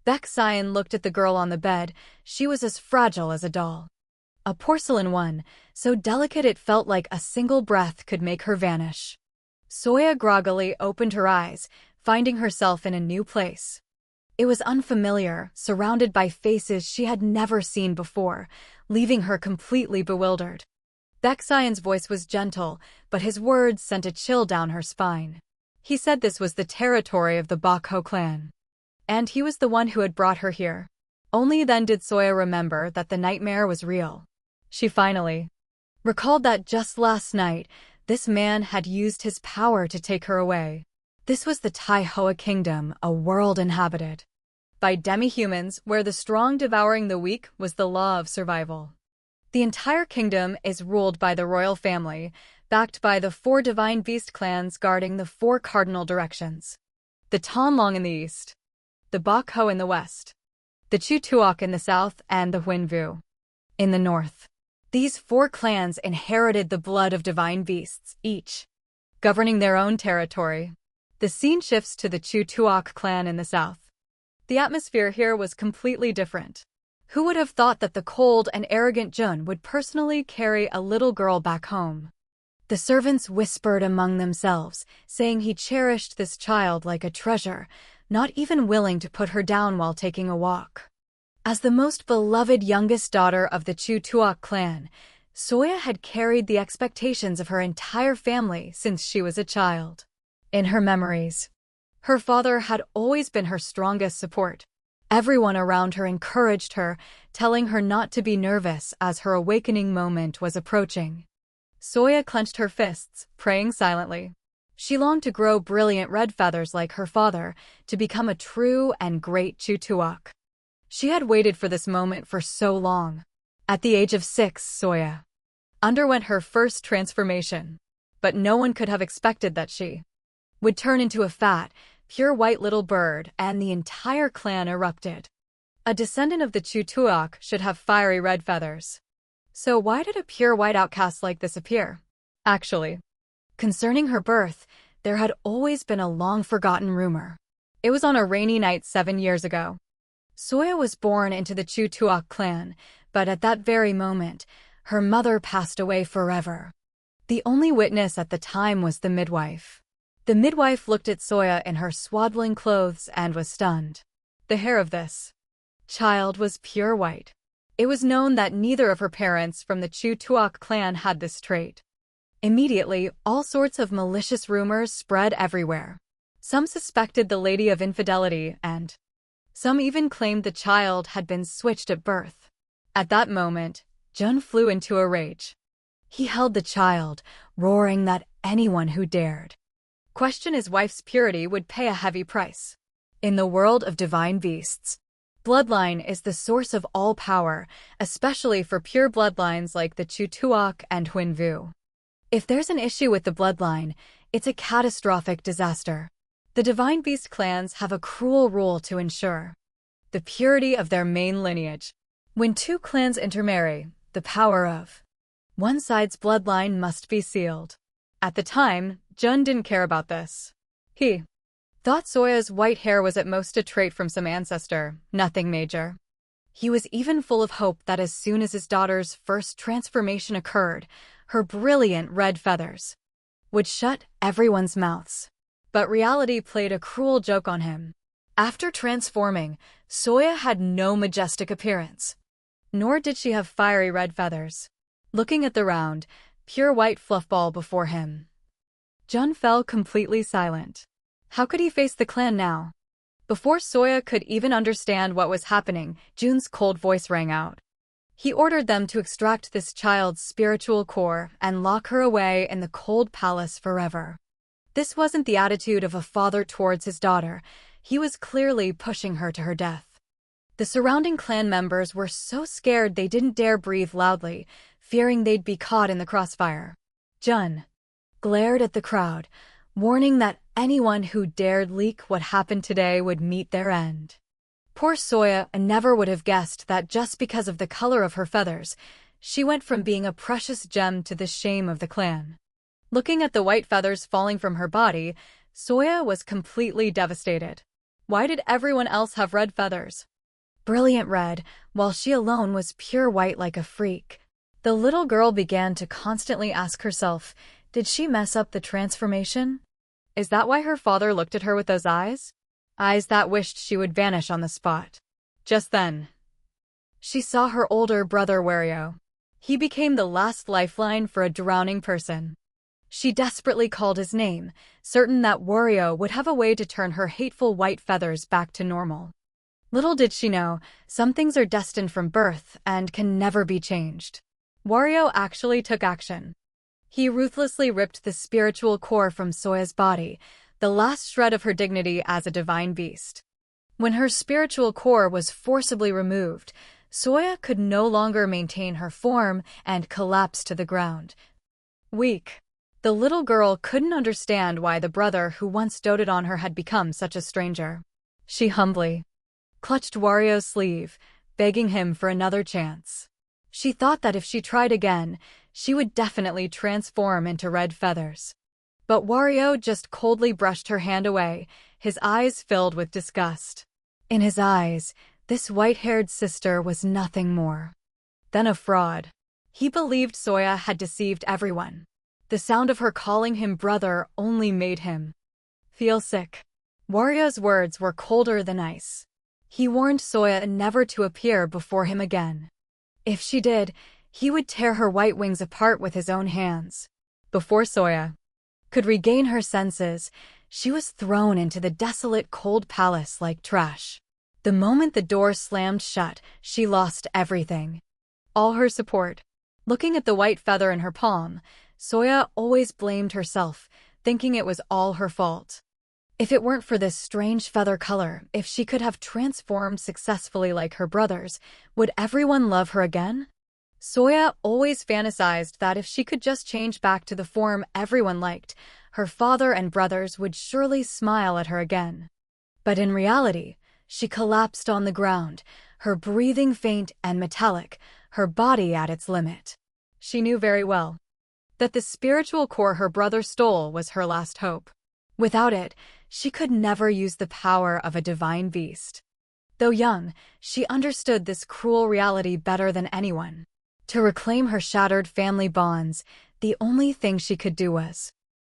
Baeksayan looked at the girl on the bed. She was as fragile as a doll. A porcelain one, so delicate it felt like a single breath could make her vanish. Soya groggily opened her eyes, finding herself in a new place. It was unfamiliar, surrounded by faces she had never seen before, leaving her completely bewildered. Baeksayan's voice was gentle, but his words sent a chill down her spine. He said this was the territory of the Bakho clan. And he was the one who had brought her here. Only then did Soya remember that the nightmare was real. She finally recalled that just last night, this man had used his power to take her away. This was the Taihoa Kingdom, a world inhabited by demi-humans where the strong devouring the weak was the law of survival. The entire kingdom is ruled by the royal family, backed by the 4 divine beast clans guarding the 4 cardinal directions. The Tonlong in the east, the Bakho in the west, the Chutuok in the south, and the Huinvu in the north. These 4 clans inherited the blood of divine beasts, each governing their own territory. The scene shifts to the Chutuok clan in the south. The atmosphere here was completely different. Who would have thought that the cold and arrogant Jun would personally carry a little girl back home? The servants whispered among themselves, saying he cherished this child like a treasure, not even willing to put her down while taking a walk. As the most beloved youngest daughter of the Chutuok clan, Soya had carried the expectations of her entire family since she was a child. In her memories, her father had always been her strongest support. Everyone around her encouraged her, telling her not to be nervous as her awakening moment was approaching. Soya clenched her fists, praying silently. She longed to grow brilliant red feathers like her father, to become a true and great Chutuok. She had waited for this moment for so long. At the age of 6, Soya underwent her first transformation, but no one could have expected that she would turn into a fat, pure white little bird, and the entire clan erupted. A descendant of the Chutuok should have fiery red feathers. So why did a pure white outcast like this appear? Actually, concerning her birth, there had always been a long-forgotten rumor. It was on a rainy night 7 years ago. Soya was born into the Chutuok clan, but at that very moment, her mother passed away forever. The only witness at the time was the midwife. The midwife looked at Soya in her swaddling clothes and was stunned. The hair of this child was pure white. It was known that neither of her parents from the Chutuok clan had this trait. Immediately, all sorts of malicious rumors spread everywhere. Some suspected the lady of infidelity, and some even claimed the child had been switched at birth. At that moment, Jun flew into a rage. He held the child, roaring that anyone who dared question his wife's purity would pay a heavy price. In the world of divine beasts, bloodline is the source of all power, especially for pure bloodlines like the Chutuok and Huinvu. If there's an issue with the bloodline, it's a catastrophic disaster. The divine beast clans have a cruel rule to ensure the purity of their main lineage. When 2 clans intermarry, the power of one side's bloodline must be sealed. At the time, Jun didn't care about this. He thought Soya's white hair was at most a trait from some ancestor, nothing major. He was even full of hope that as soon as his daughter's first transformation occurred, her brilliant red feathers would shut everyone's mouths. But reality played a cruel joke on him. After transforming, Soya had no majestic appearance, nor did she have fiery red feathers. Looking at the round, pure white fluffball before him, Jun fell completely silent. How could he face the clan now? Before Soya could even understand what was happening, Jun's cold voice rang out. He ordered them to extract this child's spiritual core and lock her away in the cold palace forever. This wasn't the attitude of a father towards his daughter. He was clearly pushing her to her death. The surrounding clan members were so scared they didn't dare breathe loudly, fearing they'd be caught in the crossfire. Jun glared at the crowd, warning that anyone who dared leak what happened today would meet their end. Poor Soya never would have guessed that just because of the color of her feathers, she went from being a precious gem to the shame of the clan. Looking at the white feathers falling from her body, Soya was completely devastated. Why did everyone else have red feathers? Brilliant red, while she alone was pure white like a freak. The little girl began to constantly ask herself, did she mess up the transformation? Is that why her father looked at her with those eyes? Eyes that wished she would vanish on the spot. Just then, she saw her older brother Wario. He became the last lifeline for a drowning person. She desperately called his name, certain that Wario would have a way to turn her hateful white feathers back to normal. Little did she know, some things are destined from birth and can never be changed. Wario actually took action. He ruthlessly ripped the spiritual core from Soya's body, the last shred of her dignity as a divine beast. When her spiritual core was forcibly removed, Soya could no longer maintain her form and collapsed to the ground. Weak. The little girl couldn't understand why the brother who once doted on her had become such a stranger. She humbly clutched Wario's sleeve, begging him for another chance. She thought that if she tried again, she would definitely transform into red feathers. But Wario just coldly brushed her hand away, his eyes filled with disgust. In his eyes, this white-haired sister was nothing more than a fraud. He believed Soya had deceived everyone. The sound of her calling him brother only made him feel sick. Wario's words were colder than ice. He warned Soya never to appear before him again. If she did, he would tear her white wings apart with his own hands. Before Soya could regain her senses, she was thrown into the desolate, cold palace like trash. The moment the door slammed shut, she lost everything. All her support. Looking at the white feather in her palm, Soya always blamed herself, thinking it was all her fault. If it weren't for this strange feather color, if she could have transformed successfully like her brothers, would everyone love her again? Soya always fantasized that if she could just change back to the form everyone liked, her father and brothers would surely smile at her again. But in reality, she collapsed on the ground, her breathing faint and metallic, her body at its limit. She knew very well that the spiritual core her brother stole was her last hope. Without it, she could never use the power of a divine beast. Though young, she understood this cruel reality better than anyone. To reclaim her shattered family bonds, the only thing she could do was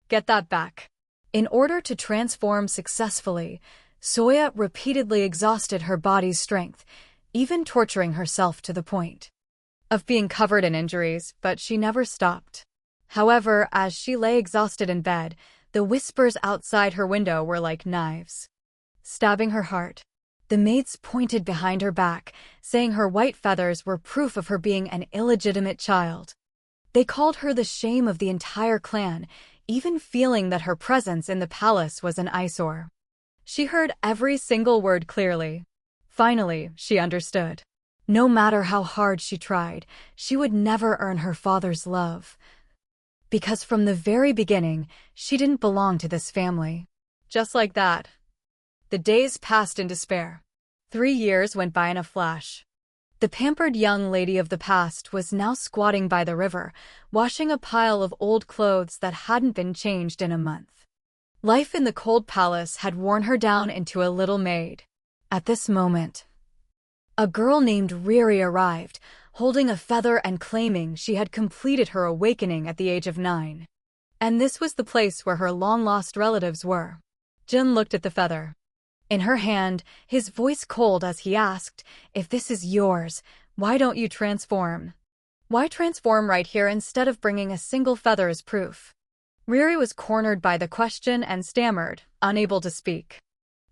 get that back. In order to transform successfully, Soya repeatedly exhausted her body's strength, even torturing herself to the point of being covered in injuries, but she never stopped. However, as she lay exhausted in bed, the whispers outside her window were like knives, stabbing her heart. The maids pointed behind her back, saying her white feathers were proof of her being an illegitimate child. They called her the shame of the entire clan, even feeling that her presence in the palace was an eyesore. She heard every single word clearly. Finally, she understood. No matter how hard she tried, she would never earn her father's love. Because from the very beginning, she didn't belong to this family. Just like that, the days passed in despair. 3 years went by in a flash. The pampered young lady of the past was now squatting by the river, washing a pile of old clothes that hadn't been changed in a month. Life in the cold palace had worn her down into a little maid. At this moment, a girl named Riri arrived, holding a feather and claiming she had completed her awakening at the age of 9. And this was the place where her long-lost relatives were. Jin looked at the feather in her hand, his voice cold as he asked, "If this is yours, why don't you transform? Why transform right here instead of bringing a single feather as proof?" Riri was cornered by the question and stammered, unable to speak.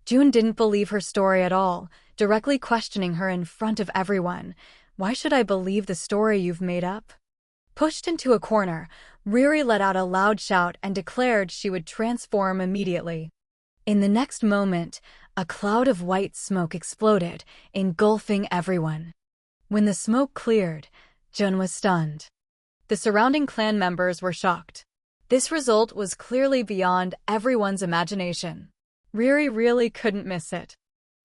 June didn't believe her story at all, directly questioning her in front of everyone. "Why should I believe the story you've made up?" Pushed into a corner, Riri let out a loud shout and declared she would transform immediately. In the next moment, a cloud of white smoke exploded, engulfing everyone. When the smoke cleared, Jun was stunned. The surrounding clan members were shocked. This result was clearly beyond everyone's imagination. Riri really couldn't miss it.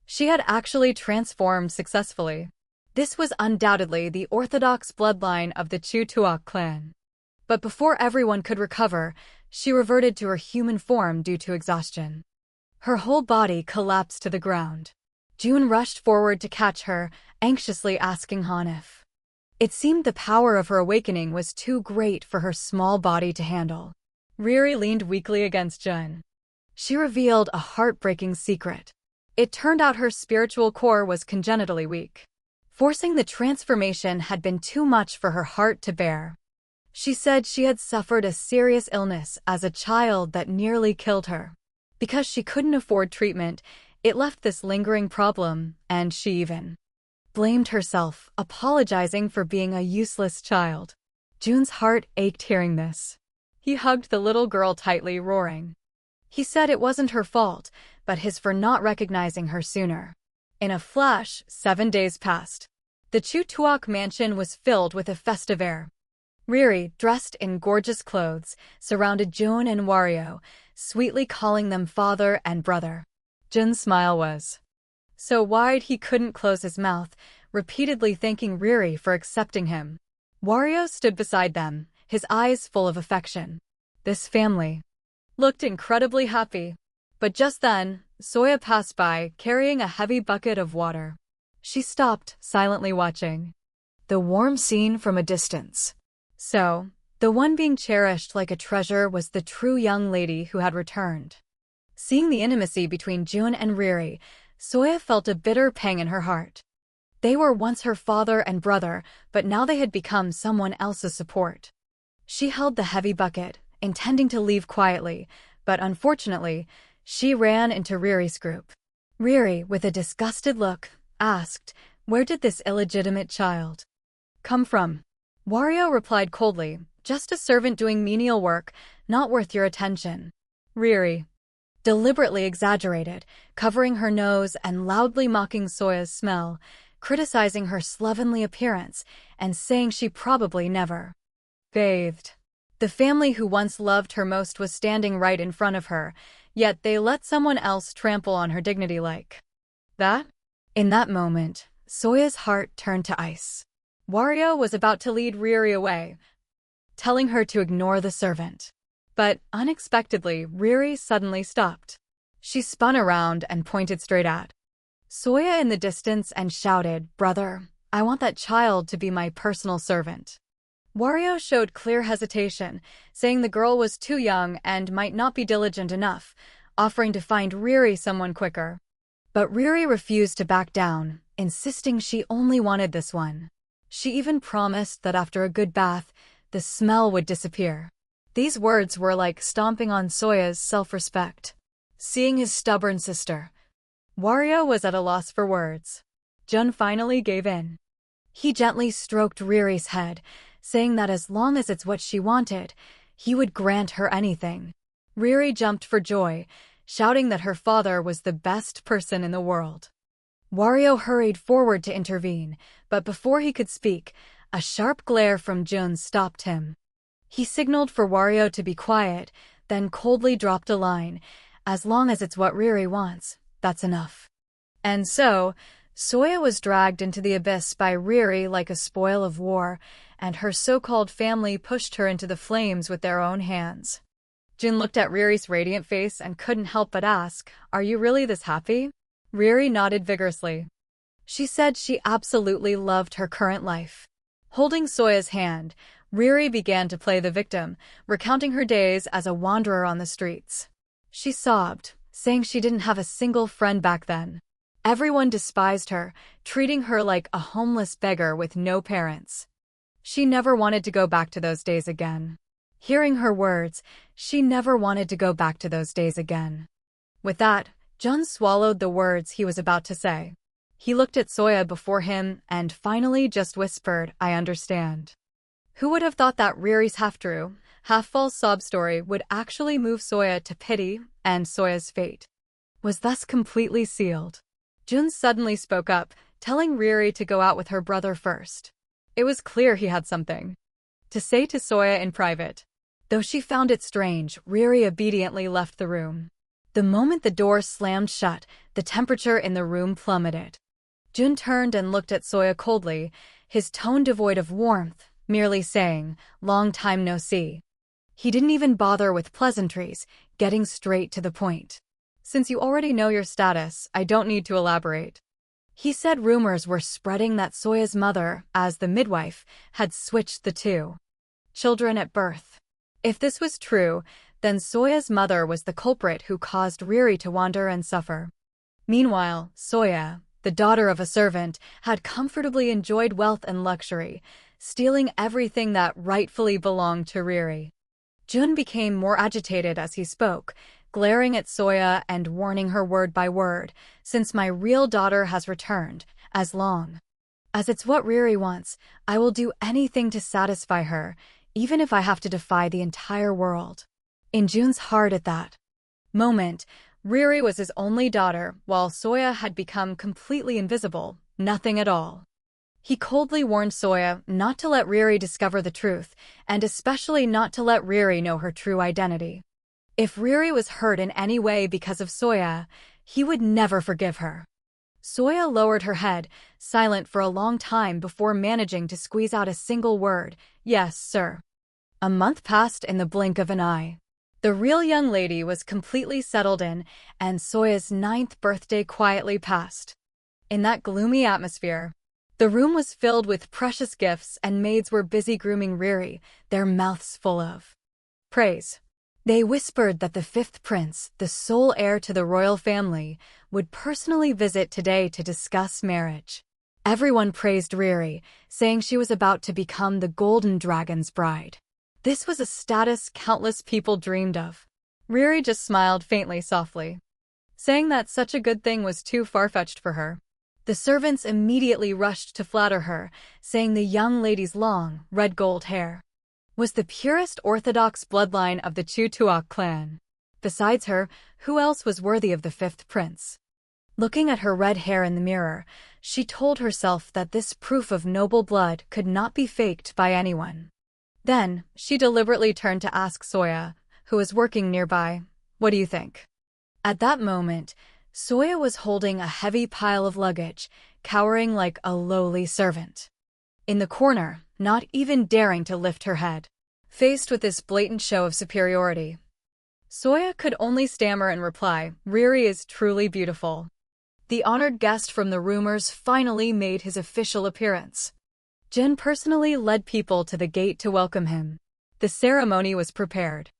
She had actually transformed successfully. This was undoubtedly the orthodox bloodline of the Chu Tuok clan. But before everyone could recover, she reverted to her human form due to exhaustion. Her whole body collapsed to the ground. June rushed forward to catch her, anxiously asking Han if. It seemed the power of her awakening was too great for her small body to handle. Riri leaned weakly against Jun. She revealed a heartbreaking secret. It turned out her spiritual core was congenitally weak. Forcing the transformation had been too much for her heart to bear. She said she had suffered a serious illness as a child that nearly killed her. Because she couldn't afford treatment, it left this lingering problem, and she even blamed herself, apologizing for being a useless child. Jun's heart ached hearing this. He hugged the little girl tightly, roaring. He said it wasn't her fault, but his for not recognizing her sooner. In a flash, 7 days passed. The Chutuok mansion was filled with a festive air. Riri, dressed in gorgeous clothes, surrounded Jun and Wario, sweetly calling them father and brother. Jun's smile was so wide he couldn't close his mouth, repeatedly thanking Riri for accepting him. Wario stood beside them, his eyes full of affection. This family looked incredibly happy. But just then, Soya passed by, carrying a heavy bucket of water. She stopped, silently watching the warm scene from a distance. So, the one being cherished like a treasure was the true young lady who had returned. Seeing the intimacy between Jun and Riri, Soya felt a bitter pang in her heart. They were once her father and brother, but now they had become someone else's support. She held the heavy bucket, intending to leave quietly, but unfortunately, she ran into Riri's group. Riri, with a disgusted look, asked, "Where did this illegitimate child come from?" Wario replied coldly, "Just a servant doing menial work, not worth your attention." Riri deliberately exaggerated, covering her nose and loudly mocking Soya's smell, criticizing her slovenly appearance and saying she probably never bathed. The family who once loved her most was standing right in front of her, yet they let someone else trample on her dignity like that? In that moment, Soya's heart turned to ice. Wario was about to lead Riri away, telling her to ignore the servant. But, unexpectedly, Riri suddenly stopped. She spun around and pointed straight at Soya in the distance and shouted, "Brother, I want that child to be my personal servant." Wario showed clear hesitation, saying the girl was too young and might not be diligent enough, offering to find Riri someone quicker. But Riri refused to back down, insisting she only wanted this one. She even promised that after a good bath, the smell would disappear. These words were like stomping on Soya's self-respect. Seeing his stubborn sister, Wario was at a loss for words. Jun finally gave in. He gently stroked Riri's head, saying that as long as it's what she wanted, he would grant her anything. Riri jumped for joy, shouting that her father was the best person in the world. Wario hurried forward to intervene, but before he could speak, a sharp glare from Jun stopped him. He signaled for Wario to be quiet, then coldly dropped a line, "As long as it's what Riri wants, that's enough." And so, Soya was dragged into the abyss by Riri like a spoil of war, and her so-called family pushed her into the flames with their own hands. Jun looked at Riri's radiant face and couldn't help but ask, "Are you really this happy?" Riri nodded vigorously. She said she absolutely loved her current life. Holding Soya's hand, Riri began to play the victim, recounting her days as a wanderer on the streets. She sobbed, saying she didn't have a single friend back then. Everyone despised her, treating her like a homeless beggar with no parents. She never wanted to go back to those days again. Hearing her words, she never wanted to go back to those days again. With that, Jun swallowed the words he was about to say. He looked at Soya before him and finally just whispered, "I understand." Who would have thought that Riri's half-true, half-false sob story would actually move Soya to pity, and Soya's fate was thus completely sealed. Jun suddenly spoke up, telling Riri to go out with her brother first. It was clear he had something to say to Soya in private. Though she found it strange, Riri obediently left the room. The moment the door slammed shut, the temperature in the room plummeted. Jun turned and looked at Soya coldly, his tone devoid of warmth, merely saying, "Long time no see." He didn't even bother with pleasantries, getting straight to the point. Since you already know your status, I don't need to elaborate. He said rumors were spreading that Soya's mother, as the midwife, had switched the two children at birth. If this was true, then Soya's mother was the culprit who caused Riri to wander and suffer. Meanwhile, Soya, the daughter of a servant, had comfortably enjoyed wealth and luxury, stealing everything that rightfully belonged to Riri. Jun became more agitated as he spoke, glaring at Soya and warning her word by word, "Since my real daughter has returned, as long as it's what Riri wants, I will do anything to satisfy her, even if I have to defy the entire world." In Jun's heart at that moment, Riri was his only daughter, while Soya had become completely invisible, nothing at all. He coldly warned Soya not to let Riri discover the truth, and especially not to let Riri know her true identity. If Riri was hurt in any way because of Soya, he would never forgive her. Soya lowered her head, silent for a long time before managing to squeeze out a single word, "Yes, sir." A month passed in the blink of an eye. The real young lady was completely settled in, and Soya's 9th birthday quietly passed. In that gloomy atmosphere, the room was filled with precious gifts and maids were busy grooming Riri, their mouths full of praise. They whispered that the 5th prince, the sole heir to the royal family, would personally visit today to discuss marriage. Everyone praised Riri, saying she was about to become the Golden Dragon's bride. This was a status countless people dreamed of. Riri just smiled faintly softly, saying that such a good thing was too far-fetched for her. The servants immediately rushed to flatter her, saying the young lady's long, red-gold hair was the purest orthodox bloodline of the Chutuok clan. Besides her, who else was worthy of the 5th prince? Looking at her red hair in the mirror, she told herself that this proof of noble blood could not be faked by anyone. Then, she deliberately turned to ask Soya, who was working nearby, "What do you think?" At that moment, Soya was holding a heavy pile of luggage, cowering like a lowly servant in the corner, not even daring to lift her head. Faced with this blatant show of superiority, Soya could only stammer and reply, "Riri is truly beautiful." The honored guest from the rumors finally made his official appearance. Jin personally led people to the gate to welcome him. The ceremony was prepared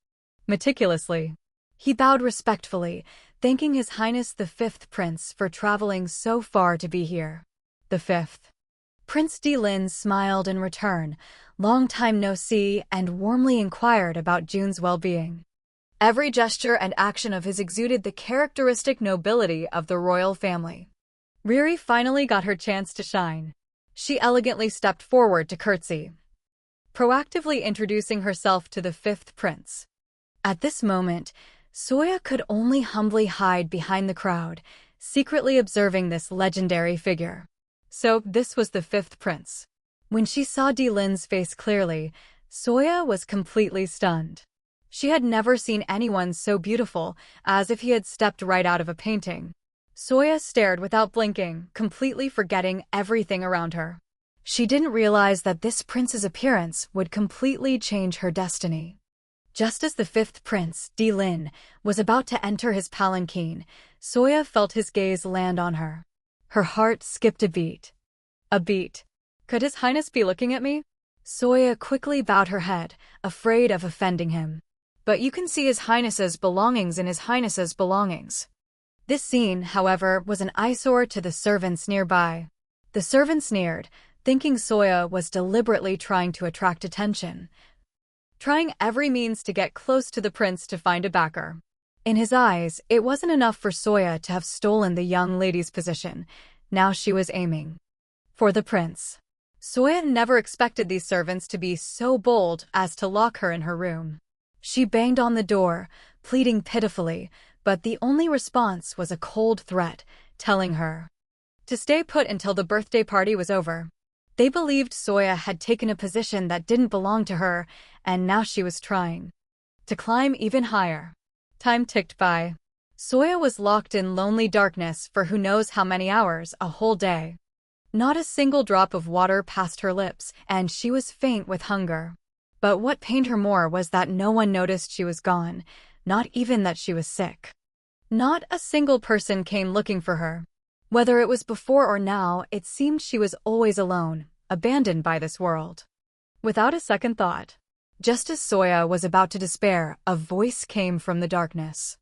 meticulously. He bowed respectfully, thanking His Highness the 5th Prince for traveling so far to be here. The 5th Prince Dilin smiled in return, long time no see, and warmly inquired about Jun's well-being. Every gesture and action of his exuded the characteristic nobility of the royal family. Riri finally got her chance to shine. She elegantly stepped forward to curtsy, proactively introducing herself to the 5th prince. At this moment, Soya could only humbly hide behind the crowd, secretly observing this legendary figure. So, this was the 5th prince. When she saw Dilin's face clearly, Soya was completely stunned. She had never seen anyone so beautiful, as if he had stepped right out of a painting. Soya stared without blinking, completely forgetting everything around her. She didn't realize that this prince's appearance would completely change her destiny. Just as the 5th prince, Dilin, was about to enter his palanquin, Soya felt his gaze land on her. Her heart skipped a beat. A beat. Could His Highness be looking at me? Soya quickly bowed her head, afraid of offending him. But you can see His Highness's belongings in His Highness's belongings. This scene, however, was an eyesore to the servants nearby. The servants sneered, thinking Soya was deliberately trying to attract attention, trying every means to get close to the prince to find a backer. In his eyes, it wasn't enough for Soya to have stolen the young lady's position. Now she was aiming for the prince. Soya never expected these servants to be so bold as to lock her in her room. She banged on the door, pleading pitifully, but the only response was a cold threat, telling her to stay put until the birthday party was over. They believed Soya had taken a position that didn't belong to her, and now she was trying to climb even higher. Time ticked by. Soya was locked in lonely darkness for who knows how many hours, a whole day. Not a single drop of water passed her lips, and she was faint with hunger. But what pained her more was that no one noticed she was gone, not even that she was sick. Not a single person came looking for her. Whether it was before or now, it seemed she was always alone, abandoned by this world. Without a second thought, just as Soya was about to despair, a voice came from the darkness.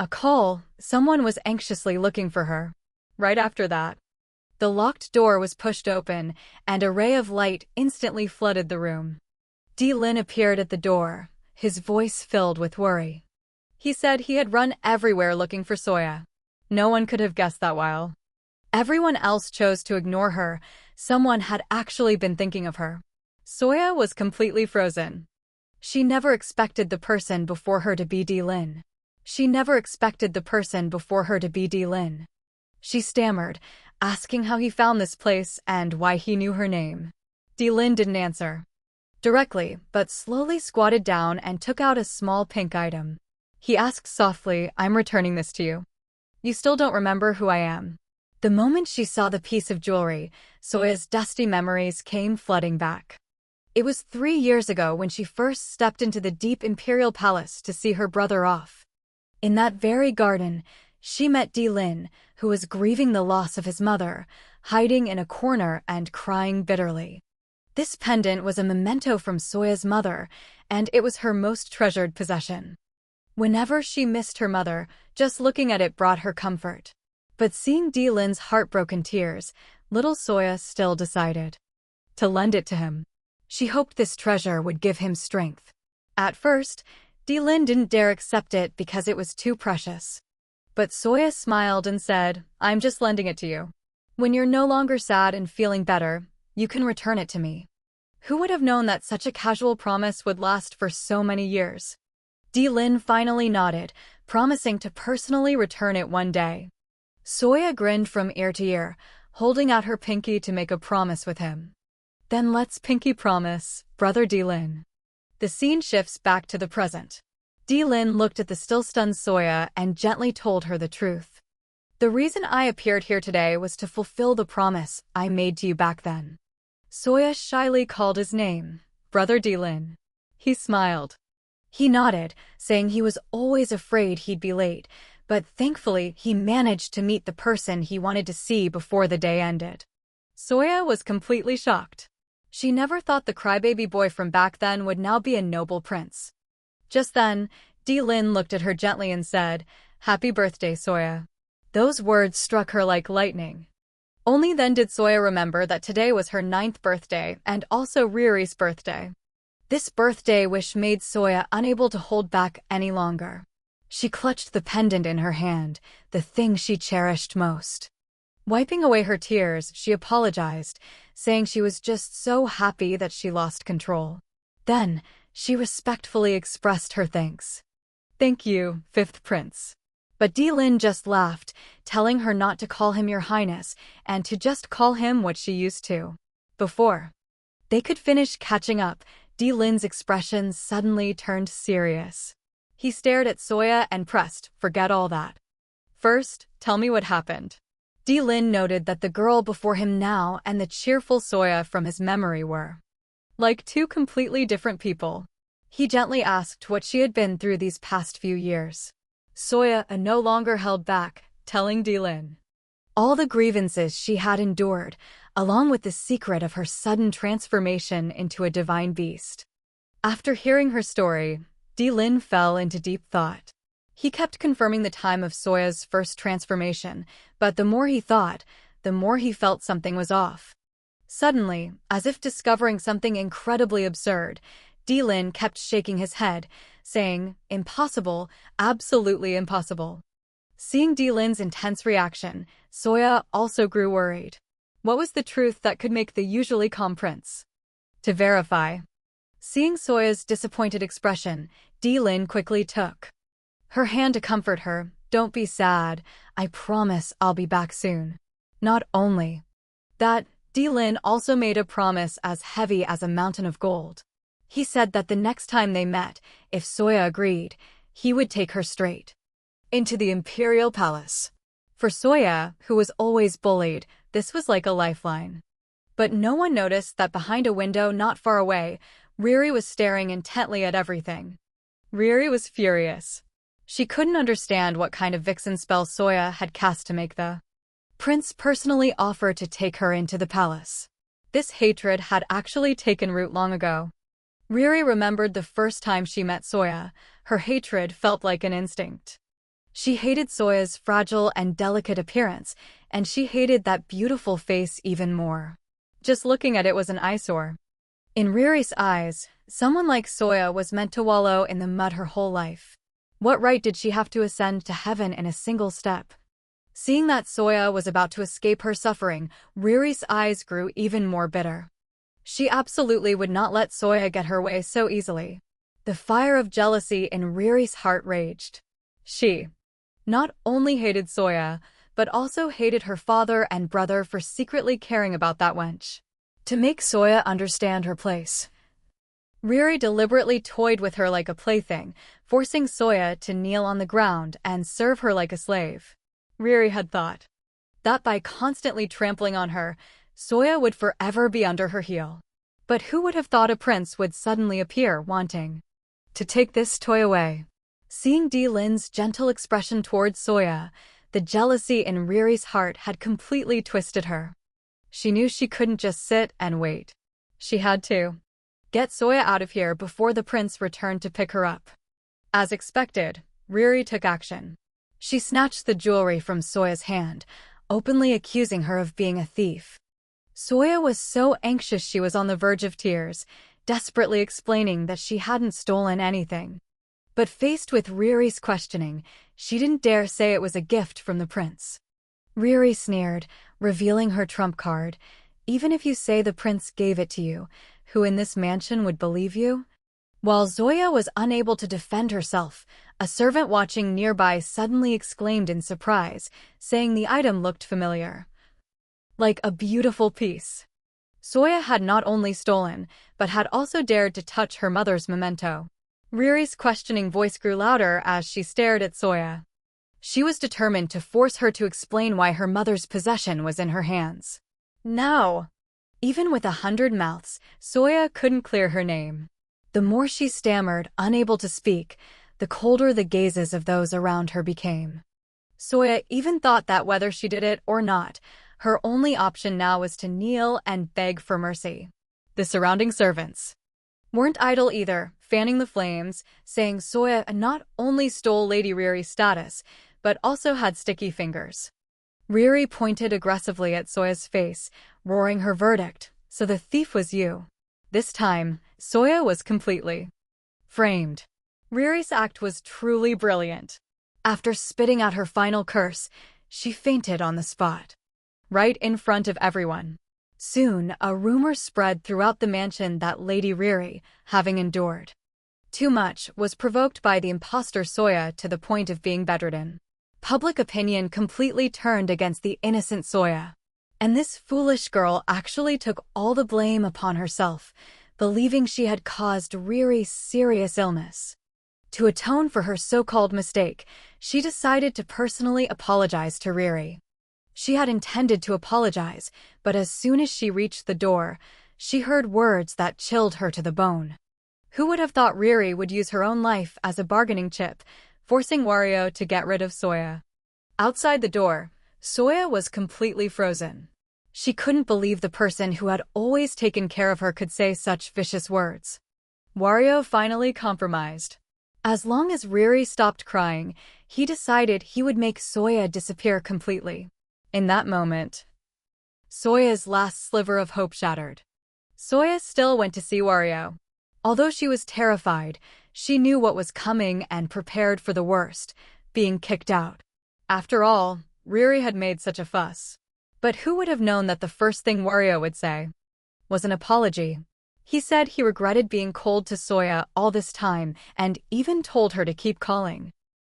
A call, someone was anxiously looking for her. Right after that, the locked door was pushed open, and a ray of light instantly flooded the room. Lin appeared at the door, his voice filled with worry. He said he had run everywhere looking for Soya. No one could have guessed that while everyone else chose to ignore her, someone had actually been thinking of her. Soya was completely frozen. She never expected the person before her to be Lin. She never expected the person before her to be Lin. She stammered, asking how he found this place and why he knew her name. Lin didn't answer directly, but slowly squatted down and took out a small pink item. He asked softly, "I'm returning this to you. You still don't remember who I am?" The moment she saw the piece of jewelry, Soya's dusty memories came flooding back. It was 3 years ago when she first stepped into the deep imperial palace to see her brother off. In that very garden, she met Lin, who was grieving the loss of his mother, hiding in a corner and crying bitterly. This pendant was a memento from Soya's mother, and it was her most treasured possession. Whenever she missed her mother, just looking at it brought her comfort. But seeing Lin's heartbroken tears, little Soya still decided to lend it to him. She hoped this treasure would give him strength. At first, Lin didn't dare accept it because it was too precious. But Soya smiled and said, "I'm just lending it to you. When you're no longer sad and feeling better, you can return it to me." Who would have known that such a casual promise would last for so many years? Lin finally nodded, promising to personally return it one day. Soya grinned from ear to ear, holding out her pinky to make a promise with him. "Then let's pinky promise, brother Lin." The scene shifts back to the present. Lin looked at the still-stunned Soya and gently told her the truth. "The reason I appeared here today was to fulfill the promise I made to you back then." Soya shyly called his name, "Brother Lin." He smiled. He nodded, saying he was always afraid he'd be late, but thankfully he managed to meet the person he wanted to see before the day ended. Soya was completely shocked. She never thought the crybaby boy from back then would now be a noble prince. Just then, Lin looked at her gently and said, "Happy birthday, Soya." Those words struck her like lightning. Only then did Soya remember that today was her 9th birthday and also Riri's birthday. This birthday wish made Soya unable to hold back any longer. She clutched the pendant in her hand, the thing she cherished most. Wiping away her tears, she apologized, saying she was just so happy that she lost control. Then, she respectfully expressed her thanks. "Thank you, 5th Prince." But Lin just laughed, telling her not to call him Your Highness and to just call him what she used to. Before they could finish catching up, Lin's expression suddenly turned serious. He stared at Soya and pressed, "Forget all that. First, tell me what happened." Lin noted that the girl before him now and the cheerful Soya from his memory were like two completely different people. He gently asked what she had been through these past few years. Soya no longer held back, telling Lin all the grievances she had endured, along with the secret of her sudden transformation into a divine beast. After hearing her story, Lin fell into deep thought. He kept confirming the time of Soya's first transformation, but the more he thought, the more he felt something was off. Suddenly, as if discovering something incredibly absurd, Lin kept shaking his head, saying, "Impossible, absolutely impossible." Seeing Lin's intense reaction, Soya also grew worried. What was the truth that could make the usually calm prince? To verify. Seeing Soya's disappointed expression, Lin quickly took her hand to comfort her. "Don't be sad, I promise I'll be back soon." Not only that, Lin also made a promise as heavy as a mountain of gold. He said that the next time they met, if Soya agreed, he would take her straight into the imperial palace. For Soya, who was always bullied, this was like a lifeline. But no one noticed that behind a window not far away, Riri was staring intently at everything. Riri was furious. She couldn't understand what kind of vixen spell Soya had cast to make the prince personally offer to take her into the palace. This hatred had actually taken root long ago. Riri remembered the first time she met Soya. Her hatred felt like an instinct. She hated Soya's fragile and delicate appearance, and she hated that beautiful face even more. Just looking at it was an eyesore. In Riri's eyes, someone like Soya was meant to wallow in the mud her whole life. What right did she have to ascend to heaven in a single step? Seeing that Soya was about to escape her suffering, Riri's eyes grew even more bitter. She absolutely would not let Soya get her way so easily. The fire of jealousy in Riri's heart raged. She not only hated Soya, but also hated her father and brother for secretly caring about that wench. To make Soya understand her place, Riri deliberately toyed with her like a plaything, forcing Soya to kneel on the ground and serve her like a slave. Riri had thought that by constantly trampling on her, Soya would forever be under her heel. But who would have thought a prince would suddenly appear wanting to take this toy away? Seeing Lin's gentle expression towards Soya, the jealousy in Riri's heart had completely twisted her. She knew she couldn't just sit and wait. She had to get Soya out of here before the prince returned to pick her up. As expected, Riri took action. She snatched the jewelry from Soya's hand, openly accusing her of being a thief. Soya was so anxious she was on the verge of tears, desperately explaining that she hadn't stolen anything. But faced with Riri's questioning, she didn't dare say it was a gift from the prince. Riri sneered, revealing her trump card. Even if you say the prince gave it to you, who in this mansion would believe you? While Zoya was unable to defend herself, a servant watching nearby suddenly exclaimed in surprise, saying the item looked familiar. Like a beautiful piece. Soya had not only stolen, but had also dared to touch her mother's memento. Riri's questioning voice grew louder as she stared at Soya. She was determined to force her to explain why her mother's possession was in her hands. No! Even with 100 mouths, Soya couldn't clear her name. The more she stammered, unable to speak, the colder the gazes of those around her became. Soya even thought that whether she did it or not, her only option now was to kneel and beg for mercy. The surrounding servants weren't idle either, fanning the flames, saying Soya not only stole Lady Riri's status, but also had sticky fingers. Riri pointed aggressively at Soya's face, roaring her verdict, "So the thief was you." This time, Soya was completely framed. Riri's act was truly brilliant. After spitting out her final curse, she fainted on the spot, right in front of everyone. Soon, a rumor spread throughout the mansion that Lady Riri, having endured too much, was provoked by the imposter Soya to the point of being bedridden. Public opinion completely turned against the innocent Soya. And this foolish girl actually took all the blame upon herself, believing she had caused Riri serious illness. To atone for her so-called mistake, she decided to personally apologize to Riri. She had intended to apologize, but as soon as she reached the door, she heard words that chilled her to the bone. Who would have thought Riri would use her own life as a bargaining chip, forcing Wario to get rid of Soya? Outside the door, Soya was completely frozen. She couldn't believe the person who had always taken care of her could say such vicious words. Wario finally compromised. As long as Riri stopped crying, he decided he would make Soya disappear completely. In that moment, Soya's last sliver of hope shattered. Soya still went to see Wario. Although she was terrified, she knew what was coming and prepared for the worst, being kicked out. After all, Riri had made such a fuss. But who would have known that the first thing Wario would say was an apology? He said he regretted being cold to Soya all this time and even told her to keep calling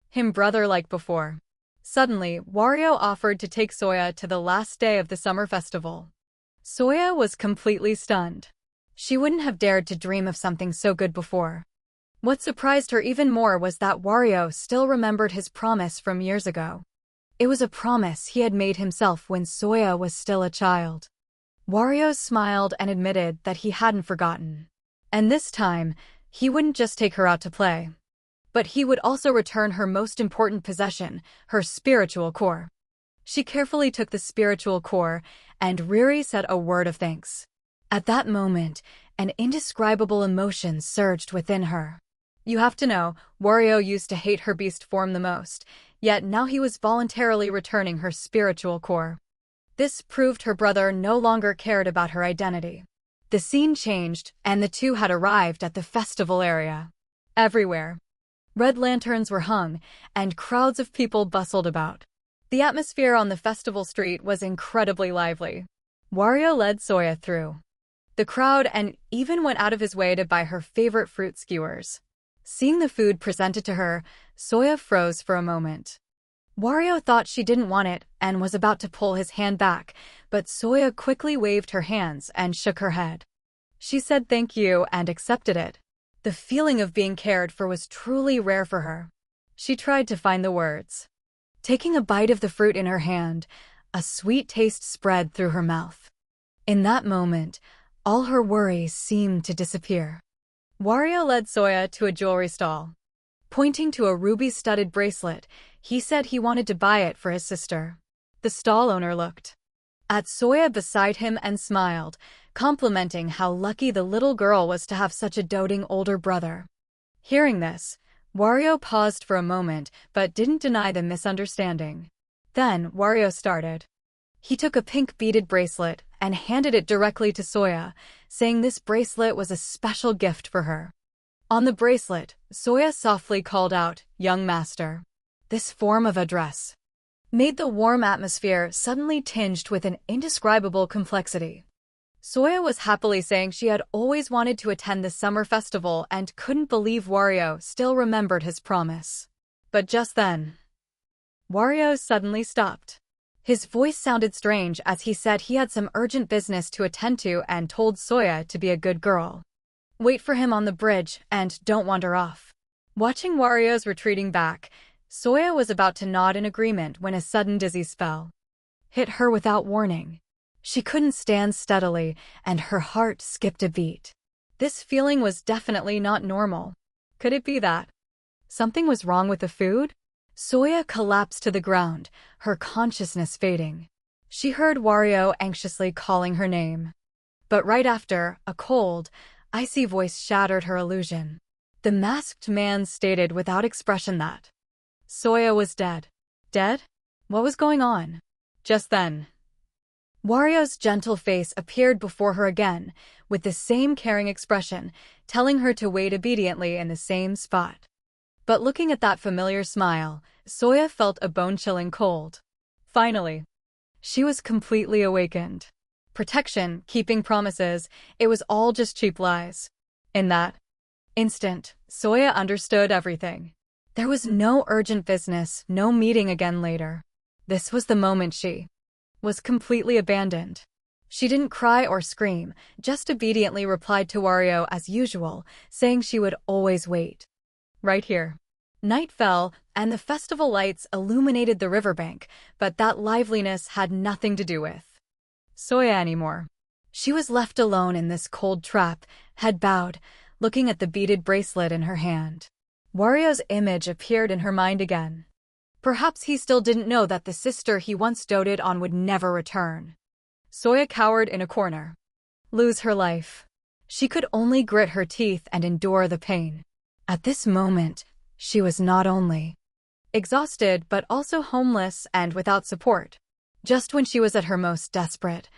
him brother like before. Suddenly, Wario offered to take Soya to the last day of the summer festival. Soya was completely stunned. She wouldn't have dared to dream of something so good before. What surprised her even more was that Wario still remembered his promise from years ago. It was a promise he had made himself when Soya was still a child. Wario smiled and admitted that he hadn't forgotten. And this time, he wouldn't just take her out to play, but he would also return her most important possession, her spiritual core. She carefully took the spiritual core, and Riri said a word of thanks. At that moment, an indescribable emotion surged within her. You have to know, Wario used to hate her beast form the most, yet now he was voluntarily returning her spiritual core. This proved her brother no longer cared about her identity. The scene changed, and the two had arrived at the festival area. Everywhere, red lanterns were hung, and crowds of people bustled about. The atmosphere on the festival street was incredibly lively. Wario led Soya through the crowd and even went out of his way to buy her favorite fruit skewers. Seeing the food presented to her, Soya froze for a moment. Wario thought she didn't want it and was about to pull his hand back, but Soya quickly waved her hands and shook her head. She said thank you and accepted it. The feeling of being cared for was truly rare for her. She tried to find the words. Taking a bite of the fruit in her hand, a sweet taste spread through her mouth. In that moment, all her worries seemed to disappear. Wario led Soya to a jewelry stall. Pointing to a ruby-studded bracelet, he said he wanted to buy it for his sister. The stall owner looked at Soya beside him and smiled, complimenting how lucky the little girl was to have such a doting older brother. Hearing this, Wario paused for a moment but didn't deny the misunderstanding. Then Wario started. He took a pink beaded bracelet and handed it directly to Soya, saying this bracelet was a special gift for her. On the bracelet, Soya softly called out, "Young master." This form of address made the warm atmosphere suddenly tinged with an indescribable complexity. Soya was happily saying she had always wanted to attend the summer festival and couldn't believe Wario still remembered his promise. But just then, Wario suddenly stopped. His voice sounded strange as he said he had some urgent business to attend to and told Soya to be a good girl. Wait for him on the bridge and don't wander off. Watching Wario's retreating back, Soya was about to nod in agreement when a sudden dizzy spell hit her without warning. She couldn't stand steadily, and her heart skipped a beat. This feeling was definitely not normal. Could it be that something was wrong with the food? Soya collapsed to the ground, her consciousness fading. She heard Wario anxiously calling her name. But right after, a cold, icy voice shattered her illusion. The masked man stated without expression that Soya was dead. Dead? What was going on? Just then, Wario's gentle face appeared before her again, with the same caring expression, telling her to wait obediently in the same spot. But looking at that familiar smile, Soya felt a bone-chilling cold. Finally, she was completely awakened. Protection, keeping promises, it was all just cheap lies. In that instant, Soya understood everything. There was no urgent business, no meeting again later. This was the moment she was completely abandoned. She didn't cry or scream, just obediently replied to Wario as usual, saying she would always wait. Right here. Night fell, and the festival lights illuminated the riverbank, but that liveliness had nothing to do with Soya anymore. She was left alone in this cold trap, head bowed, looking at the beaded bracelet in her hand. Wario's image appeared in her mind again. Perhaps he still didn't know that the sister he once doted on would never return. Soya cowered in a corner. Lose her life. She could only grit her teeth and endure the pain. At this moment, she was not only exhausted but also homeless and without support. Just when she was at her most desperate,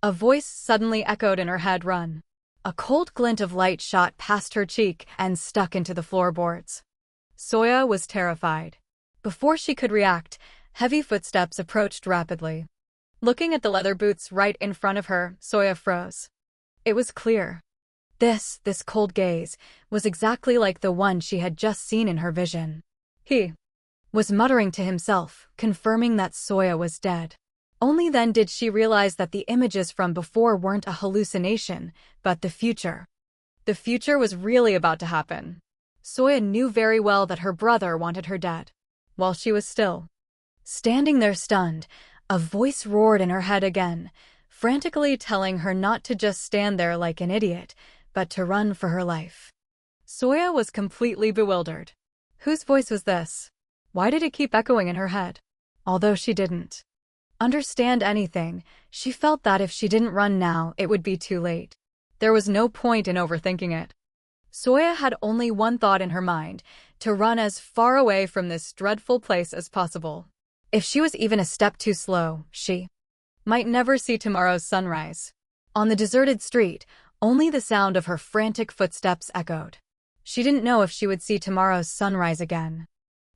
a voice suddenly echoed in her head, "Run." A cold glint of light shot past her cheek and stuck into the floorboards. Soya was terrified. Before she could react, heavy footsteps approached rapidly. Looking at the leather boots right in front of her, Soya froze. It was clear. This cold gaze, was exactly like the one she had just seen in her vision. He was muttering to himself, confirming that Soya was dead. Only then did she realize that the images from before weren't a hallucination, but the future. The future was really about to happen. Soya knew very well that her brother wanted her dead. While she was still standing there stunned, a voice roared in her head again, frantically telling her not to just stand there like an idiot, but to run for her life. Soya was completely bewildered. Whose voice was this? Why did it keep echoing in her head? Although she didn't understand anything, she felt that if she didn't run now, it would be too late. There was no point in overthinking it. Soya had only one thought in her mind, to run as far away from this dreadful place as possible. If she was even a step too slow, she might never see tomorrow's sunrise. On the deserted street, only the sound of her frantic footsteps echoed. She didn't know if she would see tomorrow's sunrise again.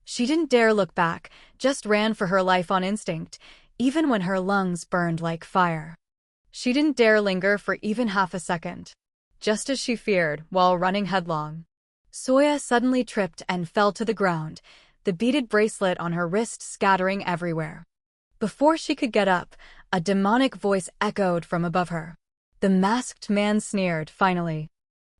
She didn't dare look back, just ran for her life on instinct, even when her lungs burned like fire. She didn't dare linger for even half a second. Just as she feared, while running headlong, Soya suddenly tripped and fell to the ground, the beaded bracelet on her wrist scattering everywhere. Before she could get up, a demonic voice echoed from above her. The masked man sneered, finally.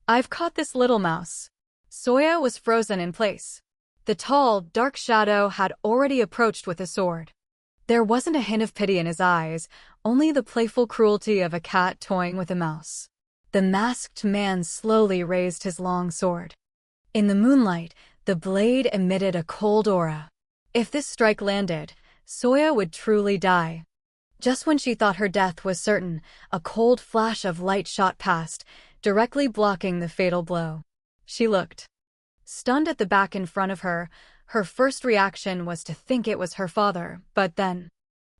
"I've caught this little mouse." Soya was frozen in place. The tall, dark shadow had already approached with a sword. There wasn't a hint of pity in his eyes, only the playful cruelty of a cat toying with a mouse. The masked man slowly raised his long sword. In the moonlight, the blade emitted a cold aura. If this strike landed, Soya would truly die. Just when she thought her death was certain, a cold flash of light shot past, directly blocking the fatal blow. She looked. Stunned at the back in front of her, her first reaction was to think it was her father, but then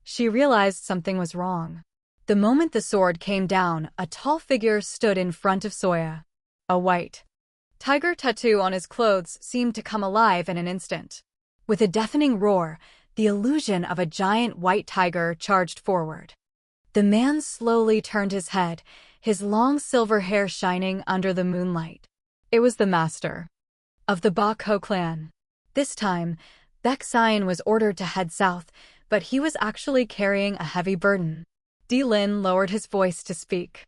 she realized something was wrong. The moment the sword came down, a tall figure stood in front of Soya. A white tiger tattoo on his clothes seemed to come alive in an instant. With a deafening roar, the illusion of a giant white tiger charged forward. The man slowly turned his head, his long silver hair shining under the moonlight. It was the master of the Bako clan. This time, Baek Sion was ordered to head south, but he was actually carrying a heavy burden. Lin lowered his voice to speak.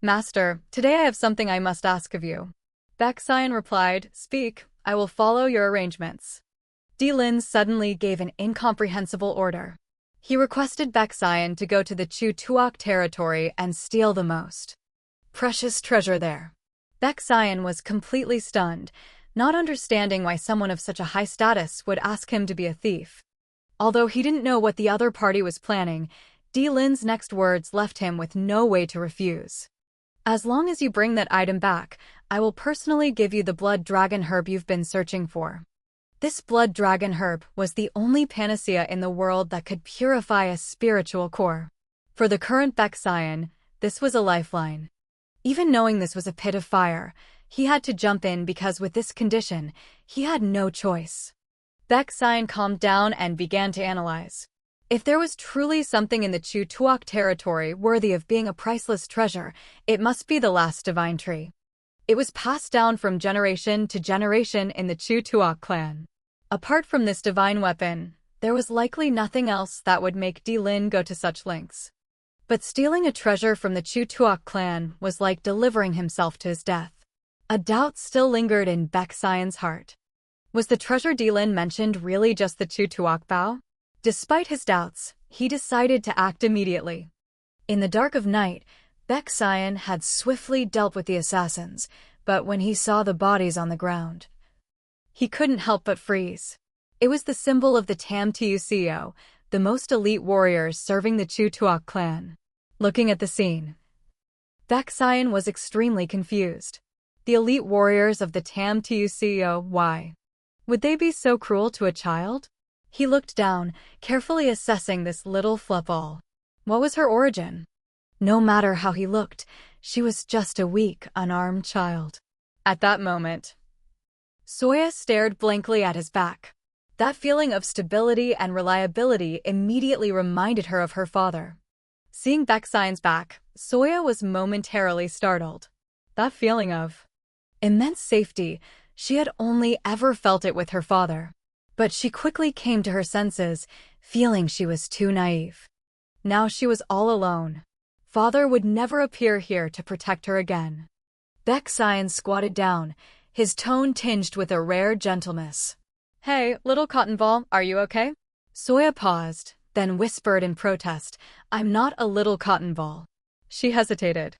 "Master, today I have something I must ask of you." Baek Sion replied, "Speak, I will follow your arrangements." Lin suddenly gave an incomprehensible order. He requested Baek Sion to go to the Chu Tuok territory and steal the most precious treasure there. Baek Sion was completely stunned, not understanding why someone of such a high status would ask him to be a thief. Although he didn't know what the other party was planning, Lin's next words left him with no way to refuse. "As long as you bring that item back, I will personally give you the blood dragon herb you've been searching for." This blood dragon herb was the only panacea in the world that could purify a spiritual core. For the current Baek Sion, this was a lifeline. Even knowing this was a pit of fire, he had to jump in because with this condition, he had no choice. Baek Sion calmed down and began to analyze. If there was truly something in the Chu Tuok territory worthy of being a priceless treasure, it must be the last divine tree. It was passed down from generation to generation in the Chu Tuok clan. Apart from this divine weapon, there was likely nothing else that would make Lin go to such lengths. But stealing a treasure from the Chu Tuok clan was like delivering himself to his death. A doubt still lingered in Baek Sion's heart. Was the treasure Lin mentioned really just the Chu Tuok Bao? Despite his doubts, he decided to act immediately. In the dark of night, Baek Sion had swiftly dealt with the assassins, but when he saw the bodies on the ground, he couldn't help but freeze. It was the symbol of the Tam Tuco, the most elite warriors serving the Chu Tuok clan. Looking at the scene, Baek Sion was extremely confused. The elite warriors of the Tam Tuco, why would they be so cruel to a child? He looked down, carefully assessing this little flupball. What was her origin? No matter how he looked, she was just a weak, unarmed child. At that moment, Soya stared blankly at his back. That feeling of stability and reliability immediately reminded her of her father. Seeing Baek Sion's back, Soya was momentarily startled. That feeling of immense safety, she had only ever felt it with her father. But she quickly came to her senses, feeling she was too naive. Now she was all alone. Father would never appear here to protect her again. Baek Sion squatted down, his tone tinged with a rare gentleness. "Hey, little cotton ball, are you okay?" Soya paused, then whispered in protest, "I'm not a little cotton ball." She hesitated.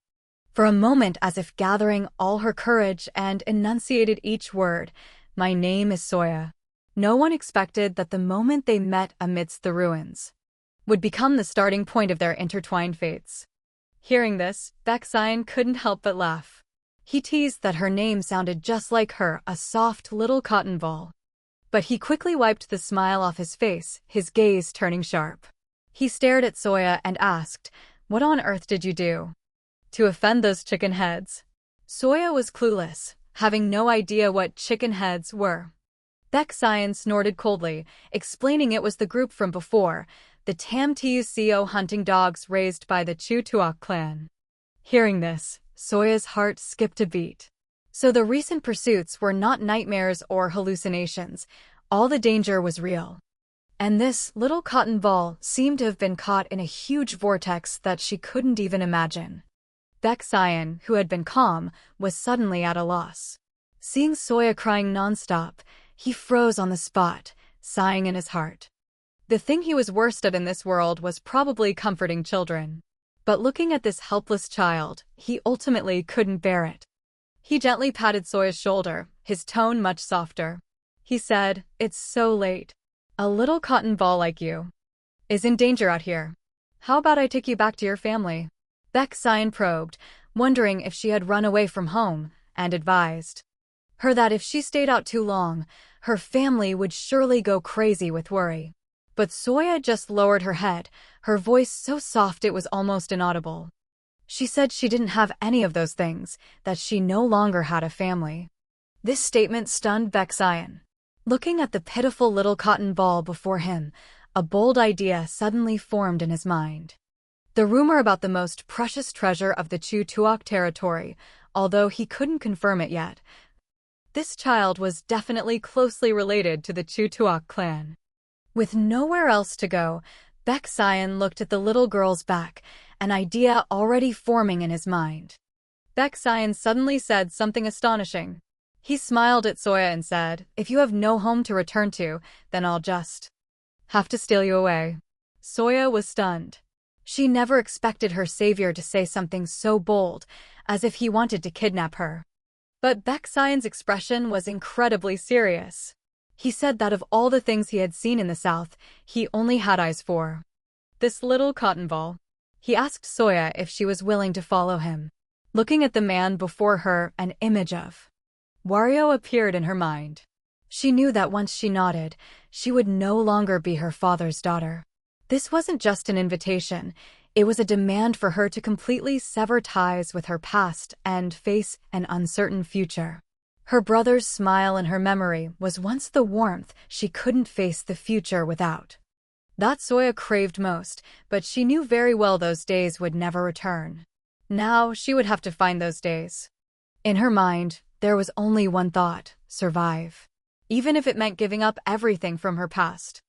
For a moment, as if gathering all her courage, and enunciated each word, My name is Soya. No one expected that the moment they met amidst the ruins would become the starting point of their intertwined fates. Hearing this, Baekseon couldn't help but laugh. He teased that her name sounded just like her, a soft little cotton ball. But he quickly wiped the smile off his face, his gaze turning sharp. He stared at Soya and asked, "What on earth did you do to offend those chicken heads?" Soya was clueless, having no idea what chicken heads were. Baekseon snorted coldly, explaining it was the group from before, the Tamteo hunting dogs raised by the Chutuok clan. Hearing this, Soya's heart skipped a beat. So the recent pursuits were not nightmares or hallucinations. All the danger was real. And this little cotton ball seemed to have been caught in a huge vortex that she couldn't even imagine. Baekseon, who had been calm, was suddenly at a loss. Seeing Soya crying nonstop, he froze on the spot, sighing in his heart. The thing he was worst at in this world was probably comforting children. But looking at this helpless child, he ultimately couldn't bear it. He gently patted Soya's shoulder, his tone much softer. He said, "It's so late. A little cotton ball like you is in danger out here. How about I take you back to your family?" Baekseon probed, wondering if she had run away from home, and advised her that if she stayed out too long, her family would surely go crazy with worry. But Soya just lowered her head, her voice so soft it was almost inaudible. She said she didn't have any of those things, that she no longer had a family. This statement stunned Baekseon. Looking at the pitiful little cotton ball before him, a bold idea suddenly formed in his mind. The rumor about the most precious treasure of the Chutuok territory, although he couldn't confirm it yet. This child was definitely closely related to the Chutuok clan. With nowhere else to go, Baekseon looked at the little girl's back, an idea already forming in his mind. Baekseon suddenly said something astonishing. He smiled at Soya and said, "If you have no home to return to, then I'll just have to steal you away." Soya was stunned. She never expected her savior to say something so bold, as if he wanted to kidnap her. But Baekseon's expression was incredibly serious. He said that of all the things he had seen in the south, he only had eyes for this little cotton ball. He asked Soya if she was willing to follow him. Looking at the man before her, an image of Wario appeared in her mind. She knew that once she nodded, she would no longer be her father's daughter. This wasn't just an invitation, it was a demand for her to completely sever ties with her past and face an uncertain future. Her brother's smile in her memory was once the warmth she couldn't face the future without. That Soya craved most, but she knew very well those days would never return. Now she would have to find those days. In her mind, there was only one thought: survive. Even if it meant giving up everything from her past.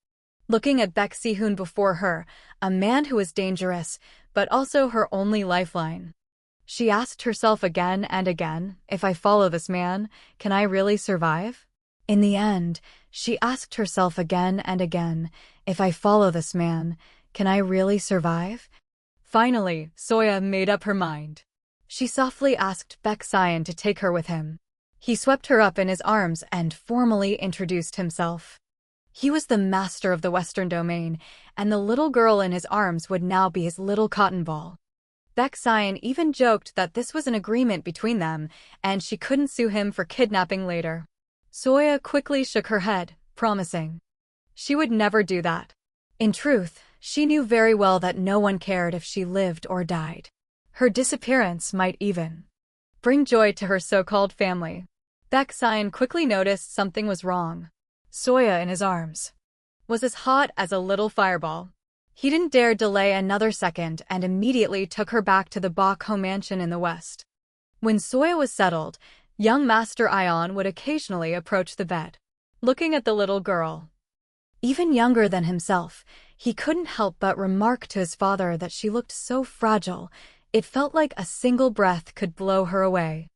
Looking at Baekseon before her, a man who was dangerous, but also her only lifeline. She asked herself again and again, if I follow this man, can I really survive? In the end, she asked herself again and again, if I follow this man, can I really survive? Finally, Soya made up her mind. She softly asked Baekseon to take her with him. He swept her up in his arms and formally introduced himself. He was the master of the Western domain, and the little girl in his arms would now be his little cotton ball. Baekseon even joked that this was an agreement between them, and she couldn't sue him for kidnapping later. Soya quickly shook her head, promising she would never do that. In truth, she knew very well that no one cared if she lived or died. Her disappearance might even bring joy to her so-called family. Baekseon quickly noticed something was wrong. Soya in his arms was as hot as a little fireball. He didn't dare delay another second and immediately took her back to the Bakho mansion in the west. When Soya was settled, young Master Ion would occasionally approach the bed. Looking at the little girl, even younger than himself, he couldn't help but remark to his father that she looked so fragile, it felt like a single breath could blow her away.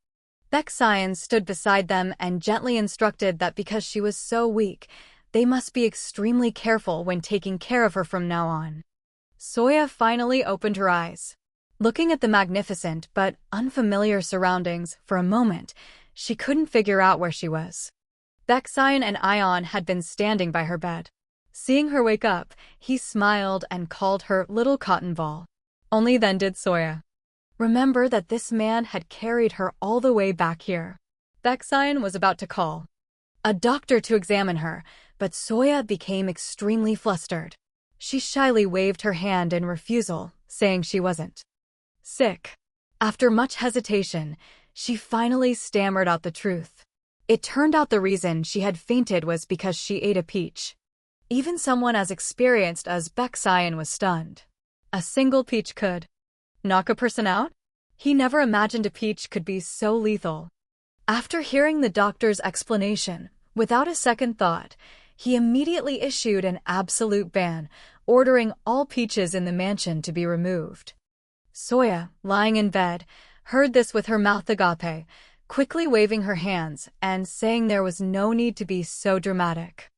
Baekseon stood beside them and gently instructed that because she was so weak, they must be extremely careful when taking care of her from now on. Soya finally opened her eyes. Looking at the magnificent but unfamiliar surroundings for a moment, she couldn't figure out where she was. Baekseon and Ion had been standing by her bed. Seeing her wake up, he smiled and called her little cotton ball. Only then did Soya remember that this man had carried her all the way back here. Baekseon was about to call a doctor to examine her, but Soya became extremely flustered. She shyly waved her hand in refusal, saying she wasn't sick. After much hesitation, she finally stammered out the truth. It turned out the reason she had fainted was because she ate a peach. Even someone as experienced as Baekseon was stunned. A single peach could knock a person out? He never imagined a peach could be so lethal. After hearing the doctor's explanation, without a second thought, he immediately issued an absolute ban, ordering all peaches in the mansion to be removed. Soya, lying in bed, heard this with her mouth agape, quickly waving her hands and saying there was no need to be so dramatic.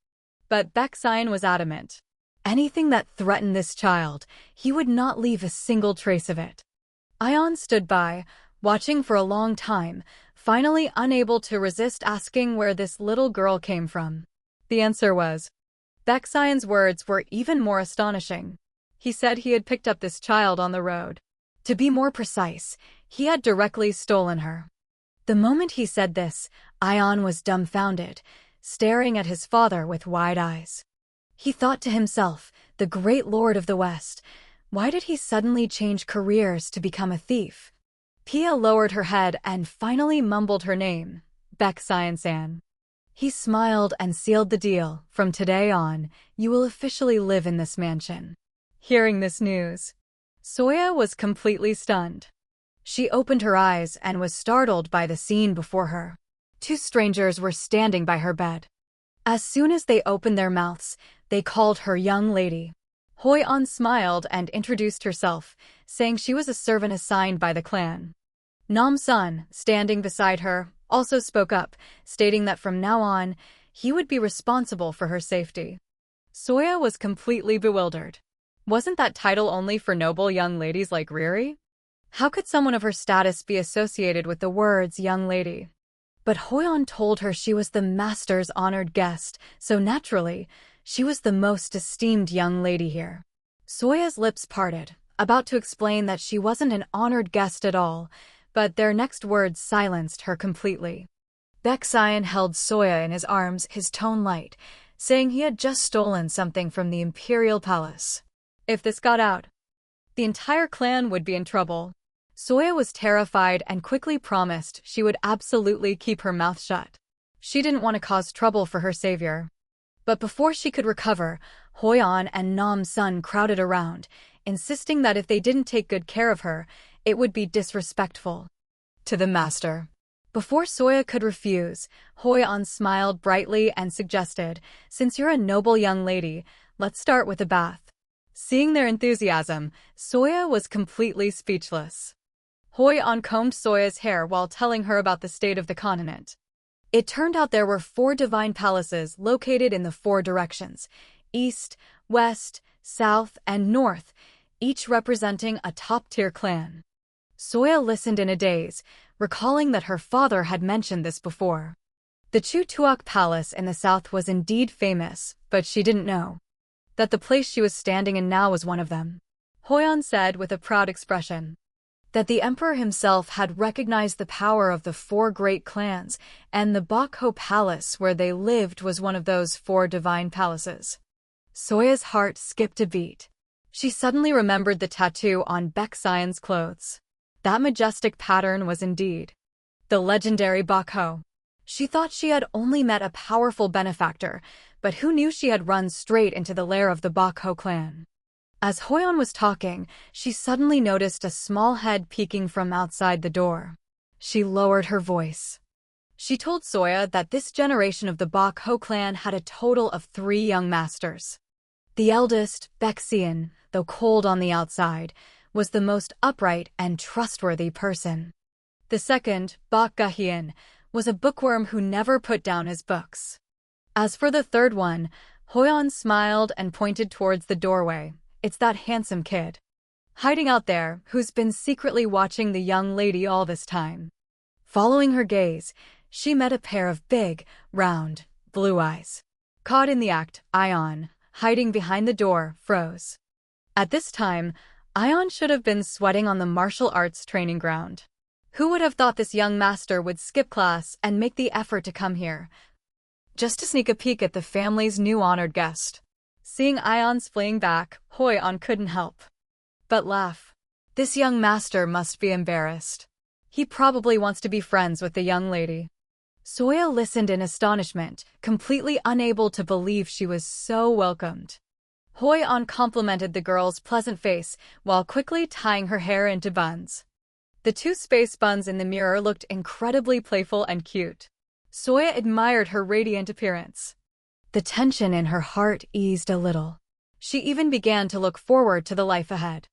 But Baekseon was adamant. Anything that threatened this child, he would not leave a single trace of it. Ion stood by, watching for a long time, finally unable to resist asking where this little girl came from. The answer was, Baekseon's words were even more astonishing. He said he had picked up this child on the road. To be more precise, he had directly stolen her. The moment he said this, Ion was dumbfounded, staring at his father with wide eyes. He thought to himself, the great lord of the West, why did he suddenly change careers to become a thief? Pia lowered her head and finally mumbled her name, Baekseon-san. He smiled and sealed the deal. From today on, you will officially live in this mansion. Hearing this news, Soya was completely stunned. She opened her eyes and was startled by the scene before her. Two strangers were standing by her bed. As soon as they opened their mouths, they called her young lady. Hoi-an smiled and introduced herself, saying she was a servant assigned by the clan. Nam-sun, standing beside her, also spoke up, stating that from now on, he would be responsible for her safety. Soya was completely bewildered. Wasn't that title only for noble young ladies like Riri? How could someone of her status be associated with the words young lady? But Hoi-an told her she was the master's honored guest, so naturally, she was the most esteemed young lady here. Soya's lips parted, about to explain that she wasn't an honored guest at all, but their next words silenced her completely. Baekseon held Soya in his arms, his tone light, saying he had just stolen something from the imperial palace. If this got out, the entire clan would be in trouble. Soya was terrified and quickly promised she would absolutely keep her mouth shut. She didn't want to cause trouble for her savior. But before she could recover, Hoi-an and Nam-sun crowded around, insisting that if they didn't take good care of her, it would be disrespectful to the master. Before Soya could refuse, Hoi-an smiled brightly and suggested, since you're a noble young lady, let's start with a bath. Seeing their enthusiasm, Soya was completely speechless. Hoi-an combed Soya's hair while telling her about the state of the continent. It turned out there were 4 divine palaces located in the 4 directions, east, west, south, and north, each representing a top-tier clan. Soya listened in a daze, recalling that her father had mentioned this before. The Chu-Tuok Palace in the south was indeed famous, but she didn't know that the place she was standing in now was one of them. Hoi-an said with a proud expression that the emperor himself had recognized the power of the 4 great clans, and the Bakho Palace where they lived was one of those 4 divine palaces. Soya's heart skipped a beat. She suddenly remembered the tattoo on Baekseon's clothes. That majestic pattern was indeed the legendary Bakho. She thought she had only met a powerful benefactor, but who knew she had run straight into the lair of the Bakho clan. As Hoi-an was talking, she suddenly noticed a small head peeking from outside the door. She lowered her voice. She told Soya that this generation of the Bakho clan had a total of 3 young masters. The eldest, Baekseon, though cold on the outside, was the most upright and trustworthy person. The second, Bak Ga-hien, was a bookworm who never put down his books. As for the third one, Hoi-an smiled and pointed towards the doorway. It's that handsome kid hiding out there who's been secretly watching the young lady all this time. Following her gaze, she met a pair of big, round, blue eyes. Caught in the act, Ion, hiding behind the door, froze. At this time, Ion should have been sweating on the martial arts training ground. Who would have thought this young master would skip class and make the effort to come here, just to sneak a peek at the family's new honored guest? Seeing Ion's fleeing back, Hoi-on couldn't help but laugh. This young master must be embarrassed. He probably wants to be friends with the young lady. Soya listened in astonishment, completely unable to believe she was so welcomed. Hoi-on complimented the girl's pleasant face while quickly tying her hair into buns. The two space buns in the mirror looked incredibly playful and cute. Soya admired her radiant appearance. The tension in her heart eased a little. She even began to look forward to the life ahead.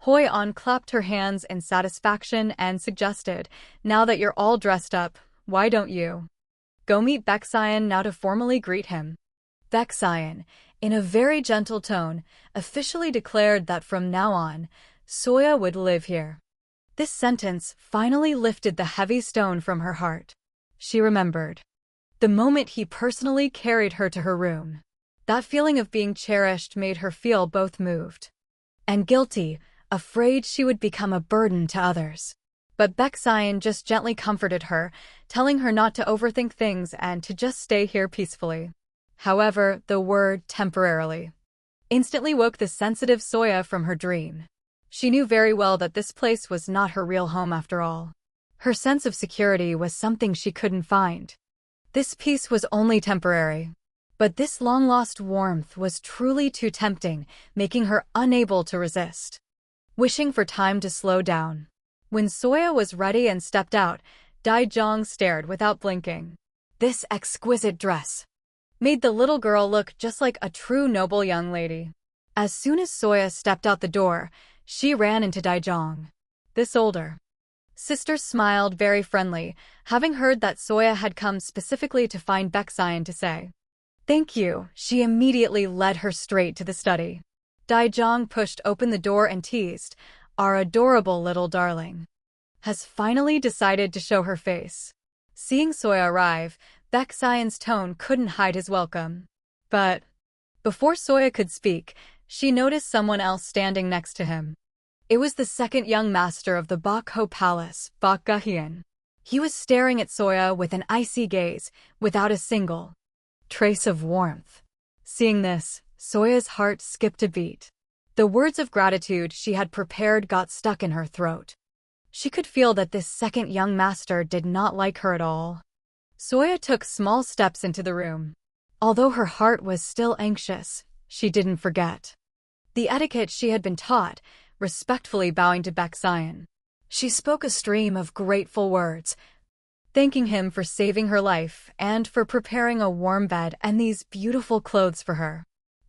Hoi-on clapped her hands in satisfaction and suggested, "Now that you're all dressed up, why don't you go meet Baeksayan now?" To formally greet him, Baeksayan, in a very gentle tone, officially declared that from now on, Soya would live here. This sentence finally lifted the heavy stone from her heart. She remembered the moment he personally carried her to her room. That feeling of being cherished made her feel both moved and guilty, afraid she would become a burden to others. But Baeksayan just gently comforted her, telling her not to overthink things and to just stay here peacefully. However, the word temporarily instantly woke the sensitive Soya from her dream. She knew very well that this place was not her real home after all. Her sense of security was something she couldn't find. This peace was only temporary. But this long-lost warmth was truly too tempting, making her unable to resist. Wishing for time to slow down. When Soya was ready and stepped out, Daijong stared without blinking. This exquisite dress made the little girl look just like a true noble young lady. As soon as Soya stepped out the door, she ran into Daijong. This older sister smiled very friendly, having heard that Soya had come specifically to find Baeksayan to say thank you. She immediately led her straight to the study. Daijong pushed open the door and teased, "Our adorable little darling has finally decided to show her face." Seeing Soya arrive, Baeksayan's tone couldn't hide his welcome. But before Soya could speak, she noticed someone else standing next to him. It was the second young master of the Bakho Palace, Bak Gahyun. He was staring at Soya with an icy gaze, without a single trace of warmth. Seeing this, Soya's heart skipped a beat. The words of gratitude she had prepared got stuck in her throat. She could feel that this second young master did not like her at all. Soya took small steps into the room. Although her heart was still anxious, she didn't forget the etiquette she had been taught, respectfully bowing to Baeksayan. She spoke a stream of grateful words, thanking him for saving her life and for preparing a warm bed and these beautiful clothes for her.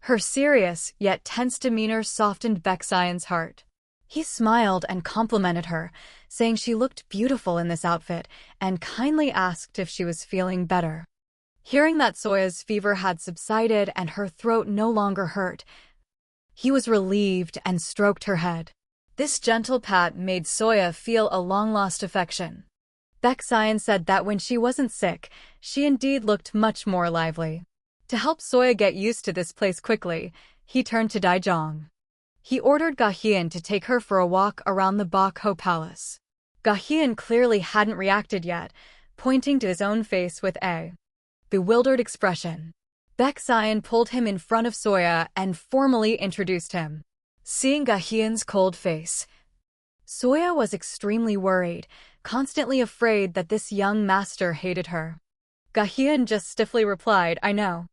Her serious yet tense demeanor softened Baeksayan's heart. He smiled and complimented her, saying she looked beautiful in this outfit, and kindly asked if she was feeling better. Hearing that Soya's fever had subsided and her throat no longer hurt, he was relieved and stroked her head. This gentle pat made Soya feel a long-lost affection. Baeksayan said that when she wasn't sick, she indeed looked much more lively. To help Soya get used to this place quickly, he turned to Daijong. He ordered Gahyun to take her for a walk around the Bakho Palace. Gahyun clearly hadn't reacted yet, pointing to his own face with a bewildered expression. Baeksayan pulled him in front of Soya and formally introduced him. Seeing Gahyun's cold face, Soya was extremely worried, constantly afraid that this young master hated her. Gahyun just stiffly replied, "I know."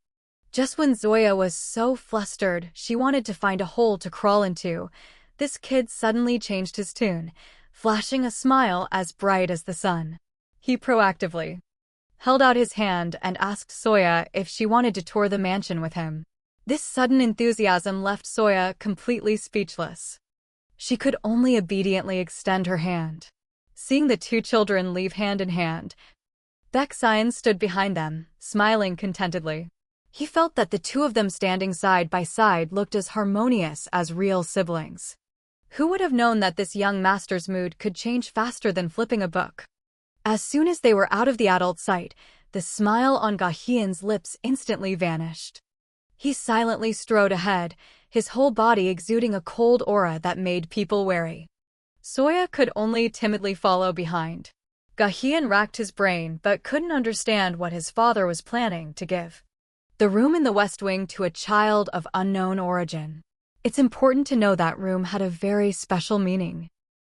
Just when Soya was so flustered she wanted to find a hole to crawl into, this kid suddenly changed his tune, flashing a smile as bright as the sun. He proactively held out his hand and asked Soya if she wanted to tour the mansion with him. This sudden enthusiasm left Soya completely speechless. She could only obediently extend her hand. Seeing the two children leave hand in hand, Baeksayan stood behind them, smiling contentedly. He felt that the two of them standing side by side looked as harmonious as real siblings. Who would have known that this young master's mood could change faster than flipping a book? As soon as they were out of the adult sight, the the smile on Gahien's lips instantly vanished. He silently strode ahead, his whole body exuding a cold aura that made people wary. Soya could only timidly follow behind. Gahien racked his brain but couldn't understand what his father was planning to give the room in the West Wing to a child of unknown origin. It's important to know that room had a very special meaning.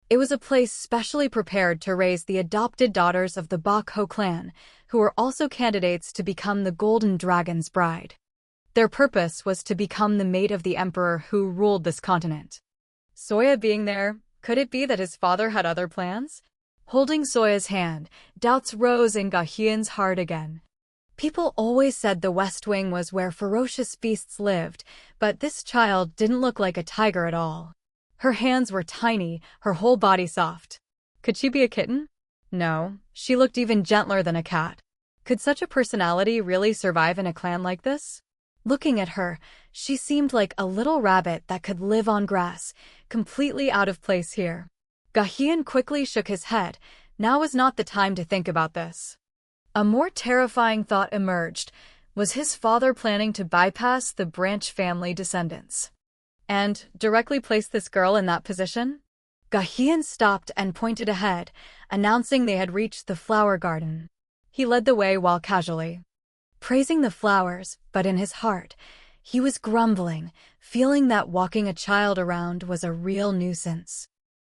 It was a place specially prepared to raise the adopted daughters of the Bakho clan, who were also candidates to become the Golden Dragon's bride. Their purpose was to become the mate of the emperor who ruled this continent. Soya being there, could it be that his father had other plans? Holding Soya's hand, doubts rose in Gahien's heart again. People always said the West Wing was where ferocious beasts lived, but this child didn't look like a tiger at all. Her hands were tiny, her whole body soft. Could she be a kitten? No, she looked even gentler than a cat. Could such a personality really survive in a clan like this? Looking at her, she seemed like a little rabbit that could live on grass, completely out of place here. Gahien quickly shook his head. Now was not the time to think about this. A more terrifying thought emerged. Was his father planning to bypass the branch family descendants and directly place this girl in that position? Gahien stopped and pointed ahead, announcing they had reached the flower garden. He led the way while casually praising the flowers, but in his heart, he was grumbling, feeling that walking a child around was a real nuisance.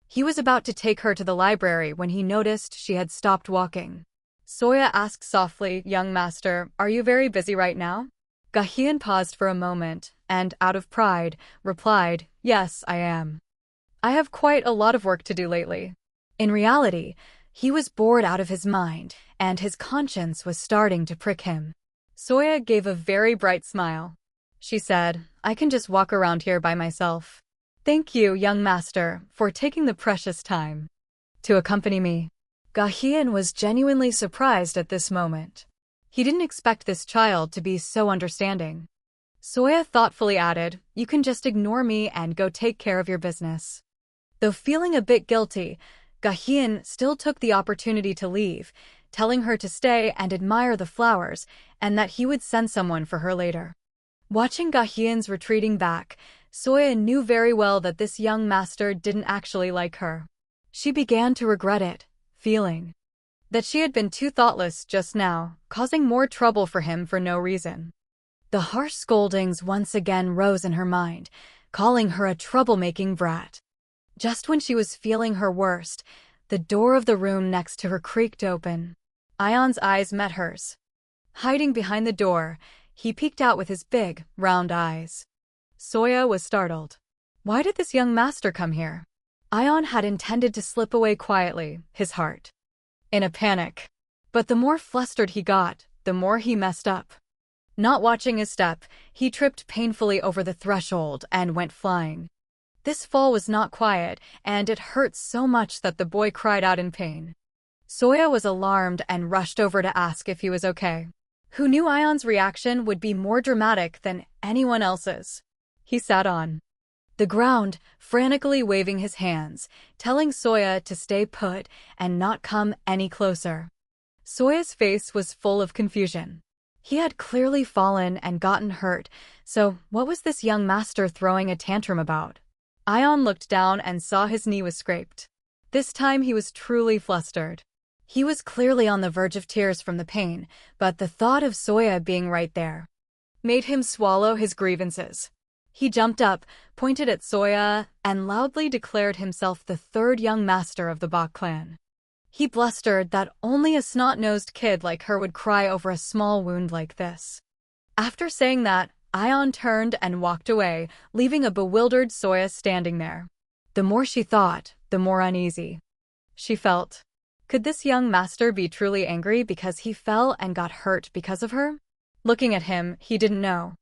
He was about to take her to the library when he noticed she had stopped walking. Soya asked softly, "Young master, are you very busy right now?" Gahien paused for a moment, and, out of pride, replied, "Yes, I am. I have quite a lot of work to do lately." In reality, he was bored out of his mind, and his conscience was starting to prick him. Soya gave a very bright smile. She said, "I can just walk around here by myself. Thank you, young master, for taking the precious time to accompany me." Gahien was genuinely surprised at this moment. He didn't expect this child to be so understanding. Soya thoughtfully added, "You can just ignore me and go take care of your business." Though feeling a bit guilty, Gahien still took the opportunity to leave, telling her to stay and admire the flowers, and that he would send someone for her later. Watching Gahien's retreating back, Soya knew very well that this young master didn't actually like her. She began to regret it, feeling that she had been too thoughtless just now, causing more trouble for him for no reason. The harsh scoldings once again rose in her mind, calling her a troublemaking brat. Just when she was feeling her worst, the door of the room next to her creaked open. Ion's eyes met hers. Hiding behind the door, he peeked out with his big, round eyes. Soya was startled. Why did this young master come here? Ion had intended to slip away quietly, his heart in a panic. But the more flustered he got, the more he messed up. Not watching his step, he tripped painfully over the threshold and went flying. This fall was not quiet, and it hurt so much that the boy cried out in pain. Soya was alarmed and rushed over to ask if he was okay. Who knew Ion's reaction would be more dramatic than anyone else's? He sat on the ground, frantically waving his hands, telling Soya to stay put and not come any closer. Soya's face was full of confusion. He had clearly fallen and gotten hurt, so what was this young master throwing a tantrum about? Ion looked down and saw his knee was scraped. This time he was truly flustered. He was clearly on the verge of tears from the pain, but the thought of Soya being right there made him swallow his grievances. He jumped up, pointed at Soya, and loudly declared himself the third young master of the Bak clan. He blustered that only a snot-nosed kid like her would cry over a small wound like this. After saying that, Ion turned and walked away, leaving a bewildered Soya standing there. The more she thought, the more uneasy she felt. Could this young master be truly angry because he fell and got hurt because of her? Looking at him, he didn't know.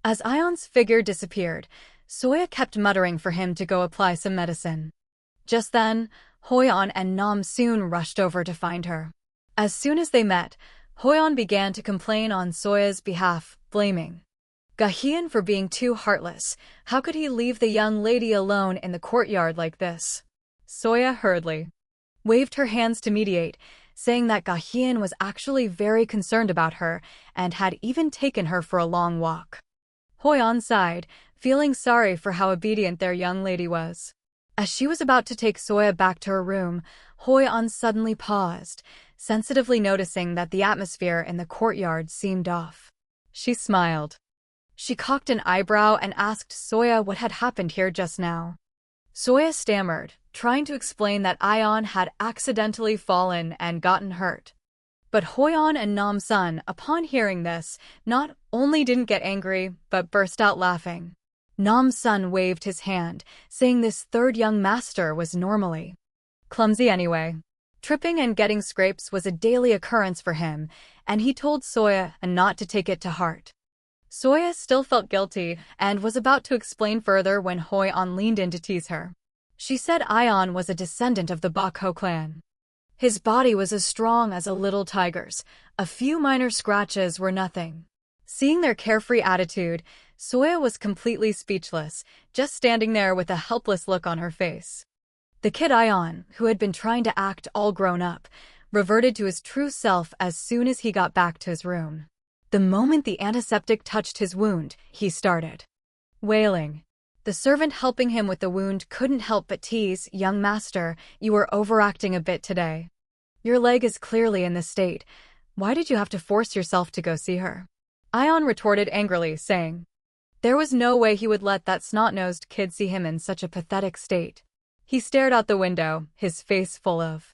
As Ion's figure disappeared, Soya kept muttering for him to go apply some medicine. Just then, Hoyon and Nam Soon rushed over to find her. As soon as they met, Hoyon began to complain on Soya's behalf, blaming Gahien for being too heartless. How could he leave the young lady alone in the courtyard like this? Soya hurriedly waved her hands to mediate, saying that Gahyun was actually very concerned about her and had even taken her for a long walk. Hoyeon sighed, feeling sorry for how obedient their young lady was. As she was about to take Soya back to her room, Hoyeon suddenly paused, sensitively noticing that the atmosphere in the courtyard seemed off. She smiled. She cocked an eyebrow and asked Soya what had happened here just now. Soya stammered, trying to explain that Ion had accidentally fallen and gotten hurt. But Hoyeon and Nam-sun, upon hearing this, not only didn't get angry, but burst out laughing. Nam-sun waved his hand, saying this third young master was normally clumsy anyway. Tripping and getting scrapes was a daily occurrence for him, and he told Soya not to take it to heart. Soya still felt guilty and was about to explain further when Hoyeon leaned in to tease her. She said Ion was a descendant of the Bakho clan. His body was as strong as a little tiger's. A few minor scratches were nothing. Seeing their carefree attitude, Soya was completely speechless, just standing there with a helpless look on her face. The kid Ion, who had been trying to act all grown up, reverted to his true self as soon as he got back to his room. The moment the antiseptic touched his wound, he started wailing. The servant helping him with the wound couldn't help but tease, "Young master, you were overacting a bit today. Your leg is clearly in this state. Why did you have to force yourself to go see her?" Ion retorted angrily, saying there was no way he would let that snot-nosed kid see him in such a pathetic state. He stared out the window, his face full of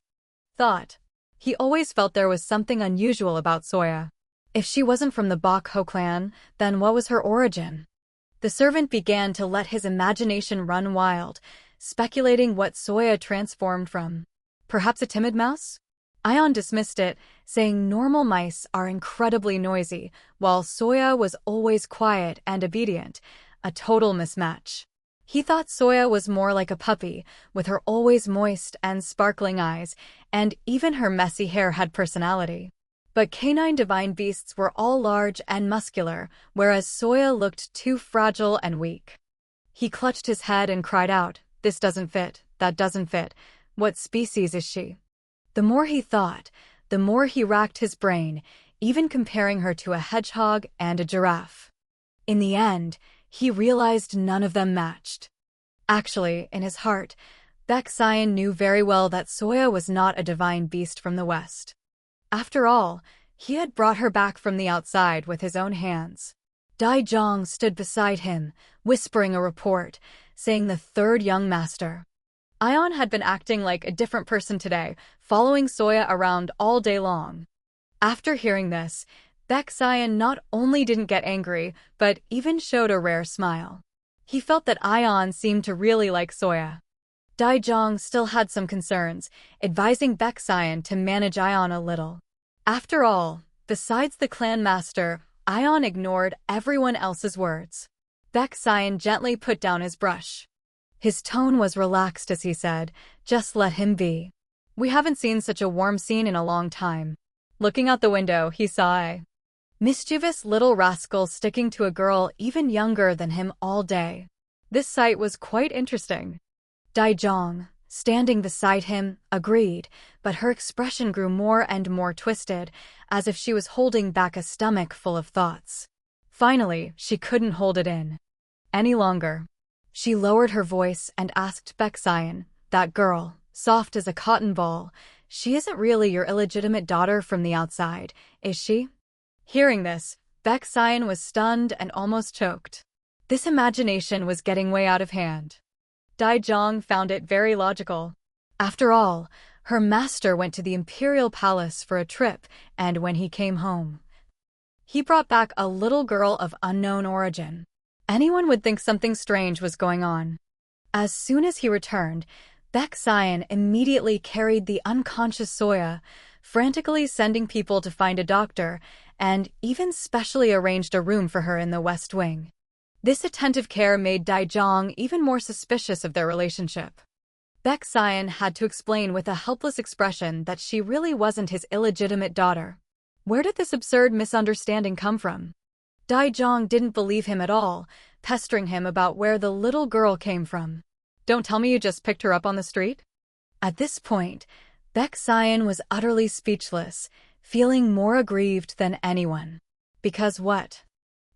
thought. He always felt there was something unusual about Soya. If she wasn't from the Bakho clan, then what was her origin? The servant began to let his imagination run wild, speculating what Soya transformed from. Perhaps a timid mouse? Ion dismissed it, saying normal mice are incredibly noisy, while Soya was always quiet and obedient, a total mismatch. He thought Soya was more like a puppy, with her always moist and sparkling eyes, and even her messy hair had personality. But canine divine beasts were all large and muscular, whereas Soya looked too fragile and weak. He clutched his head and cried out, "This doesn't fit, that doesn't fit. What species is she?" The more he thought, the more he racked his brain, even comparing her to a hedgehog and a giraffe. In the end, he realized none of them matched. Actually, in his heart, Baek Sion knew very well that Soya was not a divine beast from the West. After all, he had brought her back from the outside with his own hands. Daijong stood beside him, whispering a report, saying the third young master. Ion had been acting like a different person today, following Soya around all day long. After hearing this, Baek Sion not only didn't get angry, but even showed a rare smile. He felt that Ion seemed to really like Soya. Daijong still had some concerns, advising Baek Sion to manage Ion a little. After all, besides the clan master, Ion ignored everyone else's words. Baek Sion gently put down his brush. His tone was relaxed as he said, "Just let him be. We haven't seen such a warm scene in a long time." Looking out the window, he saw a mischievous little rascal sticking to a girl even younger than him all day. This sight was quite interesting. Daijong, standing beside him, agreed, but her expression grew more and more twisted, as if she was holding back a stomach full of thoughts. Finally, she couldn't hold it in any longer. She lowered her voice and asked Baek Sion, "That girl, soft as a cotton ball, she isn't really your illegitimate daughter from the outside, is she?" Hearing this, Baek Sion was stunned and almost choked. This imagination was getting way out of hand. Daijong found it very logical. After all, her master went to the imperial palace for a trip, and when he came home, he brought back a little girl of unknown origin. Anyone would think something strange was going on. As soon as he returned, Baek Sion immediately carried the unconscious Soya, frantically sending people to find a doctor, and even specially arranged a room for her in the West Wing. This attentive care made Daijong even more suspicious of their relationship. Baek Sion had to explain with a helpless expression that she really wasn't his illegitimate daughter. Where did this absurd misunderstanding come from? Daijong didn't believe him at all, pestering him about where the little girl came from. "Don't tell me you just picked her up on the street?" At this point, Baek Sion was utterly speechless, feeling more aggrieved than anyone. Because what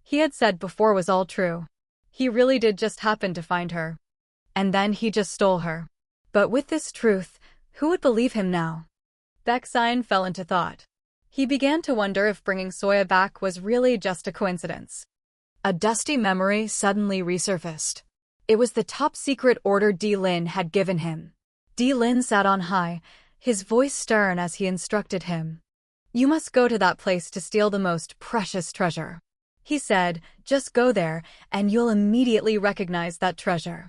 he had said before was all true. He really did just happen to find her. And then he just stole her. But with this truth, who would believe him now? Baek Sion fell into thought. He began to wonder if bringing Soya back was really just a coincidence. A dusty memory suddenly resurfaced. It was the top-secret order Di Lin had given him. Di Lin sat on high, his voice stern as he instructed him. "You must go to that place to steal the most precious treasure," he said. "Just go there, and you'll immediately recognize that treasure."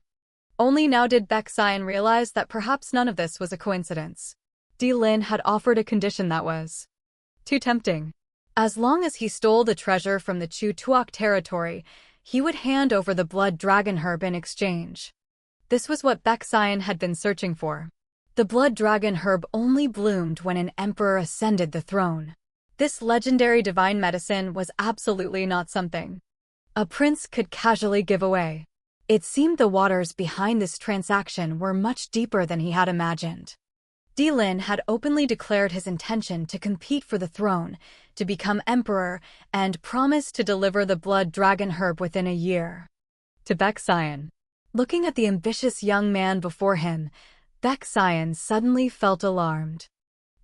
Only now did Baek Sion realize that perhaps none of this was a coincidence. Di Lin had offered a condition that was too tempting. As long as he stole the treasure from the Chu Tuok territory, he would hand over the blood dragon herb in exchange. This was what Baek Sion had been searching for. The blood dragon herb only bloomed when an emperor ascended the throne. This legendary divine medicine was absolutely not something a prince could casually give away. It seemed the waters behind this transaction were much deeper than he had imagined. Di Lin had openly declared his intention to compete for the throne, to become emperor, and promised to deliver the blood dragon herb within a year. To Baek Sion. Looking at the ambitious young man before him, Baek Sion suddenly felt alarmed.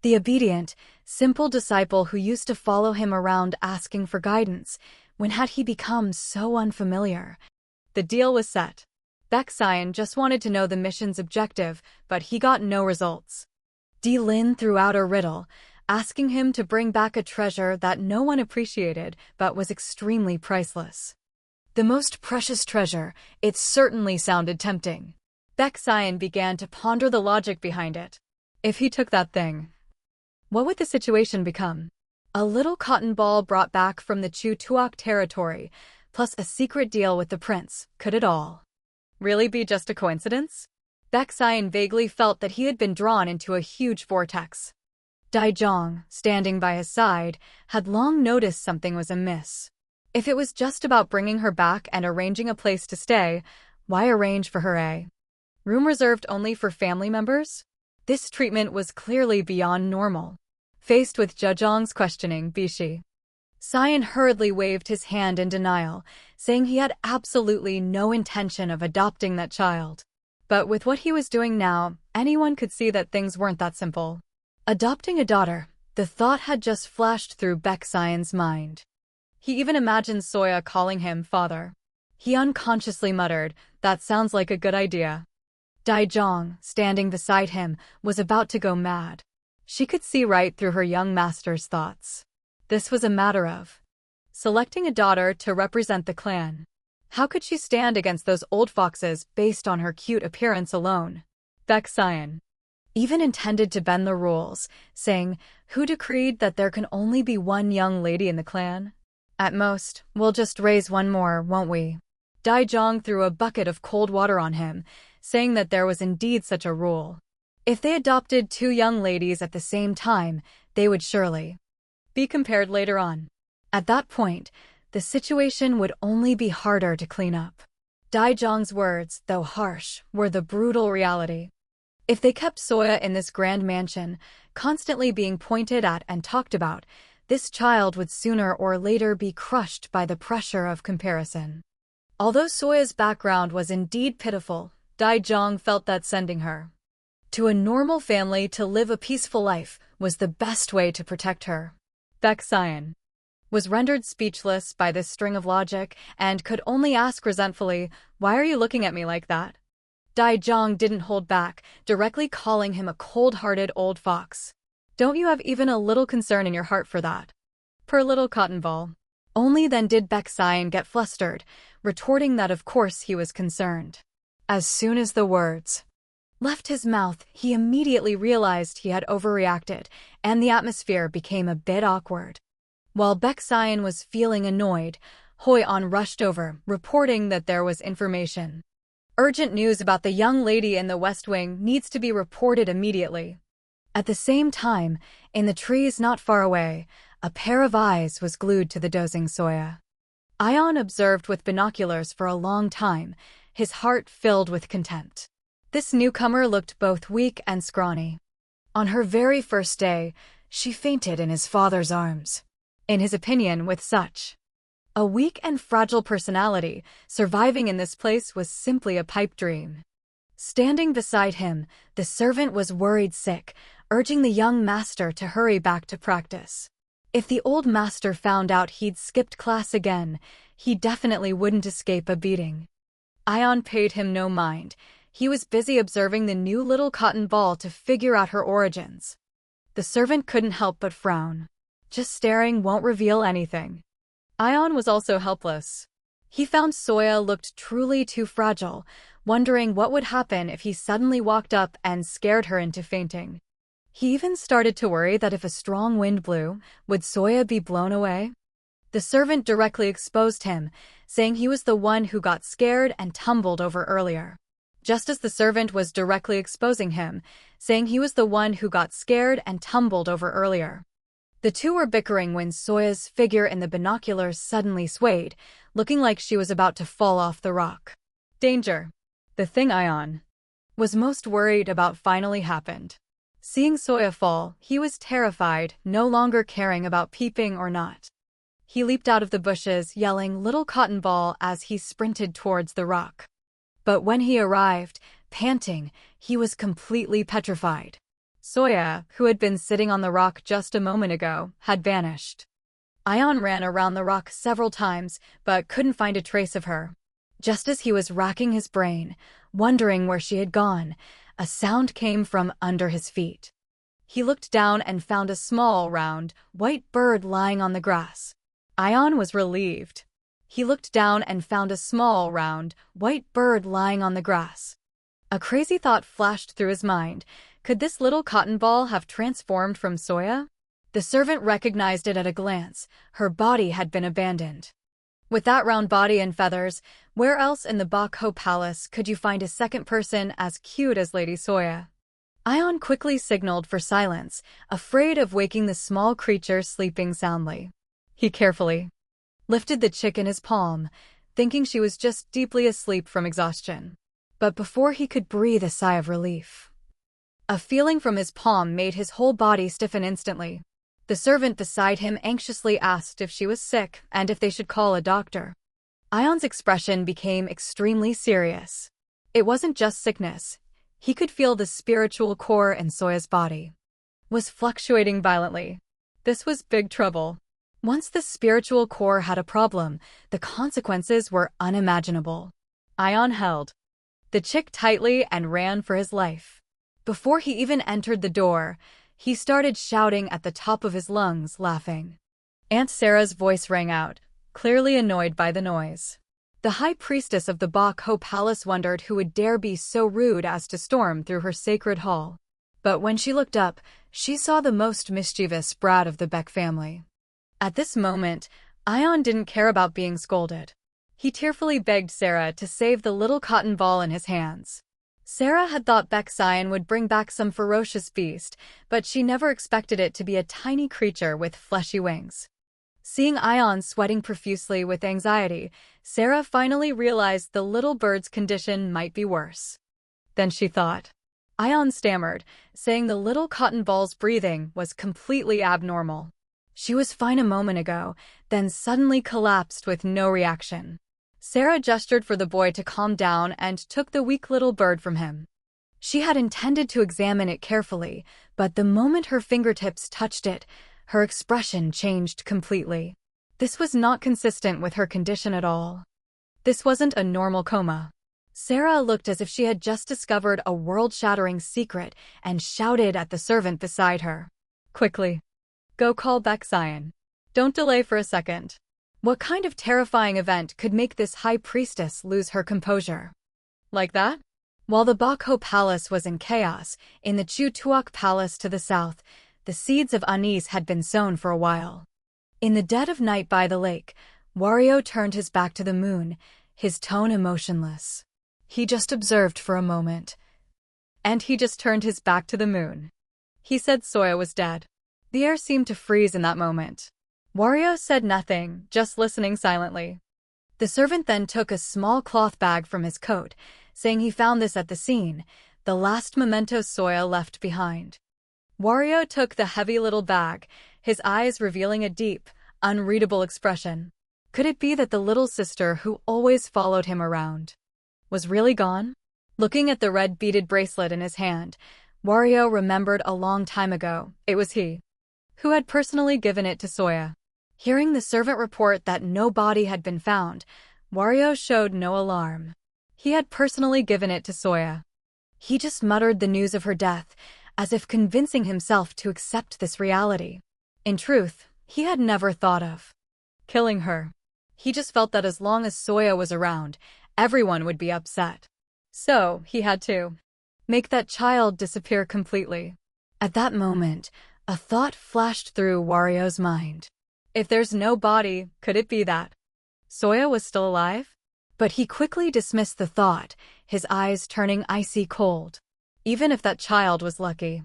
The obedient, simple disciple who used to follow him around asking for guidance, when had he become so unfamiliar? The deal was set. Baek Sion just wanted to know the mission's objective, but he got no results. Di Lin threw out a riddle, asking him to bring back a treasure that no one appreciated but was extremely priceless. The most precious treasure, it certainly sounded tempting. Baek Sion began to ponder the logic behind it. If he took that thing, what would the situation become? A little cotton ball brought back from the Chu Tuok territory, plus a secret deal with the prince. Could it all really be just a coincidence? Baek Sion vaguely felt that he had been drawn into a huge vortex. Daijong, standing by his side, had long noticed something was amiss. If it was just about bringing her back and arranging a place to stay, why arrange for her a room reserved only for family members? This treatment was clearly beyond normal. Faced with Daijong's questioning, Bishi Sion hurriedly waved his hand in denial, saying he had absolutely no intention of adopting that child. But with what he was doing now, anyone could see that things weren't that simple. Adopting a daughter, the thought had just flashed through Baek Sion's mind. He even imagined Soya calling him father. He unconsciously muttered, "That sounds like a good idea." Daijong, standing beside him, was about to go mad. She could see right through her young master's thoughts. This was a matter of selecting a daughter to represent the clan. How could she stand against those old foxes based on her cute appearance alone? Baek Sion even intended to bend the rules, saying, "Who decreed that there can only be one young lady in the clan? At most, we'll just raise one more, won't we?" Daijong threw a bucket of cold water on him, saying that there was indeed such a rule. If they adopted two young ladies at the same time, they would surely be compared later on. At that point, the situation would only be harder to clean up. Daijong's words, though harsh, were the brutal reality. If they kept Soya in this grand mansion, constantly being pointed at and talked about, this child would sooner or later be crushed by the pressure of comparison. Although Soya's background was indeed pitiful, Daijong felt that sending her to a normal family to live a peaceful life was the best way to protect her. Baek Sion was rendered speechless by this string of logic and could only ask resentfully, "Why are you looking at me like that?" Daijong didn't hold back, directly calling him a cold-hearted old fox. "Don't you have even a little concern in your heart for that? Poor little cotton ball." Only then did Baek Sion get flustered, retorting that of course he was concerned. As soon as the words left his mouth, he immediately realized he had overreacted, and the atmosphere became a bit awkward. While Baek Sion was feeling annoyed, Hoi-an rushed over, reporting that there was information. "Urgent news about the young lady in the West Wing needs to be reported immediately." At the same time, in the trees not far away, a pair of eyes was glued to the dozing Soya. Ion observed with binoculars for a long time, his heart filled with contempt. This newcomer looked both weak and scrawny. On her very first day, she fainted in his father's arms. In his opinion, with such a weak and fragile personality, surviving in this place was simply a pipe dream. Standing beside him, the servant was worried sick, urging the young master to hurry back to practice. If the old master found out he'd skipped class again, he definitely wouldn't escape a beating. Ion paid him no mind. He was busy observing the new little cotton ball to figure out her origins. The servant couldn't help but frown. Just staring won't reveal anything. Ion was also helpless. He found Soya looked truly too fragile, wondering what would happen if he suddenly walked up and scared her into fainting. He even started to worry that if a strong wind blew, would Soya be blown away? The servant directly exposed him, saying he was the one who got scared and tumbled over earlier. Just as the servant was directly exposing him, saying he was the one who got scared and tumbled over earlier. The two were bickering when Soya's figure in the binoculars suddenly swayed, looking like she was about to fall off the rock. Danger! The thing Ion was most worried about finally happened. Seeing Soya fall, he was terrified, no longer caring about peeping or not. He leaped out of the bushes, yelling "Little Cotton Ball" as he sprinted towards the rock. But when he arrived, panting, he was completely petrified. Soya, who had been sitting on the rock just a moment ago, had vanished. Ion ran around the rock several times, but couldn't find a trace of her. Just as he was racking his brain, wondering where she had gone, a sound came from under his feet. He looked down and found a small, round, white bird lying on the grass. Ion was relieved. He looked down and found a small, round, white bird lying on the grass. A crazy thought flashed through his mind. Could this little cotton ball have transformed from Soya? The servant recognized it at a glance. Her body had been abandoned. With that round body and feathers, where else in the Bakho Palace could you find a second person as cute as Lady Soya? Ion quickly signaled for silence, afraid of waking the small creature sleeping soundly. He carefully lifted the chick in his palm, thinking she was just deeply asleep from exhaustion. But before he could breathe a sigh of relief, a feeling from his palm made his whole body stiffen instantly. The servant beside him anxiously asked if she was sick and if they should call a doctor. Ion's expression became extremely serious. It wasn't just sickness. He could feel the spiritual core in Soya's body was fluctuating violently. This was big trouble. Once the spiritual core had a problem, the consequences were unimaginable. Ion held the chick tightly and ran for his life. Before he even entered the door, he started shouting at the top of his lungs, laughing. Aunt Sarah's voice rang out, clearly annoyed by the noise. The high priestess of the Bakho Palace wondered who would dare be so rude as to storm through her sacred hall. But when she looked up, she saw the most mischievous brat of the Beck family. At this moment, Ion didn't care about being scolded. He tearfully begged Sarah to save the little cotton ball in his hands. Sarah had thought Beksayan would bring back some ferocious beast, but she never expected it to be a tiny creature with fleshy wings. Seeing Ion sweating profusely with anxiety, Sarah finally realized the little bird's condition might be worse than she thought. Ion stammered, saying the little cotton ball's breathing was completely abnormal. She was fine a moment ago, then suddenly collapsed with no reaction. Sarah gestured for the boy to calm down and took the weak little bird from him. She had intended to examine it carefully, but the moment her fingertips touched it, her expression changed completely. This was not consistent with her condition at all. This wasn't a normal coma. Sarah looked as if she had just discovered a world-shattering secret and shouted at the servant beside her. Quickly, go call Beksayan. Don't delay for a second. What kind of terrifying event could make this high priestess lose her composure? Like that? While the Bakho Palace was in chaos, in the Chutuak Palace to the south, the seeds of unease had been sown for a while. In the dead of night by the lake, Wario turned his back to the moon, his tone emotionless. He just observed for a moment. And he just turned his back to the moon. He said Soya was dead. The air seemed to freeze in that moment. Wario said nothing, just listening silently. The servant then took a small cloth bag from his coat, saying he found this at the scene, the last memento Soya left behind. Wario took the heavy little bag, his eyes revealing a deep, unreadable expression. Could it be that the little sister who always followed him around was really gone? Looking at the red beaded bracelet in his hand, Wario remembered a long time ago it was he who had personally given it to Soya. Hearing the servant report that no body had been found, Wario showed no alarm. He had personally given it to Soya. He just muttered the news of her death, as if convincing himself to accept this reality. In truth, he had never thought of killing her. He just felt that as long as Soya was around, everyone would be upset. So, he had to make that child disappear completely. At that moment, a thought flashed through Wario's mind. If there's no body, could it be that Soya was still alive? But he quickly dismissed the thought, his eyes turning icy cold. Even if that child was lucky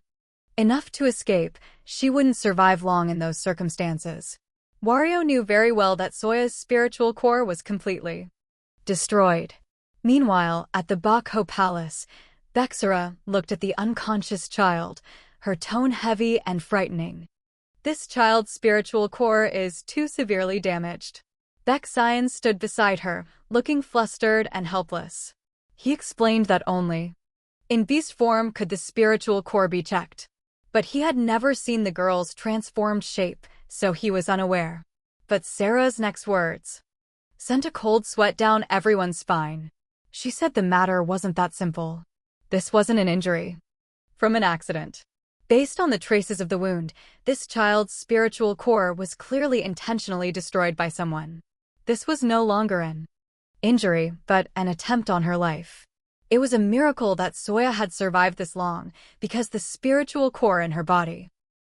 enough to escape, she wouldn't survive long in those circumstances. Wario knew very well that Soya's spiritual core was completely destroyed. Meanwhile, at the Bakho Palace, Bexara looked at the unconscious child, her tone heavy and frightening. This child's spiritual core is too severely damaged. Bexara stood beside her, looking flustered and helpless. He explained that only in beast form could the spiritual core be checked. But he had never seen the girl's transformed shape, so he was unaware. But Sarah's next words sent a cold sweat down everyone's spine. She said the matter wasn't that simple. This wasn't an injury from an accident. Based on the traces of the wound, this child's spiritual core was clearly intentionally destroyed by someone. This was no longer an injury, but an attempt on her life. It was a miracle that Soya had survived this long, because the spiritual core in her body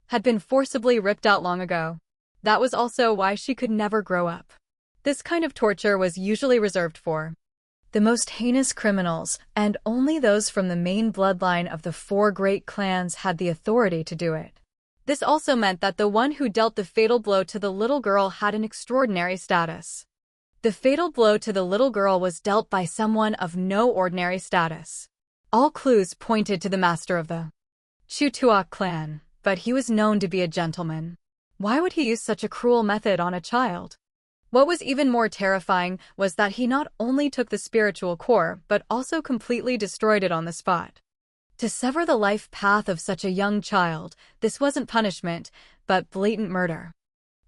had been forcibly ripped out long ago. That was also why she could never grow up. This kind of torture was usually reserved for the most heinous criminals, and only those from the main bloodline of the 4 great clans had the authority to do it. This also meant that the one who dealt the fatal blow to the little girl had an extraordinary status. The fatal blow to the little girl was dealt by someone of no ordinary status. All clues pointed to the master of the Chutuak clan, but he was known to be a gentleman. Why would he use such a cruel method on a child? What was even more terrifying was that he not only took the spiritual core, but also completely destroyed it on the spot. To sever the life path of such a young child, this wasn't punishment, but blatant murder.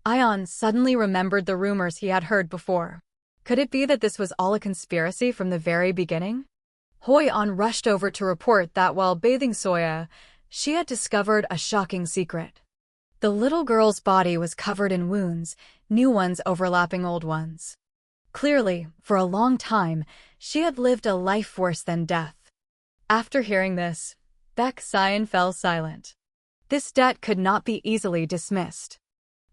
Ion suddenly remembered the rumors he had heard before. Could it be that this was all a conspiracy from the very beginning? Hoi-on rushed over to report that while bathing Soya, she had discovered a shocking secret. The little girl's body was covered in wounds, new ones overlapping old ones. Clearly, for a long time, she had lived a life worse than death. After hearing this, Bexara fell silent. This debt could not be easily dismissed.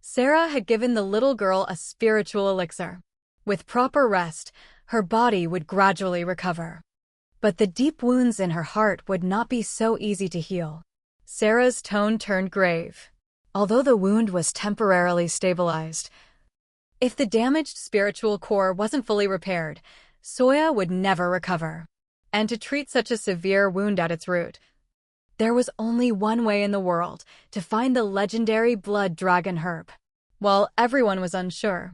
Sarah had given the little girl a spiritual elixir. With proper rest, her body would gradually recover. But the deep wounds in her heart would not be so easy to heal. Sarah's tone turned grave. Although the wound was temporarily stabilized, if the damaged spiritual core wasn't fully repaired, Soya would never recover. And to treat such a severe wound at its root, there was only one way in the world, to find the legendary blood dragon herb. While everyone was unsure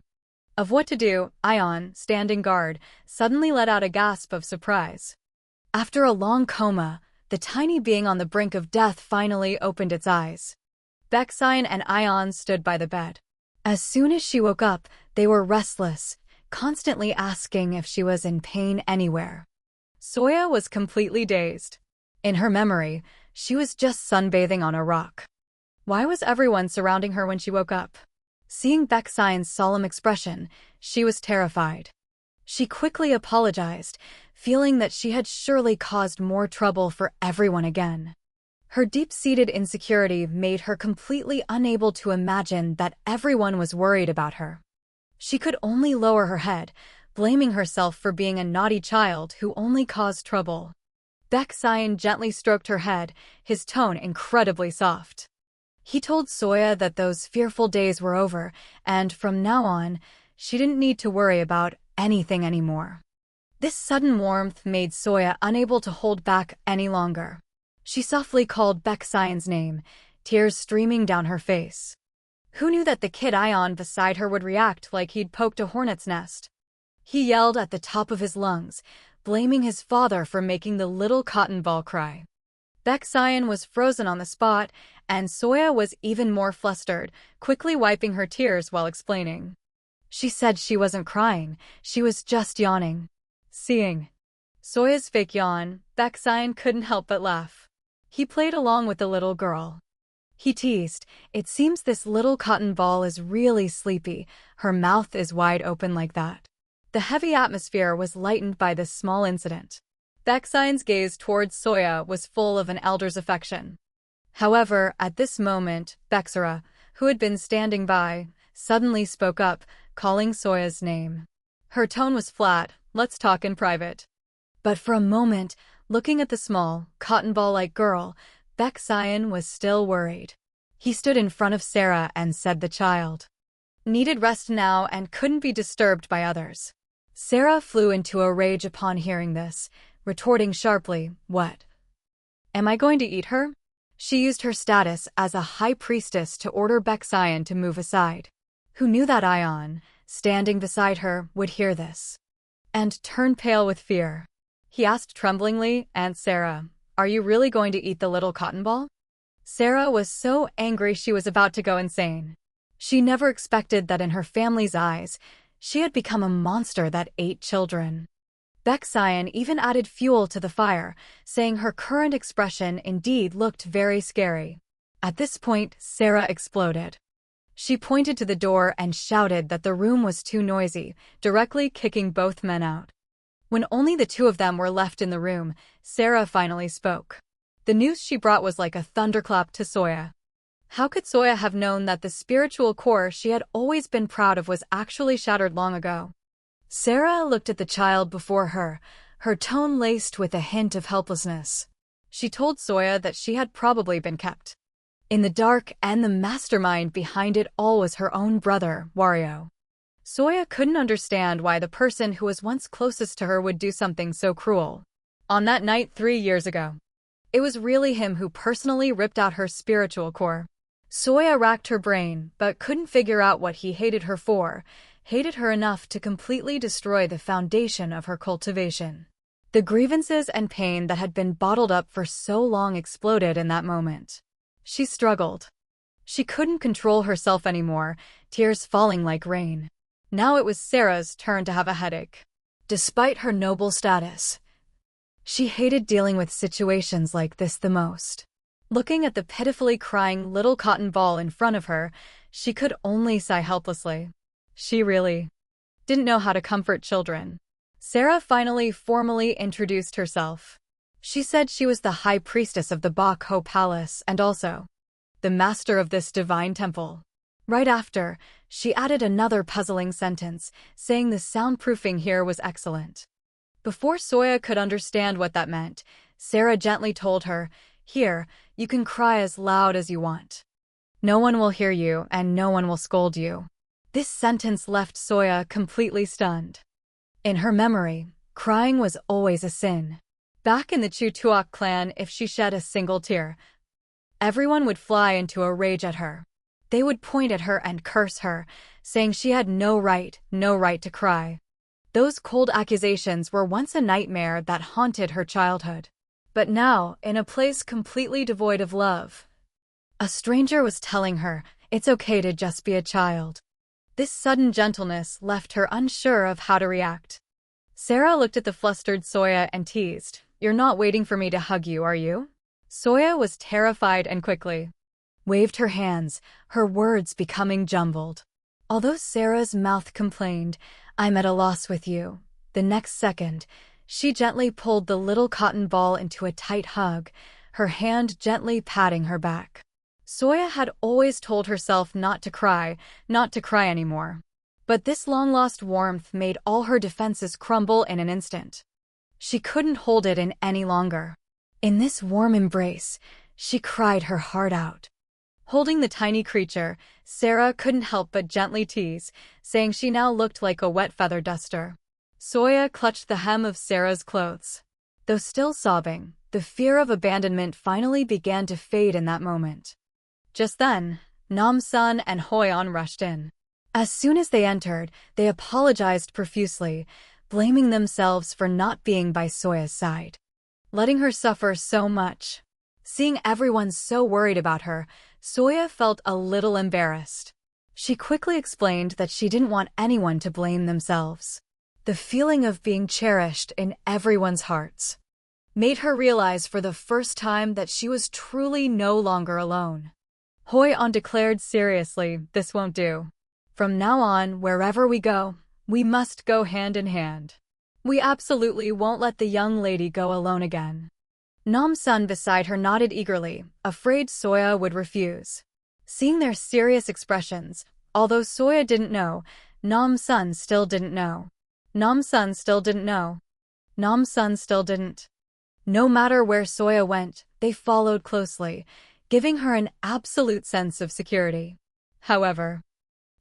of what to do, Ion, standing guard, suddenly let out a gasp of surprise. After a long coma, the tiny being on the brink of death finally opened its eyes. Bexara and Ion stood by the bed. As soon as she woke up, they were restless, constantly asking if she was in pain anywhere. Soya was completely dazed. In her memory, she was just sunbathing on a rock. Why was everyone surrounding her when she woke up? Seeing Bexara's solemn expression, she was terrified. She quickly apologized, feeling that she had surely caused more trouble for everyone again. Her deep-seated insecurity made her completely unable to imagine that everyone was worried about her. She could only lower her head, blaming herself for being a naughty child who only caused trouble. Bexara gently stroked her head, his tone incredibly soft. He told Soya that those fearful days were over, and from now on, she didn't need to worry about anything anymore. This sudden warmth made Soya unable to hold back any longer. She softly called Bexara's name, tears streaming down her face. Who knew that the kid Ion beside her would react like he'd poked a hornet's nest? He yelled at the top of his lungs, blaming his father for making the little cotton ball cry. Baeksayan was frozen on the spot, and Soya was even more flustered, quickly wiping her tears while explaining. She said she wasn't crying, she was just yawning. Seeing Soya's fake yawn, Baeksayan couldn't help but laugh. He played along with the little girl. He teased, "It seems this little cotton ball is really sleepy, her mouth is wide open like that." The heavy atmosphere was lightened by this small incident. Baeksayan's gaze towards Soya was full of an elder's affection. However, at this moment, Baeksara, who had been standing by, suddenly spoke up, calling Soya's name. Her tone was flat, "Let's talk in private." But for a moment, looking at the small, cotton ball-like girl, Baeksayan was still worried. He stood in front of Sarah and said the child needed rest now and couldn't be disturbed by others. Sarah flew into a rage upon hearing this, retorting sharply, "What? Am I going to eat her?" She used her status as a high priestess to order Baeksayan to move aside. Who knew that Ion, standing beside her, would hear this and turn pale with fear? He asked tremblingly, "Aunt Sarah, are you really going to eat the little cotton ball?" Sarah was so angry she was about to go insane. She never expected that in her family's eyes, she had become a monster that ate children. Baeksayan even added fuel to the fire, saying her current expression indeed looked very scary. At this point, Sarah exploded. She pointed to the door and shouted that the room was too noisy, directly kicking both men out. When only the two of them were left in the room, Sarah finally spoke. The news she brought was like a thunderclap to Soya. How could Soya have known that the spiritual core she had always been proud of was actually shattered long ago? Sarah looked at the child before her, her tone laced with a hint of helplessness. She told Soya that she had probably been kept in the dark, and the mastermind behind it all was her own brother, Wario. Soya couldn't understand why the person who was once closest to her would do something so cruel. On that night 3 years ago, it was really him who personally ripped out her spiritual core. Soya racked her brain, but couldn't figure out what he hated her for, hated her enough to completely destroy the foundation of her cultivation. The grievances and pain that had been bottled up for so long exploded in that moment. She struggled. She couldn't control herself anymore, tears falling like rain. Now it was Sarah's turn to have a headache. Despite her noble status, she hated dealing with situations like this the most. Looking at the pitifully crying little cotton ball in front of her, she could only sigh helplessly. She really didn't know how to comfort children. Sarah finally formally introduced herself. She said she was the high priestess of the Bakho Palace and also the master of this divine temple. Right after, she added another puzzling sentence, saying the soundproofing here was excellent. Before Soya could understand what that meant, Sarah gently told her, "Here, you can cry as loud as you want. No one will hear you and no one will scold you." This sentence left Soya completely stunned. In her memory, crying was always a sin. Back in the Chutuok clan, if she shed a single tear, everyone would fly into a rage at her. They would point at her and curse her, saying she had no right to cry. Those cold accusations were once a nightmare that haunted her childhood. But now, in a place completely devoid of love, a stranger was telling her, it's okay to just be a child. This sudden gentleness left her unsure of how to react. Sarah looked at the flustered Soya and teased, "You're not waiting for me to hug you, are you?" Soya was terrified and quickly waved her hands, her words becoming jumbled. Although Sarah's mouth complained, "I'm at a loss with you," the next second, she gently pulled the little cotton ball into a tight hug, her hand gently patting her back. Soya had always told herself not to cry anymore. But this long-lost warmth made all her defenses crumble in an instant. She couldn't hold it in any longer. In this warm embrace, she cried her heart out. Holding the tiny creature, Sarah couldn't help but gently tease, saying she now looked like a wet feather duster. Soya clutched the hem of Sarah's clothes. Though still sobbing, the fear of abandonment finally began to fade in that moment. Just then, Nam-sun and Hoi-on rushed in. As soon as they entered, they apologized profusely, blaming themselves for not being by Soya's side, letting her suffer so much. Seeing everyone so worried about her, Soya felt a little embarrassed. She quickly explained that she didn't want anyone to blame themselves. The feeling of being cherished in everyone's hearts made her realize for the first time that she was truly no longer alone. Hoi-on declared seriously, "This won't do. From now on, wherever we go, we must go hand in hand. We absolutely won't let the young lady go alone again." Nam-sun beside her nodded eagerly, afraid Soya would refuse. Seeing their serious expressions, although Soya didn't know, Nam-sun still didn't know. Nam-sun still didn't know. Nam-sun still didn't. No matter where Soya went, they followed closely, giving her an absolute sense of security. However,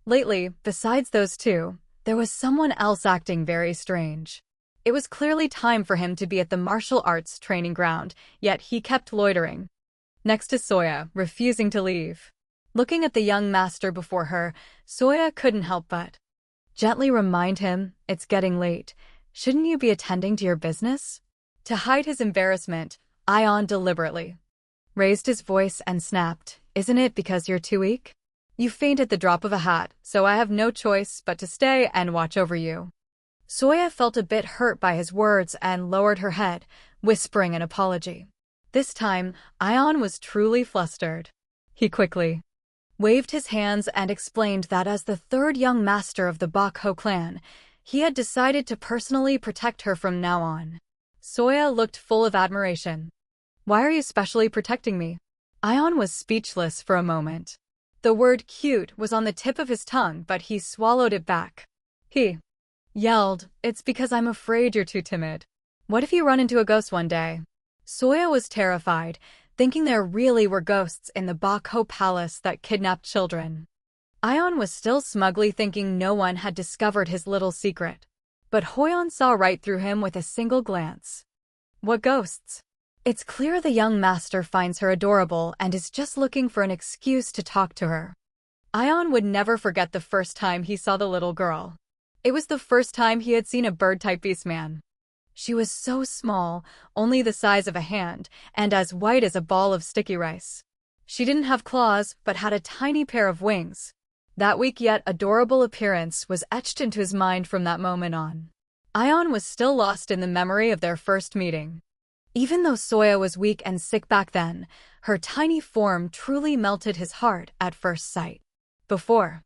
lately, besides those two, there was someone else acting very strange. It was clearly time for him to be at the martial arts training ground, yet he kept loitering next to Soya, refusing to leave. Looking at the young master before her, Soya couldn't help but gently remind him, "It's getting late. Shouldn't you be attending to your business?" To hide his embarrassment, Ion deliberately raised his voice and snapped, "Isn't it because you're too weak? You faint at the drop of a hat, so I have no choice but to stay and watch over you." Soya felt a bit hurt by his words and lowered her head, whispering an apology. This time, Ion was truly flustered. He quickly waved his hands and explained that as the third young master of the Bakho clan, he had decided to personally protect her from now on. Soya looked full of admiration. "Why are you specially protecting me?" Ion was speechless for a moment. The word cute was on the tip of his tongue, but he swallowed it back. He yelled, "It's because I'm afraid you're too timid. What if you run into a ghost one day?" Soya was terrified, thinking there really were ghosts in the Bakho palace that kidnapped children. Ion was still smugly thinking no one had discovered his little secret. But Hoyon saw right through him with a single glance. "What ghosts?" It's clear the young master finds her adorable and is just looking for an excuse to talk to her. Ion would never forget the first time he saw the little girl. It was the first time he had seen a bird-type beastman. She was so small, only the size of a hand, and as white as a ball of sticky rice. She didn't have claws, but had a tiny pair of wings. That weak yet adorable appearance was etched into his mind from that moment on. Ion was still lost in the memory of their first meeting. Even though Soya was weak and sick back then, her tiny form truly melted his heart at first sight. Before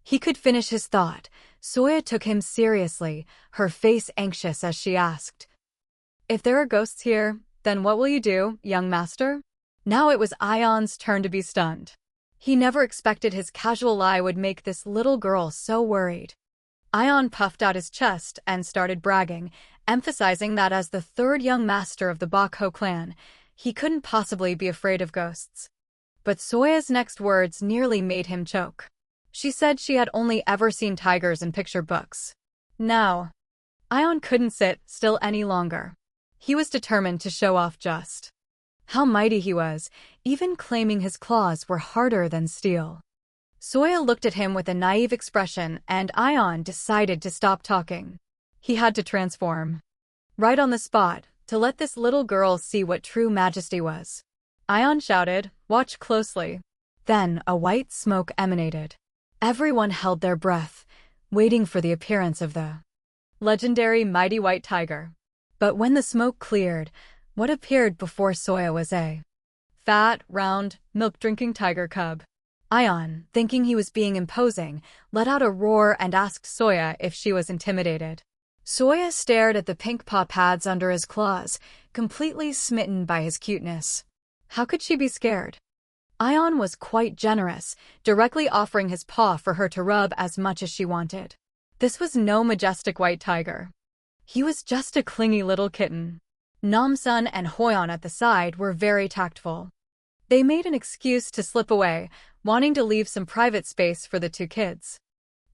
he could finish his thought, Soya took him seriously, her face anxious as she asked, "If there are ghosts here, then what will you do, young master?" Now it was Ion's turn to be stunned. He never expected his casual lie would make this little girl so worried. Ion puffed out his chest and started bragging, emphasizing that as the third young master of the Bakho clan, he couldn't possibly be afraid of ghosts. But Soya's next words nearly made him choke. She said she had only ever seen tigers in picture books. Now, Ion couldn't sit still any longer. He was determined to show off just how mighty he was, even claiming his claws were harder than steel. Soya looked at him with a naive expression, and Ion decided to stop talking. He had to transform right on the spot to let this little girl see what true majesty was. Ion shouted, "Watch closely." Then a white smoke emanated. Everyone held their breath, waiting for the appearance of the legendary mighty white tiger. But when the smoke cleared, what appeared before Soya was a fat, round, milk-drinking tiger cub. Ion, thinking he was being imposing, let out a roar and asked Soya if she was intimidated. Soya stared at the pink paw pads under his claws, completely smitten by his cuteness. How could she be scared? Ion was quite generous, directly offering his paw for her to rub as much as she wanted. This was no majestic white tiger. He was just a clingy little kitten. Namsun and Hoyon at the side were very tactful. They made an excuse to slip away, wanting to leave some private space for the two kids.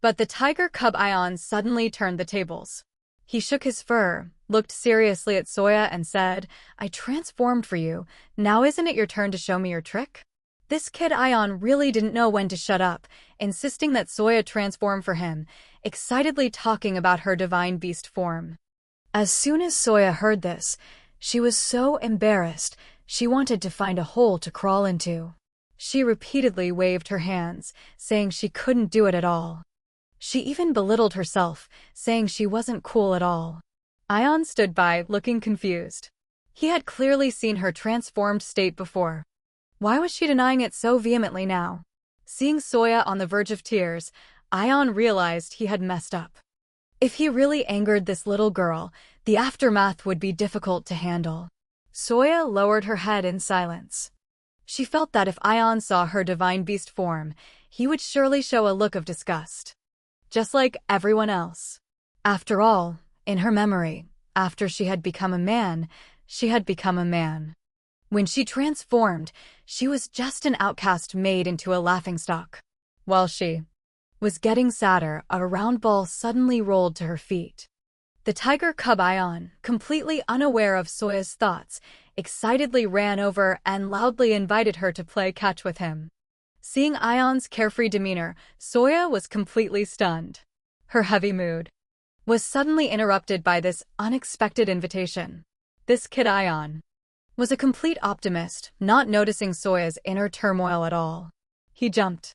But the tiger cub Ion suddenly turned the tables. He shook his fur, looked seriously at Soya and said, "I transformed for you. Now isn't it your turn to show me your trick?" This kid Ion really didn't know when to shut up, insisting that Soya transform for him, excitedly talking about her divine beast form. As soon as Soya heard this, she was so embarrassed she wanted to find a hole to crawl into. She repeatedly waved her hands, saying she couldn't do it at all. She even belittled herself, saying she wasn't cool at all. Ion stood by, looking confused. He had clearly seen her transformed state before. Why was she denying it so vehemently now? Seeing Soya on the verge of tears, Ion realized he had messed up. If he really angered this little girl, the aftermath would be difficult to handle. Soya lowered her head in silence. She felt that if Ion saw her divine beast form, he would surely show a look of disgust. Just like everyone else. After all, in her memory, after she had become a man, she had become a man. When she transformed, she was just an outcast made into a laughingstock. While she was getting sadder, a round ball suddenly rolled to her feet. The tiger cub Ion, completely unaware of Soya's thoughts, excitedly ran over and loudly invited her to play catch with him. Seeing Ion's carefree demeanor, Soya was completely stunned. Her heavy mood was suddenly interrupted by this unexpected invitation. This kid Ion was a complete optimist, not noticing Soya's inner turmoil at all. He jumped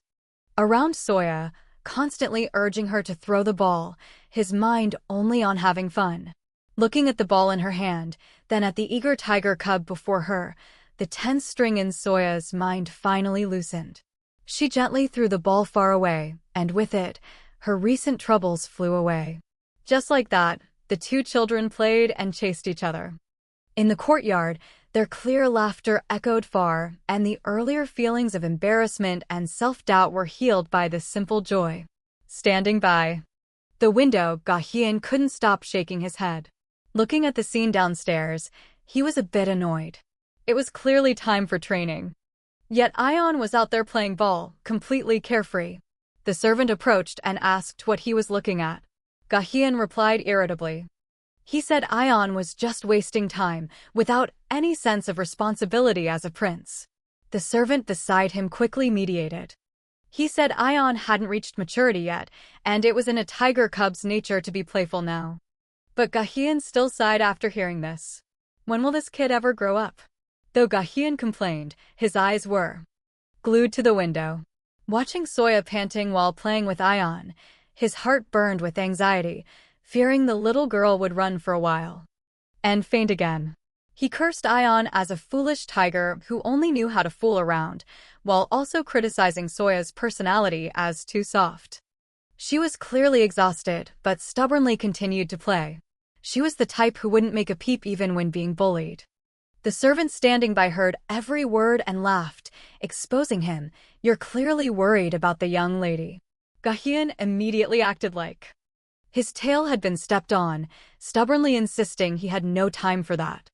around Soya, constantly urging her to throw the ball, his mind only on having fun. Looking at the ball in her hand, then at the eager tiger cub before her, the tense string in Soya's mind finally loosened. She gently threw the ball far away, and with it, her recent troubles flew away. Just like that, the two children played and chased each other. In the courtyard, their clear laughter echoed far, and the earlier feelings of embarrassment and self-doubt were healed by this simple joy. Standing by the window, Gahyeon couldn't stop shaking his head. Looking at the scene downstairs, he was a bit annoyed. It was clearly time for training. Yet Ion was out there playing ball, completely carefree. The servant approached and asked what he was looking at. Gahyeon replied irritably. He said Ion was just wasting time, without any sense of responsibility as a prince. The servant beside him quickly mediated. He said Ion hadn't reached maturity yet, and it was in a tiger cub's nature to be playful now. But Gahyeon still sighed after hearing this. When will this kid ever grow up? Though Gahyeon complained, his eyes were glued to the window. Watching Soya panting while playing with Ion, his heart burned with anxiety, fearing the little girl would run for a while and faint again. He cursed Ion as a foolish tiger who only knew how to fool around, while also criticizing Soya's personality as too soft. She was clearly exhausted, but stubbornly continued to play. She was the type who wouldn't make a peep even when being bullied. The servant standing by heard every word and laughed, exposing him. "You're clearly worried about the young lady." Gahyeon immediately acted like his tail had been stepped on, stubbornly insisting he had no time for that.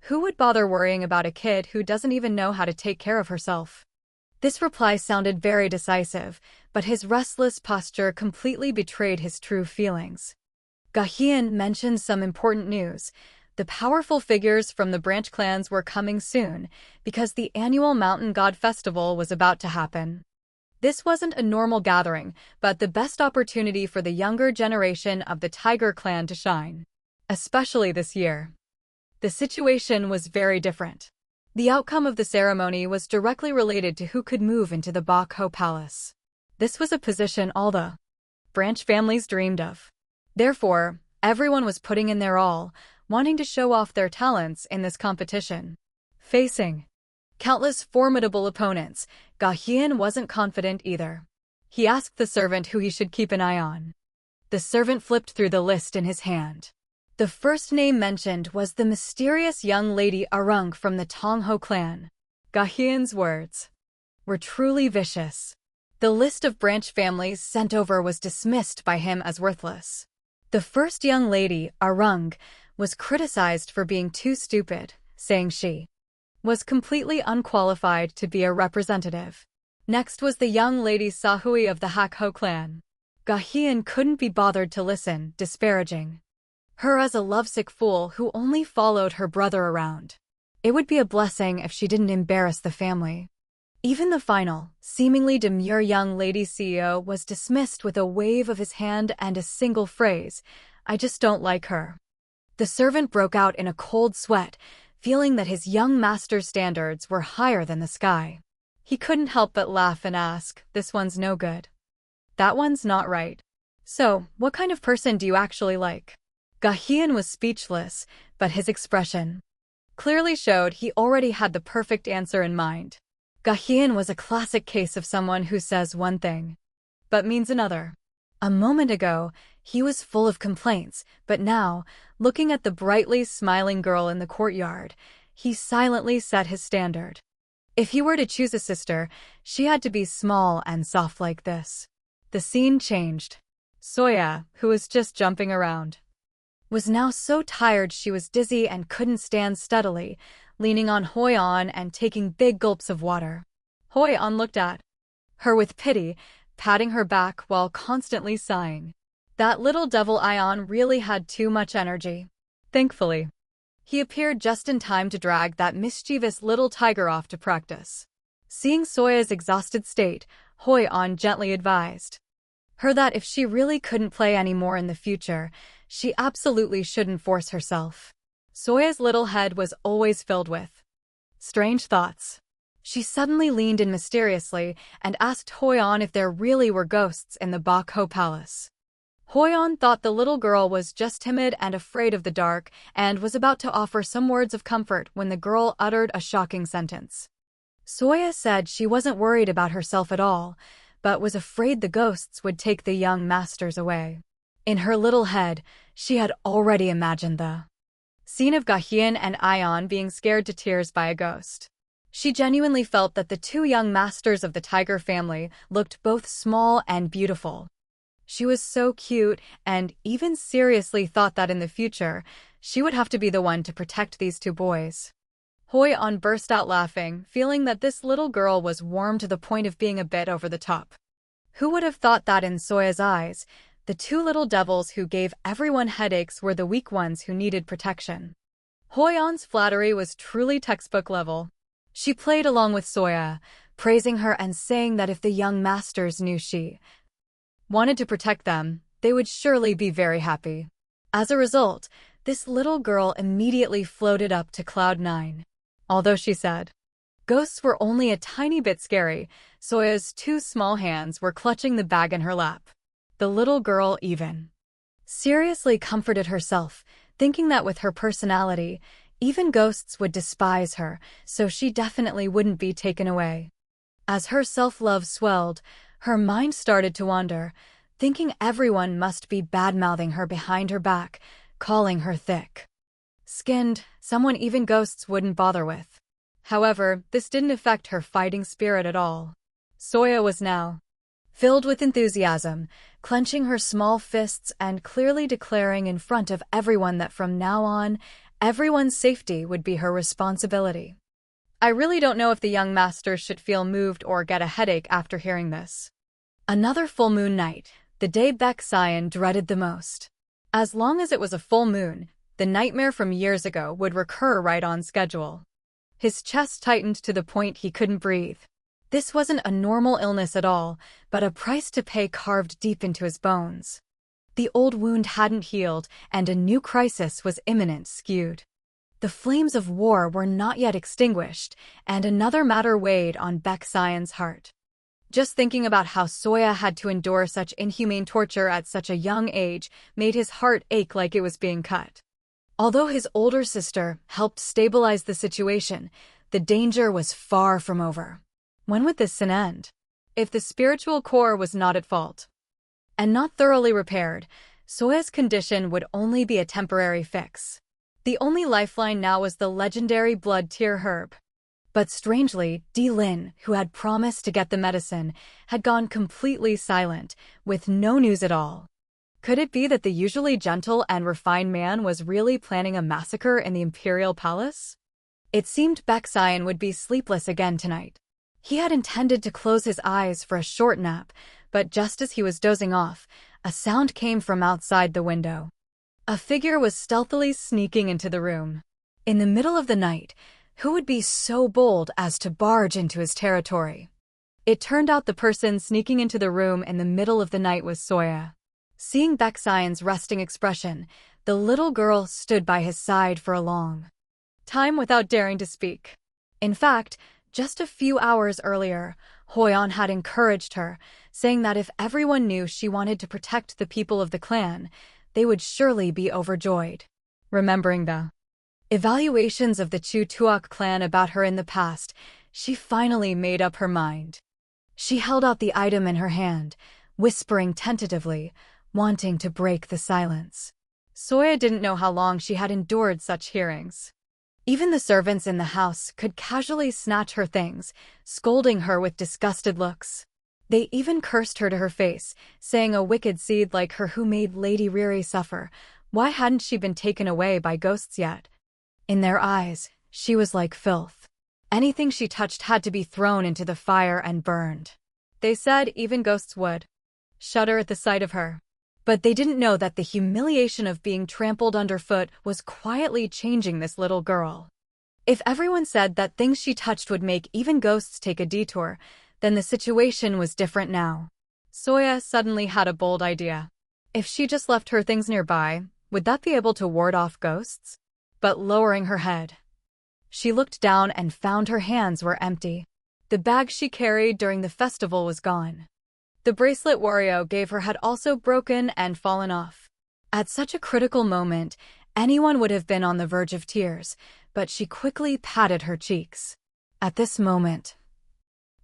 Who would bother worrying about a kid who doesn't even know how to take care of herself? This reply sounded very decisive, but his restless posture completely betrayed his true feelings. Gahyeon mentioned some important news. The powerful figures from the branch clans were coming soon, because the annual Mountain God Festival was about to happen. This wasn't a normal gathering, but the best opportunity for the younger generation of the Tiger clan to shine. Especially this year. The situation was very different. The outcome of the ceremony was directly related to who could move into the Bakho Palace. This was a position all the branch families dreamed of. Therefore, everyone was putting in their all, wanting to show off their talents in this competition. Facing countless formidable opponents, Gahyeon wasn't confident either. He asked the servant who he should keep an eye on. The servant flipped through the list in his hand. The first name mentioned was the mysterious young lady Arung from the Tongho clan. Gahyeon's words were truly vicious. The list of branch families sent over was dismissed by him as worthless. The first young lady, Arung, was criticized for being too stupid, saying she was completely unqualified to be a representative. Next was the young lady Sahui of the Hakho clan. Gahyeon couldn't be bothered to listen, disparaging her as a lovesick fool who only followed her brother around. It would be a blessing if she didn't embarrass the family. Even the final, seemingly demure young lady CEO was dismissed with a wave of his hand and a single phrase, "I just don't like her." The servant broke out in a cold sweat, feeling that his young master's standards were higher than the sky. He couldn't help but laugh and ask, "This one's no good. That one's not right. So, what kind of person do you actually like?" Ga-hyun was speechless, but his expression clearly showed he already had the perfect answer in mind. Ga-hyun was a classic case of someone who says one thing, but means another. A moment ago, he was full of complaints, but now, looking at the brightly smiling girl in the courtyard, he silently set his standard. If he were to choose a sister, she had to be small and soft like this. The scene changed. Soya, who was just jumping around, was now so tired she was dizzy and couldn't stand steadily, leaning on Hoi-on and taking big gulps of water. Hoi-on looked at her with pity, patting her back while constantly sighing. That little devil Ion really had too much energy. Thankfully, he appeared just in time to drag that mischievous little tiger off to practice. Seeing Soya's exhausted state, Hoi-on gently advised her that if she really couldn't play anymore in the future, she absolutely shouldn't force herself. Soya's little head was always filled with strange thoughts. She suddenly leaned in mysteriously and asked Hoi-on if there really were ghosts in the Bakho Palace. Hoi-on thought the little girl was just timid and afraid of the dark and was about to offer some words of comfort when the girl uttered a shocking sentence. Soya said she wasn't worried about herself at all, but was afraid the ghosts would take the young masters away. In her little head, she had already imagined the scene of Ga-hyun and Ion being scared to tears by a ghost. She genuinely felt that the two young masters of the tiger family looked both small and beautiful. She was so cute and even seriously thought that in the future, she would have to be the one to protect these two boys. Hoi-on burst out laughing, feeling that this little girl was warm to the point of being a bit over the top. Who would have thought that in Soya's eyes, the two little devils who gave everyone headaches were the weak ones who needed protection? Hoi-on's flattery was truly textbook level. She played along with Soya, praising her and saying that if the young masters knew she wanted to protect them, they would surely be very happy. As a result, this little girl immediately floated up to Cloud 9. Although she said ghosts were only a tiny bit scary, Soya's two small hands were clutching the bag in her lap. The little girl even seriously comforted herself, thinking that with her personality, even ghosts would despise her, so she definitely wouldn't be taken away. As her self-love swelled, her mind started to wander, thinking everyone must be bad-mouthing her behind her back, calling her thick-skinned, someone even ghosts wouldn't bother with. However, this didn't affect her fighting spirit at all. Soya was now filled with enthusiasm, clenching her small fists and clearly declaring in front of everyone that from now on, everyone's safety would be her responsibility. I really don't know if the young masters should feel moved or get a headache after hearing this. Another full moon night, the day Baek-syeon dreaded the most. As long as it was a full moon, the nightmare from years ago would recur right on schedule. His chest tightened to the point he couldn't breathe. This wasn't a normal illness at all, but a price to pay carved deep into his bones. The old wound hadn't healed, and a new crisis was imminent. Skewed. The flames of war were not yet extinguished, and another matter weighed on Baek-syeon's heart. Just thinking about how Soya had to endure such inhumane torture at such a young age made his heart ache like it was being cut. Although his older sister helped stabilize the situation, the danger was far from over. When would this sin end? If the spiritual core was not at fault and not thoroughly repaired, Soya's condition would only be a temporary fix. The only lifeline now was the legendary blood tear herb. But strangely, Di-Lin, who had promised to get the medicine, had gone completely silent, with no news at all. Could it be that the usually gentle and refined man was really planning a massacre in the Imperial Palace? It seemed Baek-syeon would be sleepless again tonight. He had intended to close his eyes for a short nap, but just as he was dozing off, a sound came from outside the window. A figure was stealthily sneaking into the room. In the middle of the night, Who would be so bold as to barge into his territory? It turned out the person sneaking into the room in the middle of the night was Soya. Seeing Baeksan's resting expression, the little girl stood by his side for a long time without daring to speak. In fact, just a few hours earlier, Hoyeon had encouraged her, saying that if everyone knew she wanted to protect the people of the clan, they would surely be overjoyed. Remembering the evaluations of the Chu Tuok clan about her in the past, she finally made up her mind. She held out the item in her hand, whispering tentatively, wanting to break the silence. Soya didn't know how long she had endured such hearings. Even the servants in the house could casually snatch her things, scolding her with disgusted looks. They even cursed her to her face, saying a wicked seed like her who made Lady Riri suffer. Why hadn't she been taken away by ghosts yet? In their eyes, she was like filth. Anything she touched had to be thrown into the fire and burned. They said even ghosts would shudder at the sight of her. But they didn't know that the humiliation of being trampled underfoot was quietly changing this little girl. If everyone said that things she touched would make even ghosts take a detour, then the situation was different now. Soya suddenly had a bold idea. If she just left her things nearby, would that be able to ward off ghosts? But lowering her head, she looked down and found her hands were empty. The bag she carried during the festival was gone. The bracelet Wario gave her had also broken and fallen off. At such a critical moment, anyone would have been on the verge of tears, but she quickly patted her cheeks. At this moment,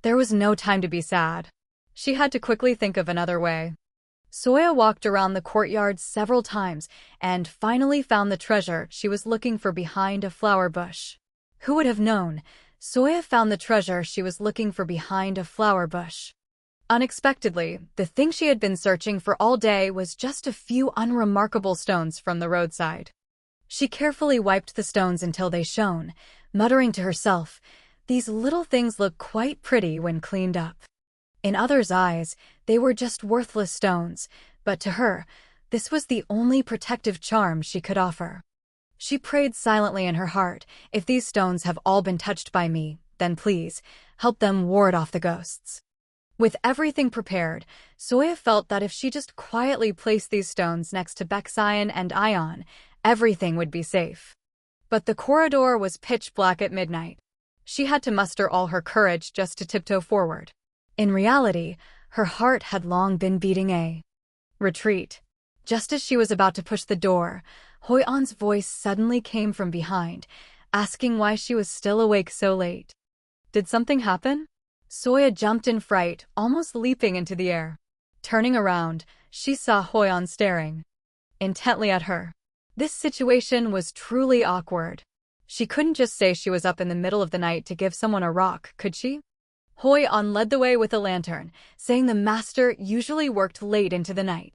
there was no time to be sad. She had to quickly think of another way. Soya walked around the courtyard several times and finally found the treasure she was looking for behind a flower bush. Who would have known? Soya found the treasure she was looking for behind a flower bush. Unexpectedly, the thing she had been searching for all day was just a few unremarkable stones from the roadside. She carefully wiped the stones until they shone, muttering to herself, "These little things look quite pretty when cleaned up." In others' eyes, they were just worthless stones, but to her, this was the only protective charm she could offer. She prayed silently in her heart, "If these stones have all been touched by me, then please, help them ward off the ghosts." With everything prepared, Soya felt that if she just quietly placed these stones next to Baeksan and Ion, everything would be safe. But the corridor was pitch black at midnight. She had to muster all her courage just to tiptoe forward. In reality, her heart had long been beating a retreat. Just as she was about to push the door, Hoyeon's voice suddenly came from behind, asking why she was still awake so late. Did something happen? Soya jumped in fright, almost leaping into the air. Turning around, she saw Hoyeon staring intently at her. This situation was truly awkward. She couldn't just say she was up in the middle of the night to give someone a rock, could she? Hoyeon led the way with a lantern, saying the master usually worked late into the night.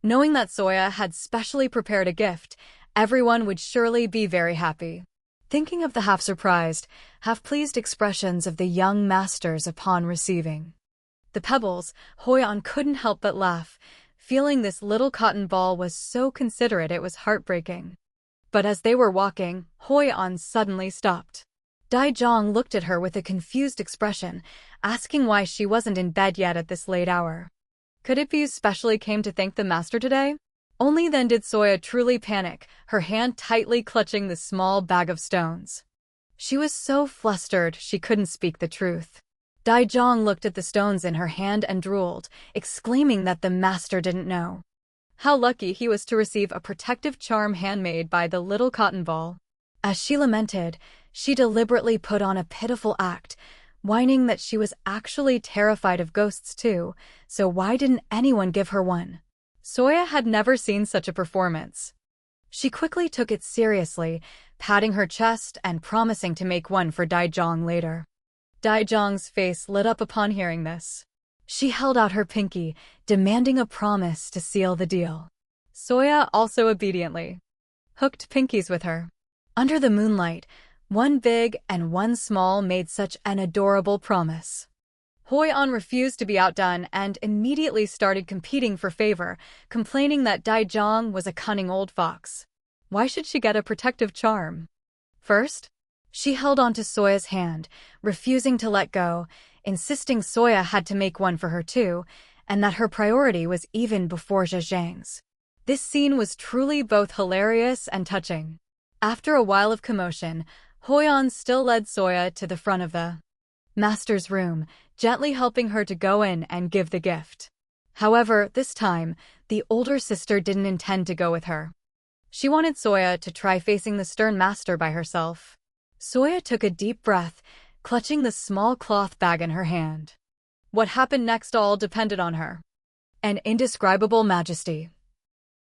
Knowing that Soya had specially prepared a gift, everyone would surely be very happy. Thinking of the half-surprised, half-pleased expressions of the young masters upon receiving the pebbles, Hoyeon couldn't help but laugh, feeling this little cotton ball was so considerate it was heartbreaking. But as they were walking, Hoyeon suddenly stopped. Daijong looked at her with a confused expression, asking why she wasn't in bed yet at this late hour. Could it be you specially came to thank the master today? Only then did Soya truly panic, her hand tightly clutching the small bag of stones. She was so flustered she couldn't speak the truth. Daijong looked at the stones in her hand and drooled, exclaiming that the master didn't know. How lucky he was to receive a protective charm handmade by the little cotton ball. As she lamented, she deliberately put on a pitiful act, whining that she was actually terrified of ghosts too, so why didn't anyone give her one? Soya had never seen such a performance. She quickly took it seriously, patting her chest and promising to make one for Daijong later. Daijong's face lit up upon hearing this. She held out her pinky, demanding a promise to seal the deal. Soya also obediently hooked pinkies with her. Under the moonlight, one big and one small made such an adorable promise. Hoyeon refused to be outdone and immediately started competing for favor, complaining that Daijong was a cunning old fox. Why should she get a protective charm? First, She held onto Soya's hand, refusing to let go, insisting Soya had to make one for her too, and that her priority was even before Zhang's. This scene was truly both hilarious and touching. After a while of commotion, Hoyeon still led Soya to the front of the master's room, gently helping her to go in and give the gift. However, this time, the older sister didn't intend to go with her. She wanted Soya to try facing the stern master by herself. Soya took a deep breath, clutching the small cloth bag in her hand. What happened next all depended on her. An indescribable majesty.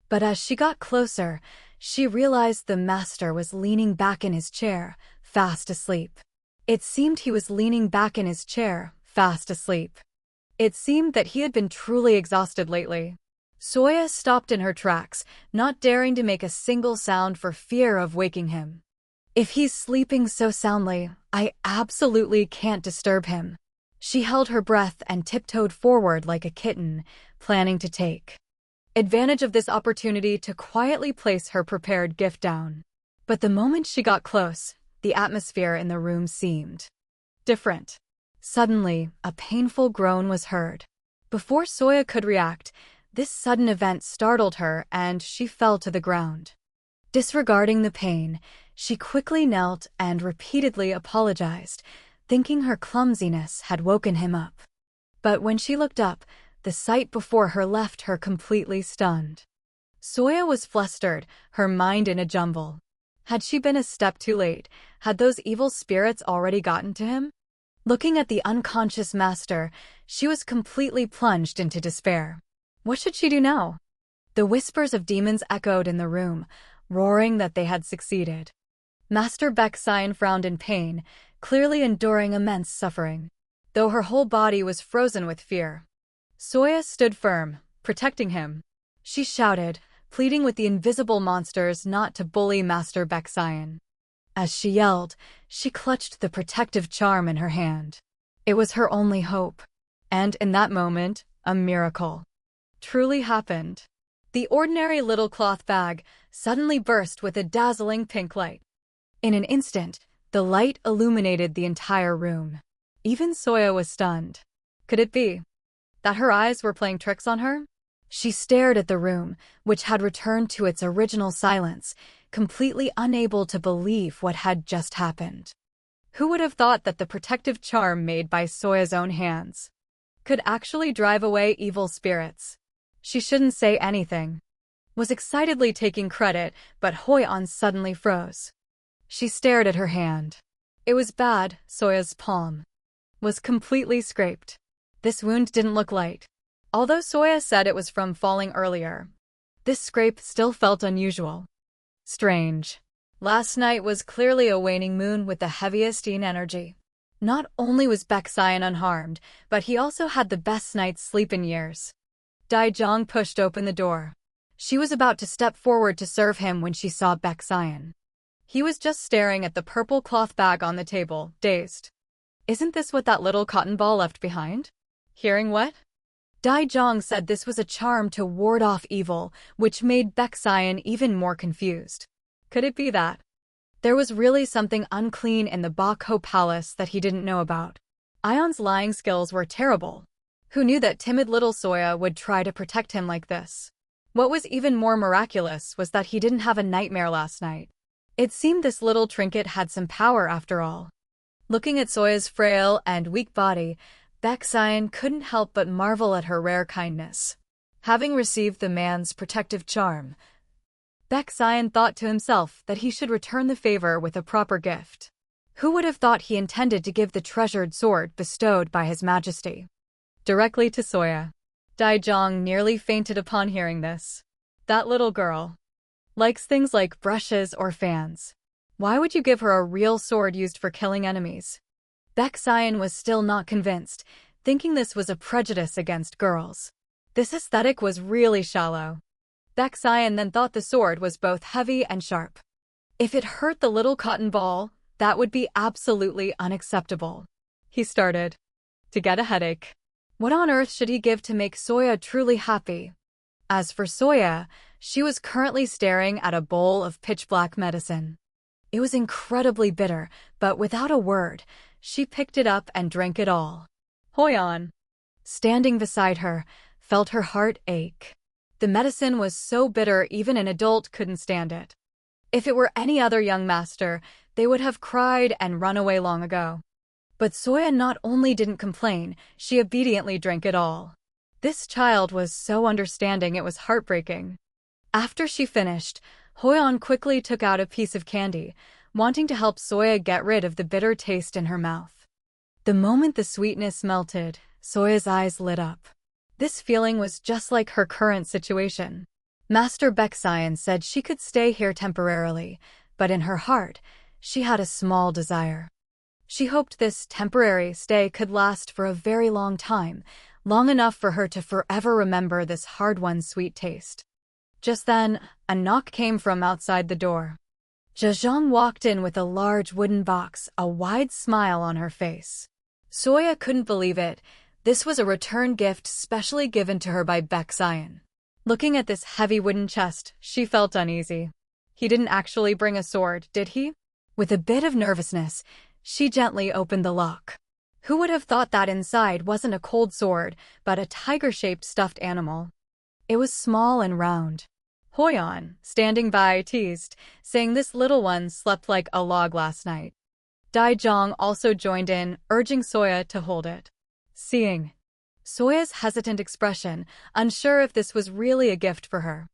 But as she got closer, she realized the master was leaning back in his chair, fast asleep. It seemed he was leaning back in his chair, fast asleep. It seemed that he had been truly exhausted lately. Soya stopped in her tracks, not daring to make a single sound for fear of waking him. If he's sleeping so soundly, I absolutely can't disturb him. She held her breath and tiptoed forward like a kitten, planning to take advantage of this opportunity to quietly place her prepared gift down. But the moment she got close, the atmosphere in the room seemed different. Suddenly, a painful groan was heard. Before Soya could react, this sudden event startled her and she fell to the ground. Disregarding the pain, she quickly knelt and repeatedly apologized, thinking her clumsiness had woken him up. But when she looked up, the sight before her left her completely stunned. Soya was flustered, her mind in a jumble. Had she been a step too late? Had those evil spirits already gotten to him? Looking at the unconscious master, she was completely plunged into despair. What should she do now? The whispers of demons echoed in the room, roaring that they had succeeded. Master Baeksein frowned in pain, clearly enduring immense suffering, though her whole body was frozen with fear. Soya stood firm, protecting him. She shouted, pleading with the invisible monsters not to bully Master Baeksein. As she yelled, she clutched the protective charm in her hand. It was her only hope. And in that moment, a miracle truly happened. The ordinary little cloth bag suddenly burst with a dazzling pink light. In an instant, the light illuminated the entire room. Even Soya was stunned. Could it be that her eyes were playing tricks on her? She stared at the room, which had returned to its original silence, completely unable to believe what had just happened. Who would have thought that the protective charm made by Soya's own hands could actually drive away evil spirits? She shouldn't say anything. Was excitedly taking credit, but Hoyeon suddenly froze. She stared at her hand. It was bad. Soya's palm was completely scraped. This wound didn't look light. Although Soya said it was from falling earlier, this scrape still felt unusual. Strange. Last night was clearly a waning moon with the heaviest yin energy. Not only was Baeksein unharmed, but he also had the best night's sleep in years. Daijong pushed open the door. She was about to step forward to serve him when she saw Baeksein. He was just staring at the purple cloth bag on the table, dazed. Isn't this what that little cotton ball left behind? Hearing what? Daijong said this was a charm to ward off evil, which made Baeksein even more confused. Could it be that there was really something unclean in the Bakho Palace that he didn't know about? Ion's lying skills were terrible. Who knew that timid little Soya would try to protect him like this? What was even more miraculous was that he didn't have a nightmare last night. It seemed this little trinket had some power after all. Looking at Soya's frail and weak body, Baeksein couldn't help but marvel at her rare kindness. Having received the man's protective charm, Baeksein thought to himself that he should return the favor with a proper gift. Who would have thought he intended to give the treasured sword bestowed by His Majesty directly to Soya? Daijong nearly fainted upon hearing this. That little girl likes things like brushes or fans. Why would you give her a real sword used for killing enemies? Baeksein was still not convinced, thinking this was a prejudice against girls. This aesthetic was really shallow. Baeksein then thought the sword was both heavy and sharp. If it hurt the little cotton ball, that would be absolutely unacceptable. He started to get a headache. What on earth should he give to make Soya truly happy? As for Soya, she was currently staring at a bowl of pitch-black medicine. It was incredibly bitter, but without a word, she picked it up and drank it all. Hoyon, standing beside her, felt her heart ache. The medicine was so bitter even an adult couldn't stand it. If it were any other young master, they would have cried and run away long ago. But Soya not only didn't complain, she obediently drank it all. This child was so understanding it was heartbreaking. After she finished, Hoyon quickly took out a piece of candy, wanting to help Soya get rid of the bitter taste in her mouth. The moment the sweetness melted, Soya's eyes lit up. This feeling was just like her current situation. Master Baeksayan said she could stay here temporarily, but in her heart, she had a small desire. She hoped this temporary stay could last for a very long time, long enough for her to forever remember this hard-won sweet taste. Just then, a knock came from outside the door. Zhezhong walked in with a large wooden box, a wide smile on her face. Soya couldn't believe it. This was a return gift specially given to her by Baeksayan. Looking at this heavy wooden chest, she felt uneasy. He didn't actually bring a sword, did he? With a bit of nervousness, she gently opened the lock. Who would have thought that inside wasn't a cold sword, but a tiger-shaped stuffed animal? It was small and round. Hoyon, standing by, teased, saying this little one slept like a log last night. Daijong also joined in, urging Soya to hold it. Seeing Soya's hesitant expression, unsure if this was really a gift for her.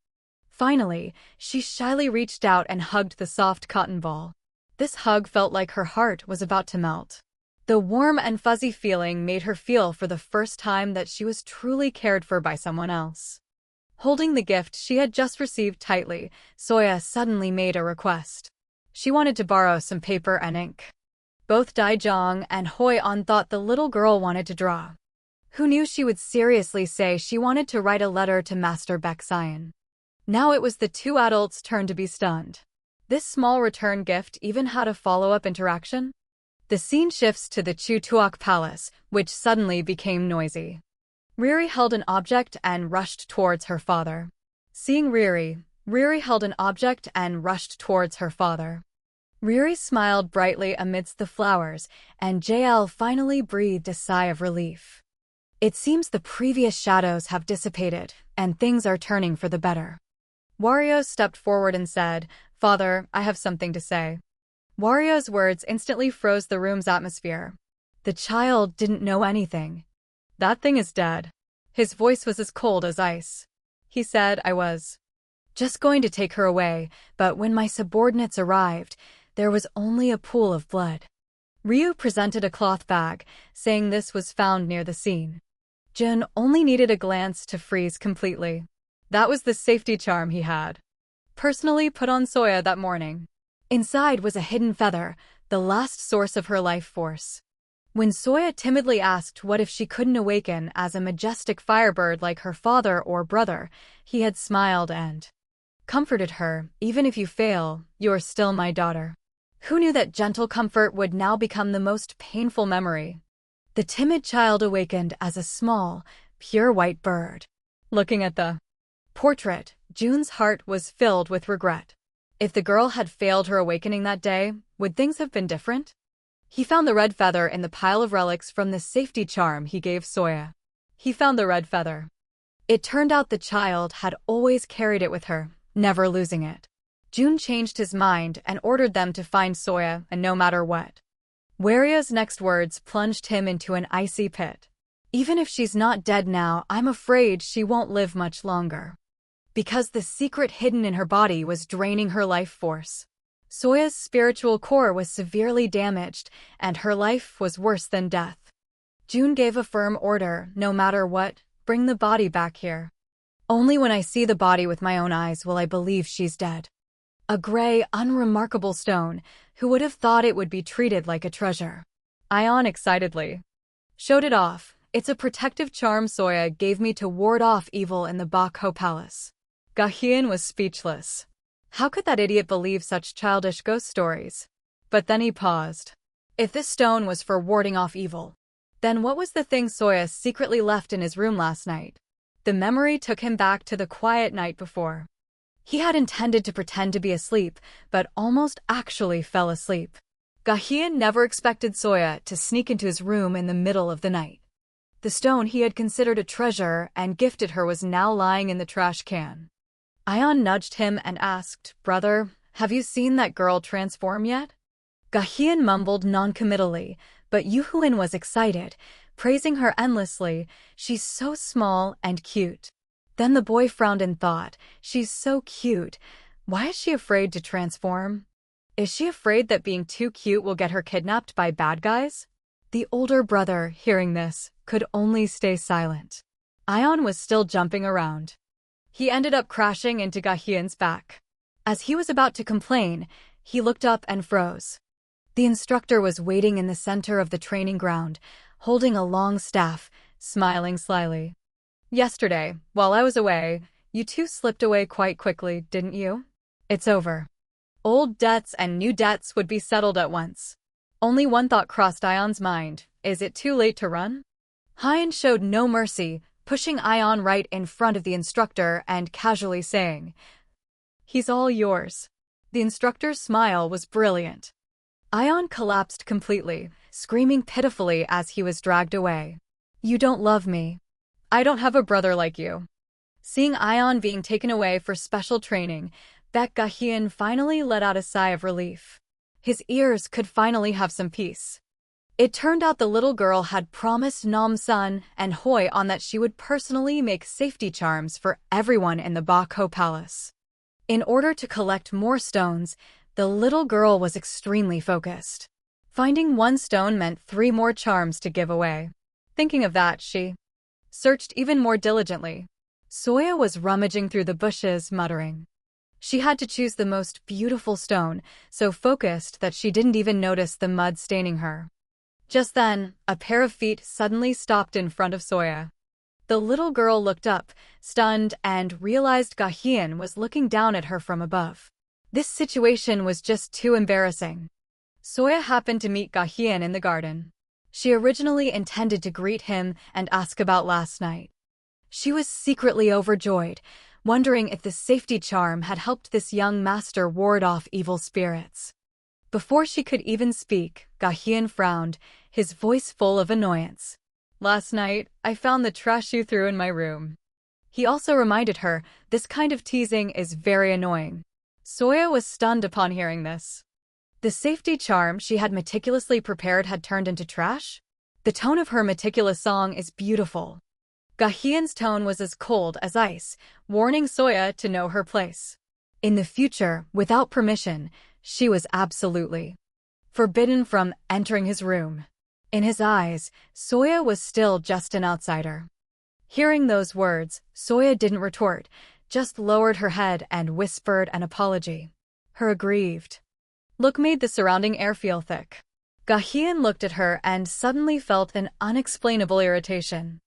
Finally, she shyly reached out and hugged the soft cotton ball. This hug felt like her heart was about to melt. The warm and fuzzy feeling made her feel for the first time that she was truly cared for by someone else. Holding the gift she had just received tightly, Soya suddenly made a request. She wanted to borrow some paper and ink. Both Daijong and Hoyon thought the little girl wanted to draw. Who knew she would seriously say she wanted to write a letter to Master Baeksayan? Now it was the two adults' turn to be stunned. This small return gift even had a follow-up interaction. The scene shifts to the Chutuok Palace, which suddenly became noisy. Riri held an object and rushed towards her father. Seeing Riri held an object and rushed towards her father. Riri smiled brightly amidst the flowers, and JL finally breathed a sigh of relief. It seems the previous shadows have dissipated, and things are turning for the better. Wario stepped forward and said, "Father, I have something to say." Wario's words instantly froze the room's atmosphere. The child didn't know anything. "That thing is dead." His voice was as cold as ice. He said, "I was just going to take her away, but when my subordinates arrived, there was only a pool of blood." Ryu presented a cloth bag, saying this was found near the scene. Jun only needed a glance to freeze completely. That was the safety charm he had personally put on Soya that morning. Inside was a hidden feather, the last source of her life force. When Soya timidly asked what if she couldn't awaken as a majestic firebird like her father or brother, he had smiled and comforted her, "Even if you fail, you're still my daughter." Who knew that gentle comfort would now become the most painful memory? The timid child awakened as a small, pure white bird. Looking at the portrait, Jun's heart was filled with regret. If the girl had failed her awakening that day, would things have been different? He found the red feather in the pile of relics from the safety charm he gave Soya. He found the red feather. It turned out the child had always carried it with her, never losing it. Jun changed his mind and ordered them to find Soya, and no matter what. Wario's next words plunged him into an icy pit. "Even if she's not dead now, I'm afraid she won't live much longer." Because the secret hidden in her body was draining her life force. Soya's spiritual core was severely damaged, and her life was worse than death. Jun gave a firm order, "No matter what, bring the body back here. Only when I see the body with my own eyes will I believe she's dead." A gray, unremarkable stone, who would have thought it would be treated like a treasure? Ion excitedly showed it off. "It's a protective charm Soya gave me to ward off evil in the Bakho Palace." Gahyun was speechless. How could that idiot believe such childish ghost stories? But then he paused. If this stone was for warding off evil, then what was the thing Soya secretly left in his room last night? The memory took him back to the quiet night before. He had intended to pretend to be asleep, but almost actually fell asleep. Gahyun never expected Soya to sneak into his room in the middle of the night. The stone he had considered a treasure and gifted her was now lying in the trash can. Ion nudged him and asked, "Brother, have you seen that girl transform yet?" Gahyun mumbled noncommittally, but Yuhuin was excited, praising her endlessly. "She's so small and cute." Then the boy frowned and thought, "She's so cute. Why is she afraid to transform? Is she afraid that being too cute will get her kidnapped by bad guys?" The older brother, hearing this, could only stay silent. Ion was still jumping around. He ended up crashing into Gahyun's back. As he was about to complain, he looked up and froze. The instructor was waiting in the center of the training ground, holding a long staff, smiling slyly. "Yesterday, while I was away, you two slipped away quite quickly, didn't you? It's over." Old debts and new debts would be settled at once. Only one thought crossed Ion's mind: is it too late to run? Hyun showed no mercy, pushing Ion right in front of the instructor and casually saying, "He's all yours." The instructor's smile was brilliant. Ion collapsed completely, screaming pitifully as he was dragged away. "You don't love me. I don't have a brother like you." Seeing Ion being taken away for special training, Gahyun finally let out a sigh of relief. His ears could finally have some peace. It turned out the little girl had promised Nam-sun and Hoi-on that she would personally make safety charms for everyone in the Bako Palace. In order to collect more stones, the little girl was extremely focused. Finding one stone meant 3 more charms to give away. Thinking of that, she searched even more diligently. Soya was rummaging through the bushes, muttering. She had to choose the most beautiful stone, so focused that she didn't even notice the mud staining her. Just then, a pair of feet suddenly stopped in front of Soya. The little girl looked up, stunned, and realized Gahyun was looking down at her from above. This situation was just too embarrassing. Soya happened to meet Gahyun in the garden. She originally intended to greet him and ask about last night. She was secretly overjoyed, wondering if the safety charm had helped this young master ward off evil spirits. Before she could even speak, Gahyun frowned, his voice full of annoyance. "Last night, I found the trash you threw in my room." He also reminded her, this kind of teasing is very annoying. Soya was stunned upon hearing this. The safety charm she had meticulously prepared had turned into trash? The tone of her meticulous song is beautiful. Gahyun's tone was as cold as ice, warning Soya to know her place. In the future, without permission, she was absolutely forbidden from entering his room. In his eyes, Soya was still just an outsider. Hearing those words, Soya didn't retort, just lowered her head and whispered an apology. Her aggrieved look made the surrounding air feel thick. Gahyun looked at her and suddenly felt an unexplainable irritation.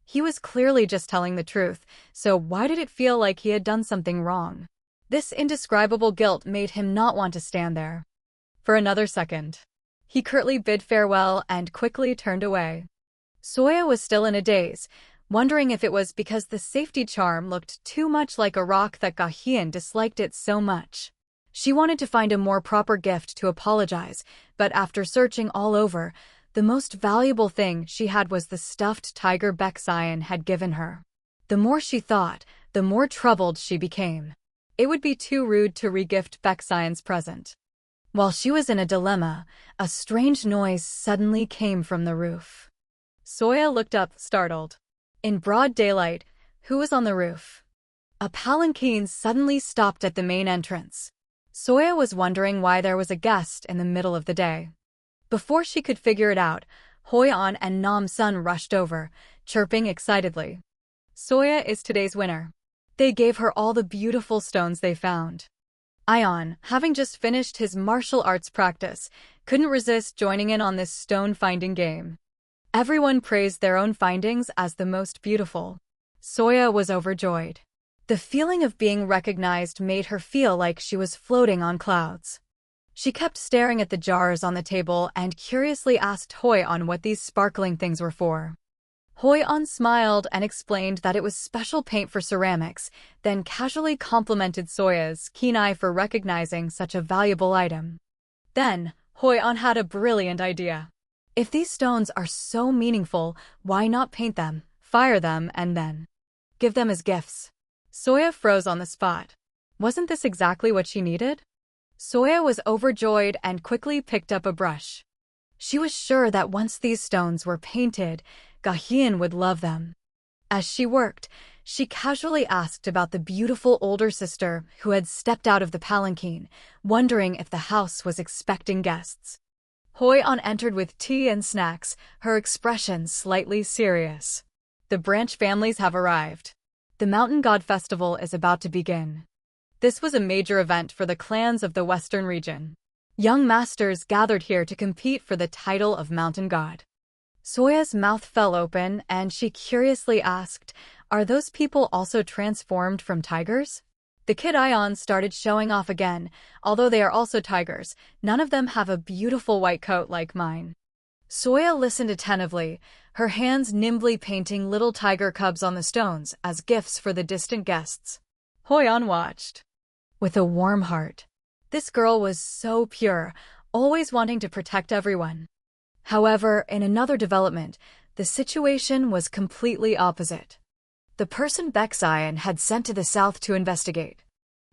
He was clearly just telling the truth, so why did it feel like he had done something wrong? This indescribable guilt made him not want to stand there for another second. He curtly bid farewell and quickly turned away. Soya was still in a daze, wondering if it was because the safety charm looked too much like a rock that Gahyun disliked it so much. She wanted to find a more proper gift to apologize, but after searching all over, the most valuable thing she had was the stuffed tiger Baeksayan had given her. The more she thought, the more troubled she became. It would be too rude to regift Baeksayan's present. While she was in a dilemma, a strange noise suddenly came from the roof. Soya looked up, startled. In broad daylight, who was on the roof? A palanquin suddenly stopped at the main entrance. Soya was wondering why there was a guest in the middle of the day. Before she could figure it out, Hoi-on and Nam-sun rushed over, chirping excitedly. "Soya is today's winner." They gave her all the beautiful stones they found. Ion, having just finished his martial arts practice, couldn't resist joining in on this stone-finding game. Everyone praised their own findings as the most beautiful. Soya was overjoyed. The feeling of being recognized made her feel like she was floating on clouds. She kept staring at the jars on the table and curiously asked Hoi-on what these sparkling things were for. Hoi-an smiled and explained that it was special paint for ceramics, then casually complimented Soya's keen eye for recognizing such a valuable item. Then, Hoi-an had a brilliant idea. If these stones are so meaningful, why not paint them, fire them, and then give them as gifts? Soya froze on the spot. Wasn't this exactly what she needed? Soya was overjoyed and quickly picked up a brush. She was sure that once these stones were painted, Gahyun would love them. As she worked, she casually asked about the beautiful older sister who had stepped out of the palanquin, wondering if the house was expecting guests. Hoi-an entered with tea and snacks, her expression slightly serious. The branch families have arrived. The Mountain God Festival is about to begin. This was a major event for the clans of the Western region. Young masters gathered here to compete for the title of Mountain God. Soya's mouth fell open and she curiously asked, "Are those people also transformed from tigers?" The kid Ions started showing off again. Although they are also tigers, none of them have a beautiful white coat like mine. Soya listened attentively, her hands nimbly painting little tiger cubs on the stones as gifts for the distant guests. Hoi-an watched with a warm heart. This girl was so pure, always wanting to protect everyone. However, in another development, the situation was completely opposite. The person Baeksayan had sent to the south to investigate.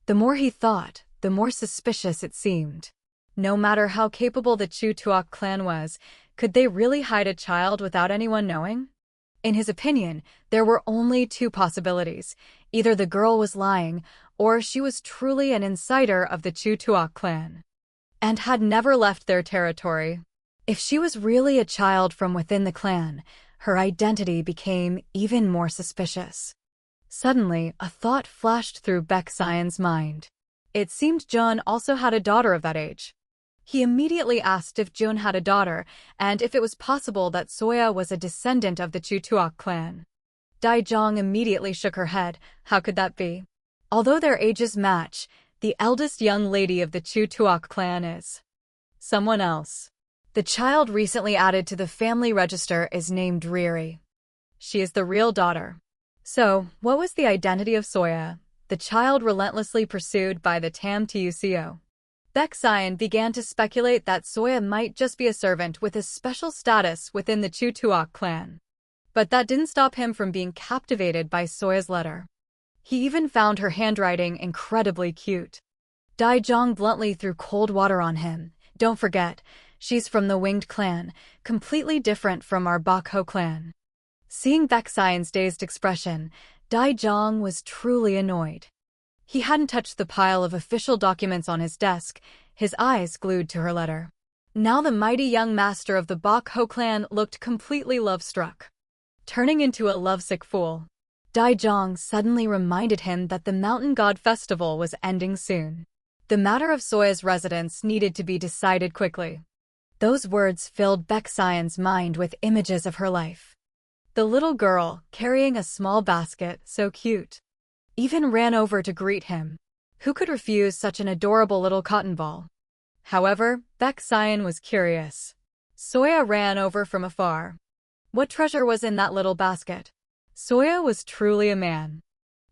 The more he thought, the more suspicious it seemed. No matter how capable the Chu Tuok clan was, could they really hide a child without anyone knowing? In his opinion, there were only two possibilities. Either the girl was lying, or she was truly an insider of the Chu Tuok clan, and had never left their territory. If she was really a child from within the clan, her identity became even more suspicious. Suddenly, a thought flashed through Baeksayan's mind. It seemed Jun also had a daughter of that age. He immediately asked if Jun had a daughter, and if it was possible that Soya was a descendant of the Chu Tuok clan. Daijong immediately shook her head. How could that be? Although their ages match, the eldest young lady of the Chu Tuok clan is someone else. The child recently added to the family register is named Riri. She is the real daughter. So, what was the identity of Soya, the child relentlessly pursued by the Tam Tuco? Baeksayan began to speculate that Soya might just be a servant with a special status within the Chu Tuok clan. But that didn't stop him from being captivated by Soya's letter. He even found her handwriting incredibly cute. Daijong bluntly threw cold water on him. Don't forget, she's from the Winged clan, completely different from our Bakho clan. Seeing Baeksayan's dazed expression, Daijong was truly annoyed. He hadn't touched the pile of official documents on his desk, his eyes glued to her letter. Now the mighty young master of the Bakho clan looked completely love-struck, turning into a lovesick fool. Daijong suddenly reminded him that the Mountain God Festival was ending soon. The matter of Soya's residence needed to be decided quickly. Those words filled Baeksayan's mind with images of her life. The little girl, carrying a small basket, so cute, even ran over to greet him. Who could refuse such an adorable little cotton ball? However, Baeksayan was curious. Soya ran over from afar. What treasure was in that little basket? Soya was truly a man.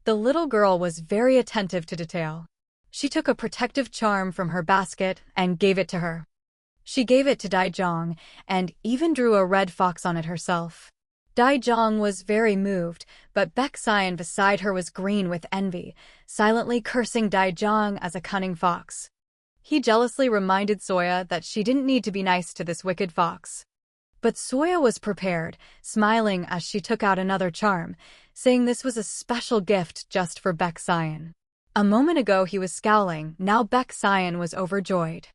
The little girl was very attentive to detail. She took a protective charm from her basket and gave it to her. She gave it to Daijong and even drew a red fox on it herself. Daijong was very moved, but Baeksayan beside her was green with envy, silently cursing Daijong as a cunning fox. He jealously reminded Soya that she didn't need to be nice to this wicked fox. But Soya was prepared, smiling as she took out another charm, saying this was a special gift just for Baeksayan. A moment ago he was scowling, now Baeksayan was overjoyed.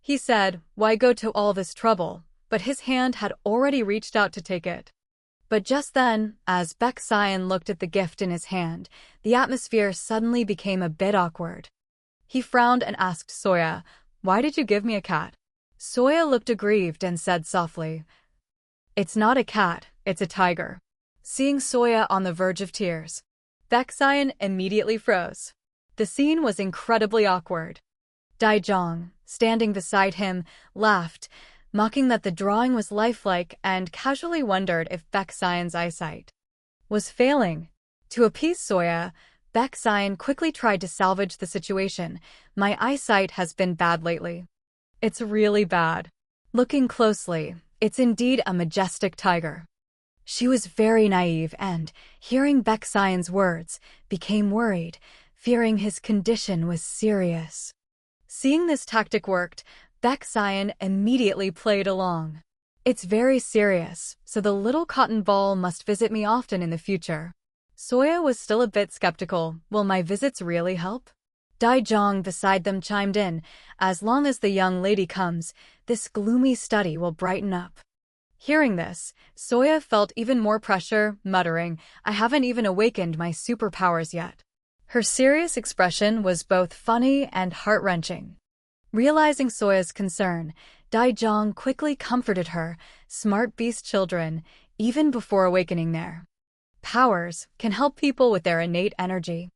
He said, "Why go to all this trouble?" But his hand had already reached out to take it. But just then, as Baeksayan looked at the gift in his hand, the atmosphere suddenly became a bit awkward. He frowned and asked Soya, "Why did you give me a cat?" Soya looked aggrieved and said softly, "It's not a cat, it's a tiger." Seeing Soya on the verge of tears, Baeksayan immediately froze. The scene was incredibly awkward. Daijong, standing beside him, laughed, mocking that the drawing was lifelike and casually wondered if Baek Sion's eyesight was failing. To appease Soya, Baek Sion quickly tried to salvage the situation. My eyesight has been bad lately. It's really bad. Looking closely, it's indeed a majestic tiger. She was very naive and, hearing Baek Sion's words, became worried, fearing his condition was serious. Seeing this tactic worked, Baek Sion immediately played along. It's very serious, so the little cotton ball must visit me often in the future. Soya was still a bit skeptical. Will my visits really help? Daijong beside them chimed in. As long as the young lady comes, this gloomy study will brighten up. Hearing this, Soya felt even more pressure, muttering, I haven't even awakened my superpowers yet. Her serious expression was both funny and heart-wrenching. Realizing Soya's concern, Daijong quickly comforted her, smart beast children, even before awakening their powers can help people with their innate energy.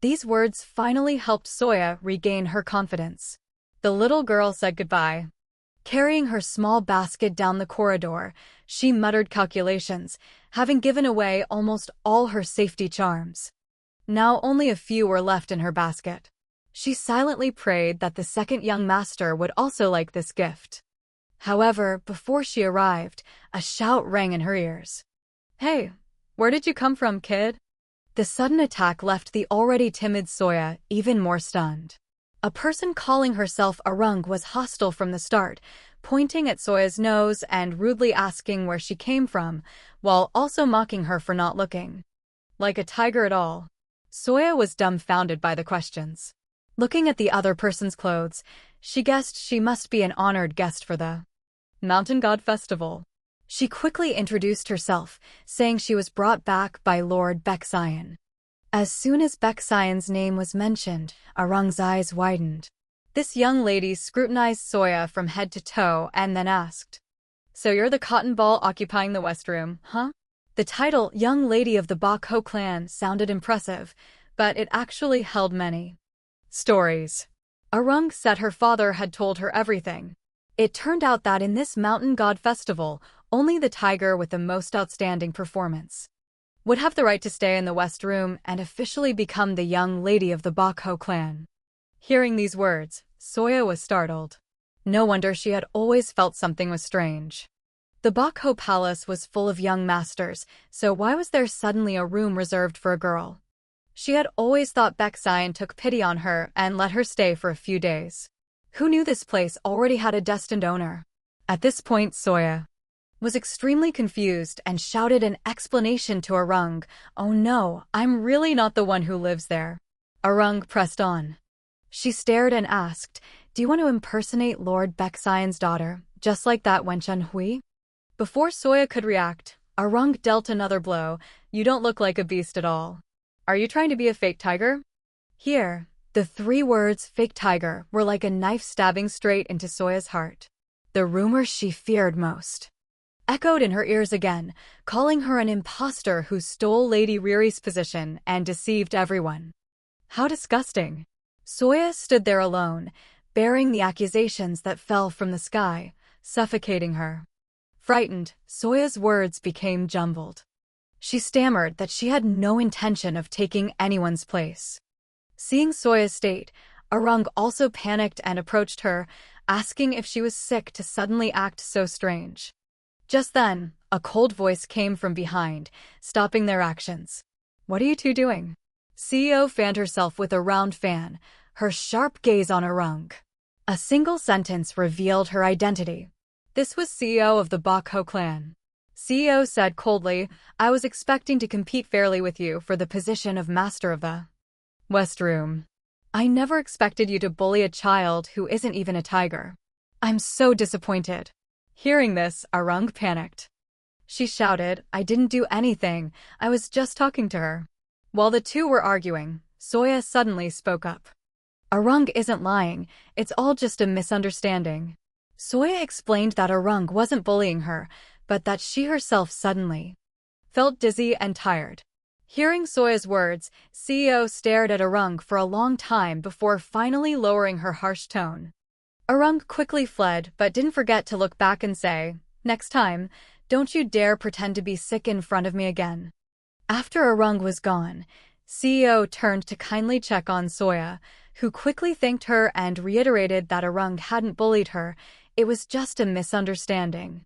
These words finally helped Soya regain her confidence. The little girl said goodbye. Carrying her small basket down the corridor, she muttered calculations, having given away almost all her safety charms. Now only a few were left in her basket. She silently prayed that the second young master would also like this gift. However, before she arrived, a shout rang in her ears. Hey, where did you come from, kid? The sudden attack left the already timid Soya even more stunned. A person calling herself Arung was hostile from the start, pointing at Soya's nose and rudely asking where she came from, while also mocking her for not looking like a tiger at all. Soya was dumbfounded by the questions. Looking at the other person's clothes, she guessed she must be an honored guest for the Mountain God Festival. She quickly introduced herself, saying she was brought back by Lord Baek Sion. As soon as Baek Sion's name was mentioned, Arung's eyes widened. This young lady scrutinized Soya from head to toe and then asked, So you're the cotton ball occupying the West Room, huh? The title, Young Lady of the Bok Ho Clan, sounded impressive, but it actually held many stories. Arung said her father had told her everything. It turned out that in this Mountain God Festival, only the tiger with the most outstanding performance would have the right to stay in the West Room and officially become the young lady of the Bok Ho clan. Hearing these words, Soya was startled. No wonder she had always felt something was strange. The Bok Ho palace was full of young masters, so why was there suddenly a room reserved for a girl? She had always thought Baek Sion took pity on her and let her stay for a few days. Who knew this place already had a destined owner? At this point, Soya was extremely confused and shouted an explanation to Arung. Oh no, I'm really not the one who lives there. Arung pressed on. She stared and asked, Do you want to impersonate Lord Baek Sion's daughter, just like that Wenchun Hui? Before Soya could react, Arung dealt another blow. You don't look like a beast at all. Are you trying to be a fake tiger? Here, the three words fake tiger were like a knife stabbing straight into Soya's heart. The rumors she feared most echoed in her ears again, calling her an imposter who stole Lady Riri's position and deceived everyone. How disgusting. Soya stood there alone, bearing the accusations that fell from the sky, suffocating her. Frightened, Soya's words became jumbled. She stammered that she had no intention of taking anyone's place. Seeing Soya's state, Arung also panicked and approached her, asking if she was sick to suddenly act so strange. Just then, a cold voice came from behind, stopping their actions. What are you two doing? CEO fanned herself with a round fan, her sharp gaze on Arung. A single sentence revealed her identity. This was CEO of the Bok Ho clan. CEO said coldly, I was expecting to compete fairly with you for the position of master of the West Room. I never expected you to bully a child who isn't even a tiger. I'm so disappointed. Hearing this, Arung panicked. She shouted, I didn't do anything, I was just talking to her. While the two were arguing, Soya suddenly spoke up. Arung isn't lying, it's all just a misunderstanding. Soya explained that Arung wasn't bullying her, but that she herself suddenly felt dizzy and tired. Hearing Soya's words, CEO stared at Arung for a long time before finally lowering her harsh tone. Arung quickly fled but didn't forget to look back and say, "Next time, don't you dare pretend to be sick in front of me again." After Arung was gone, CEO turned to kindly check on Soya, who quickly thanked her and reiterated that Arung hadn't bullied her, it was just a misunderstanding.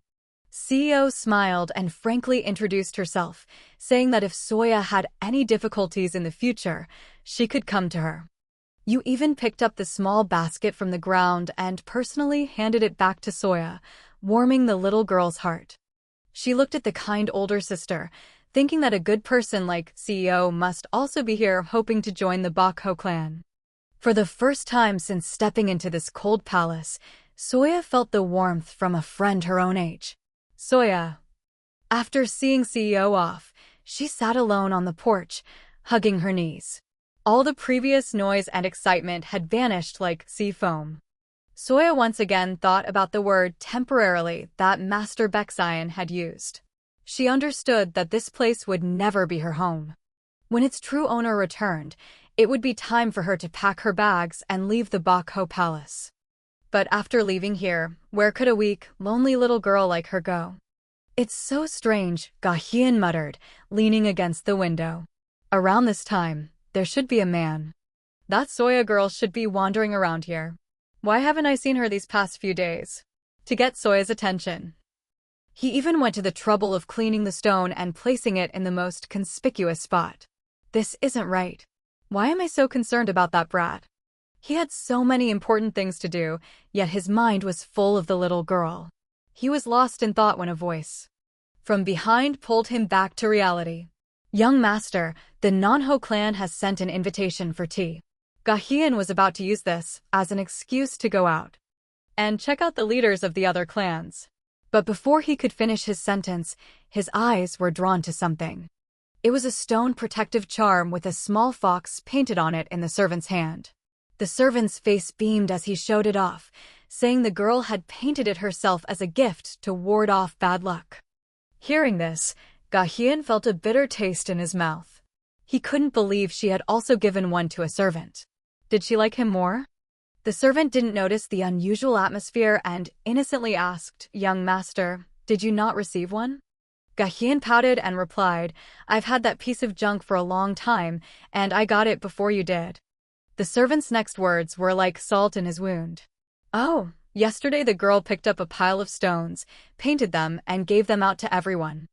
CEO smiled and frankly introduced herself, saying that if Soya had any difficulties in the future, she could come to her. You even picked up the small basket from the ground and personally handed it back to Soya, warming the little girl's heart. She looked at the kind older sister, thinking that a good person like CEO must also be here hoping to join the Bakho clan. For the first time since stepping into this cold palace, Soya felt the warmth from a friend her own age. Soya. After seeing CEO off, she sat alone on the porch, hugging her knees. All the previous noise and excitement had vanished like sea foam. Soya once again thought about the word temporarily that Master Baeksayan had used. She understood that this place would never be her home. When its true owner returned, it would be time for her to pack her bags and leave the Bakho palace. But after leaving here, where could a weak, lonely little girl like her go? "It's so strange," Gahyun muttered, leaning against the window. "Around this time, there should be a man. That Soya girl should be wandering around here. Why haven't I seen her these past few days?" To get Soya's attention, he even went to the trouble of cleaning the stone and placing it in the most conspicuous spot. This isn't right. Why am I so concerned about that brat? He had so many important things to do, yet his mind was full of the little girl. He was lost in thought when a voice from behind pulled him back to reality. "Young master, the Nanho clan has sent an invitation for tea." Gahyun was about to use this as an excuse to go out and check out the leaders of the other clans. But before he could finish his sentence, his eyes were drawn to something. It was a stone protective charm with a small fox painted on it in the servant's hand. The servant's face beamed as he showed it off, saying the girl had painted it herself as a gift to ward off bad luck. Hearing this, Gahyun felt a bitter taste in his mouth. He couldn't believe she had also given one to a servant. Did she like him more? The servant didn't notice the unusual atmosphere and innocently asked, "Young master, did you not receive one?" Gahyun pouted and replied, "I've had that piece of junk for a long time, and I got it before you did." The servant's next words were like salt in his wound. "Oh, yesterday the girl picked up a pile of stones, painted them, and gave them out to everyone.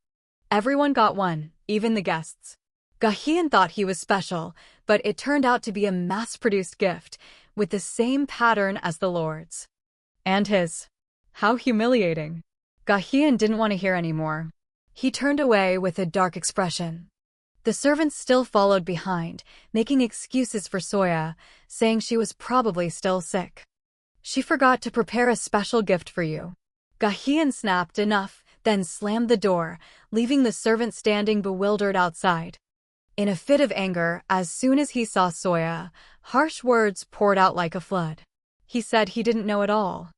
Everyone got one, even the guests." Gahyun thought he was special, but it turned out to be a mass-produced gift, with the same pattern as the Lord's. And his. How humiliating. Gahyun didn't want to hear anymore. He turned away with a dark expression. The servants still followed behind, making excuses for Soya, saying she was probably still sick. "She forgot to prepare a special gift for you." Gahyun snapped enough, then slammed the door, leaving the servant standing bewildered outside. In a fit of anger, as soon as he saw Soya, harsh words poured out like a flood. He said he didn't know at all.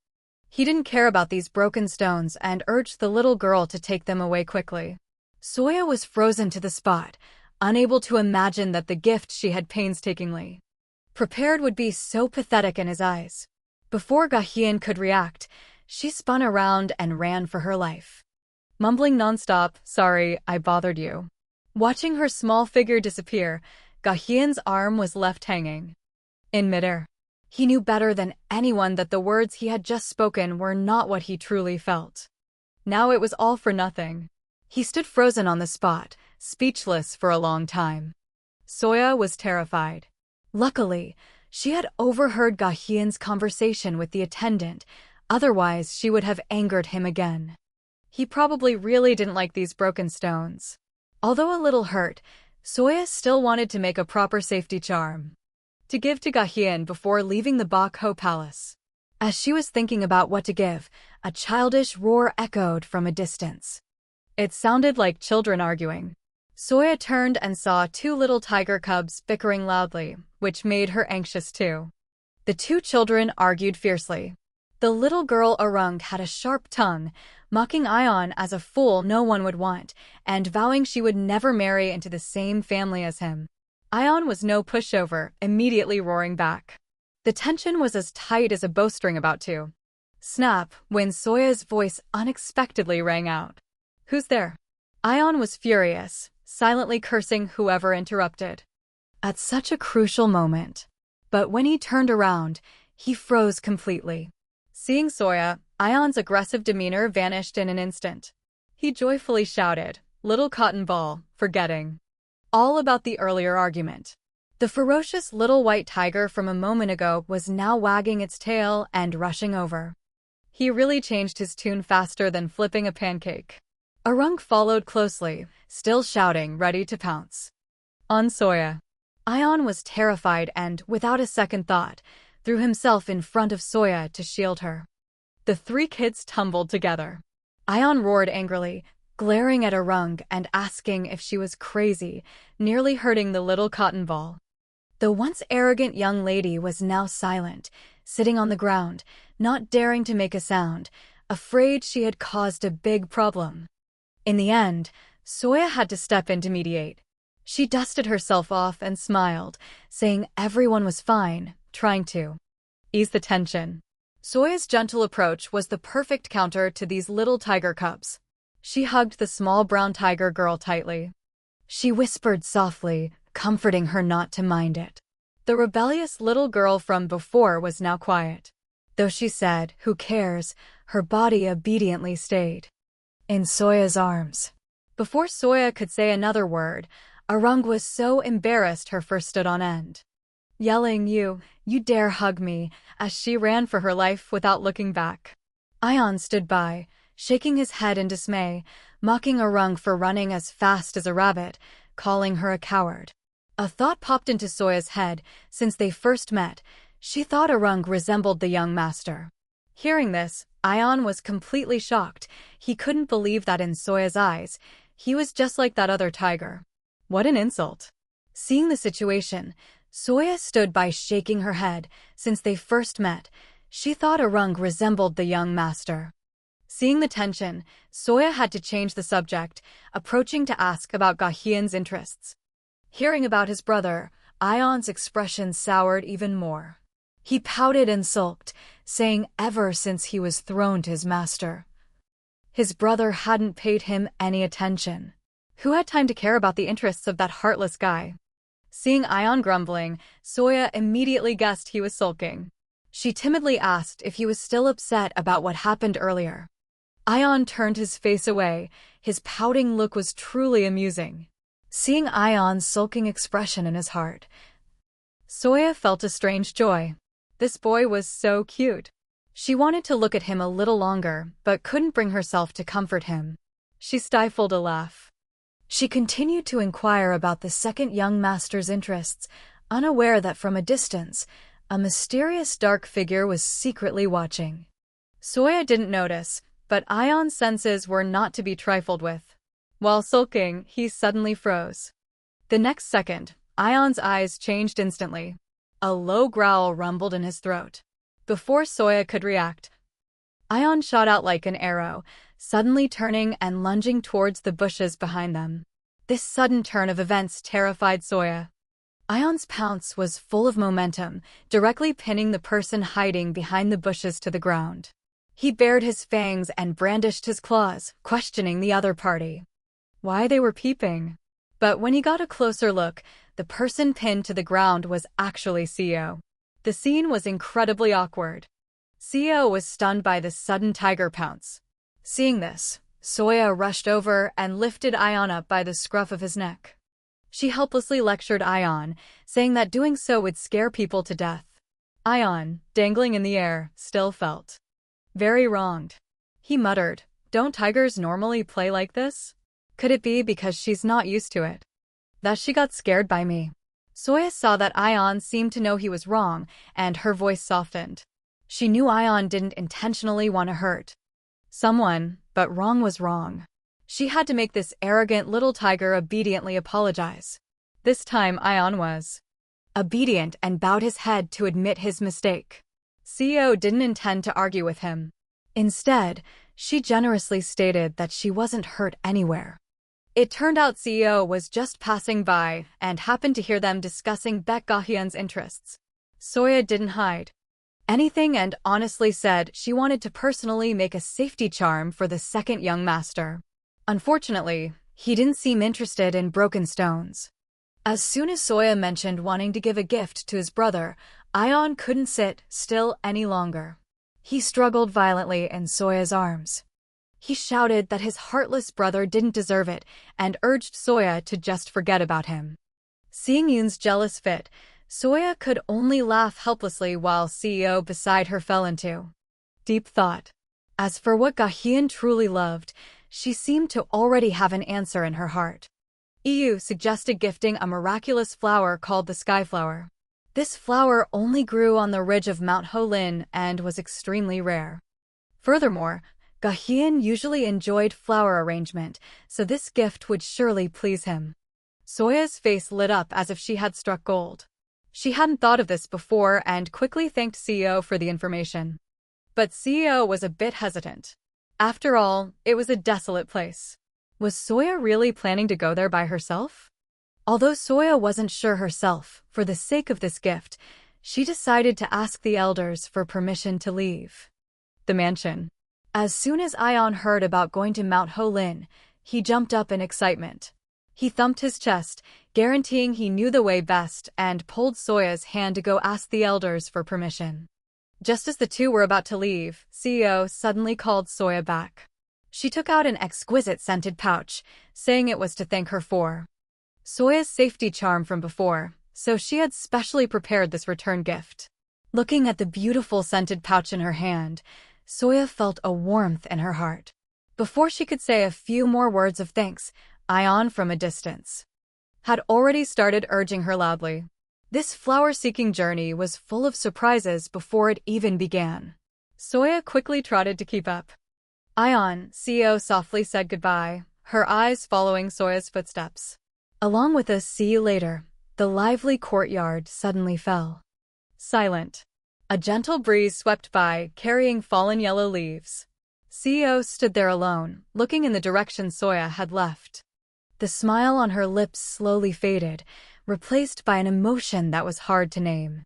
He didn't care about these broken stones and urged the little girl to take them away quickly. Soya was frozen to the spot, unable to imagine that the gift she had painstakingly prepared would be so pathetic in his eyes. Before Gahyun could react, she spun around and ran for her life, mumbling nonstop, "Sorry, I bothered you." Watching her small figure disappear, Gahyun's arm was left hanging in midair. He knew better than anyone that the words he had just spoken were not what he truly felt. Now it was all for nothing. He stood frozen on the spot, speechless for a long time. Soya was terrified. Luckily, she had overheard Gahyun's conversation with the attendant, otherwise she would have angered him again. He probably really didn't like these broken stones. Although a little hurt, Soya still wanted to make a proper safety charm to give to Gahyun before leaving the Bakho palace. As she was thinking about what to give, a childish roar echoed from a distance. It sounded like children arguing. Soya turned and saw two little tiger cubs bickering loudly, which made her anxious too. The two children argued fiercely. The little girl Arung had a sharp tongue, mocking Ion as a fool no one would want, and vowing she would never marry into the same family as him. Ion was no pushover, immediately roaring back. The tension was as tight as a bowstring about to snap when Soya's voice unexpectedly rang out. "Who's there?" Ion was furious, silently cursing whoever interrupted at such a crucial moment. But when he turned around, he froze completely. Seeing Soya, Ion's aggressive demeanor vanished in an instant. He joyfully shouted, "Little cotton ball," forgetting all about the earlier argument. The ferocious little white tiger from a moment ago was now wagging its tail and rushing over. He really changed his tune faster than flipping a pancake. Arung followed closely, still shouting, ready to pounce on Soya. Ion was terrified and, without a second thought, threw himself in front of Soya to shield her. The three kids tumbled together. Ion roared angrily, glaring at Arung and asking if she was crazy, nearly hurting the little cotton ball. The once arrogant young lady was now silent, sitting on the ground, not daring to make a sound, afraid she had caused a big problem. In the end, Soya had to step in to mediate. She dusted herself off and smiled, saying everyone was fine, trying to ease the tension. Soya's gentle approach was the perfect counter to these little tiger cubs. She hugged the small brown tiger girl tightly. She whispered softly, comforting her not to mind it. The rebellious little girl from before was now quiet. Though she said, "Who cares?" her body obediently stayed in Soya's arms. Before Soya could say another word, Arung was so embarrassed her fur stood on end, yelling, You dare hug me," as she ran for her life without looking back. Ion stood by, shaking his head in dismay, mocking Arung for running as fast as a rabbit, calling her a coward. A thought popped into Soya's head. Since they first met, she thought Arung resembled the young master. Hearing this, Ion was completely shocked. He couldn't believe that in Soya's eyes, he was just like that other tiger. What an insult. Seeing the situation, Soya stood by shaking her head. Since they first met, she thought Arung resembled the young master. Seeing the tension, Soya had to change the subject, approaching to ask about Gahian's interests. Hearing about his brother, Ion's expression soured even more. He pouted and sulked, saying ever since he was thrown to his master, his brother hadn't paid him any attention. Who had time to care about the interests of that heartless guy? Seeing Ion grumbling, Soya immediately guessed he was sulking. She timidly asked if he was still upset about what happened earlier. Ion turned his face away. His pouting look was truly amusing. Seeing Ion's sulking expression in his heart, Soya felt a strange joy. This boy was so cute. She wanted to look at him a little longer, but couldn't bring herself to comfort him. She stifled a laugh. She continued to inquire about the second young master's interests, unaware that from a distance, a mysterious dark figure was secretly watching. Soya didn't notice, but Ion's senses were not to be trifled with. While sulking, he suddenly froze. The next second, Ion's eyes changed instantly. A low growl rumbled in his throat. Before Soya could react, Ion shot out like an arrow, suddenly turning and lunging towards the bushes behind them. This sudden turn of events terrified Soya. Ion's pounce was full of momentum, directly pinning the person hiding behind the bushes to the ground. He bared his fangs and brandished his claws, questioning the other party why they were peeping. But when he got a closer look, the person pinned to the ground was actually CEO. The scene was incredibly awkward. CEO was stunned by the sudden tiger pounce. Seeing this, Soya rushed over and lifted Ion up by the scruff of his neck. She helplessly lectured Ion, saying that doing so would scare people to death. Ion, dangling in the air, still felt very wronged. He muttered, "Don't tigers normally play like this? Could it be because she's not used to it that she got scared by me?" Soya saw that Ion seemed to know he was wrong, and her voice softened. She knew Ion didn't intentionally want to hurt someone, but wrong was wrong. She had to make this arrogant little tiger obediently apologize. This time Ion was obedient and bowed his head to admit his mistake. CEO didn't intend to argue with him. Instead, she generously stated that she wasn't hurt anywhere. It turned out CEO was just passing by and happened to hear them discussing Baek Gahyun's interests. Soya didn't hide anything and honestly said she wanted to personally make a safety charm for the second young master. Unfortunately, he didn't seem interested in broken stones. As soon as Soya mentioned wanting to give a gift to his brother, Ion couldn't sit still any longer. He struggled violently in Soya's arms. He shouted that his heartless brother didn't deserve it and urged Soya to just forget about him. Seeing Yoon's jealous fit, Soya could only laugh helplessly while CEO beside her fell into deep thought. As for what Ga-hyun truly loved, she seemed to already have an answer in her heart. EU suggested gifting a miraculous flower called the Skyflower. This flower only grew on the ridge of Mount Ho-lin and was extremely rare. Furthermore, Ga-hyun usually enjoyed flower arrangement, so this gift would surely please him. Soya's face lit up as if she had struck gold. She hadn't thought of this before and quickly thanked CEO for the information. But CEO was a bit hesitant. After all, it was a desolate place. Was Soya really planning to go there by herself? Although Soya wasn't sure herself, for the sake of this gift, she decided to ask the elders for permission to leave the mansion. As soon as Ion heard about going to Mount Ho-lin, he jumped up in excitement. He thumped his chest, guaranteeing he knew the way best, and pulled Soya's hand to go ask the elders for permission. Just as the two were about to leave, CEO suddenly called Soya back. She took out an exquisite scented pouch, saying it was to thank her for Soya's safety charm from before, so she had specially prepared this return gift. Looking at the beautiful scented pouch in her hand, Soya felt a warmth in her heart. Before she could say a few more words of thanks, Ion from a distance had already started urging her loudly. This flower-seeking journey was full of surprises before it even began. Soya quickly trotted to keep up. Ion, CEO softly said goodbye, her eyes following Soya's footsteps. Along with a "see you later," the lively courtyard suddenly fell silent. A gentle breeze swept by, carrying fallen yellow leaves. CEO stood there alone, looking in the direction Soya had left. The smile on her lips slowly faded, replaced by an emotion that was hard to name.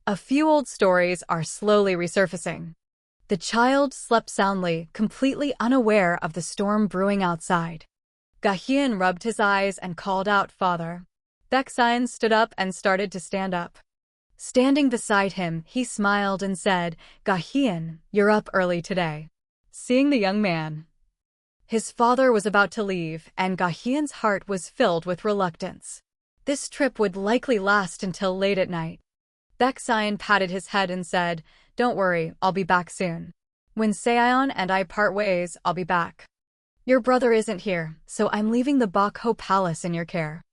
A few old stories are slowly resurfacing. The child slept soundly, completely unaware of the storm brewing outside. Ga-hyun rubbed his eyes and called out, "Father." Baek-seon stood up and started to stand up. Standing beside him, he smiled and said, "Ga-hyun, you're up early today." Seeing the young man, his father was about to leave, and Ga-hyun's heart was filled with reluctance. This trip would likely last until late at night. Baek-seon patted his head and said, "Don't worry, I'll be back soon. When Seon and I part ways, I'll be back. Your brother isn't here, so I'm leaving the Bakho Palace in your care."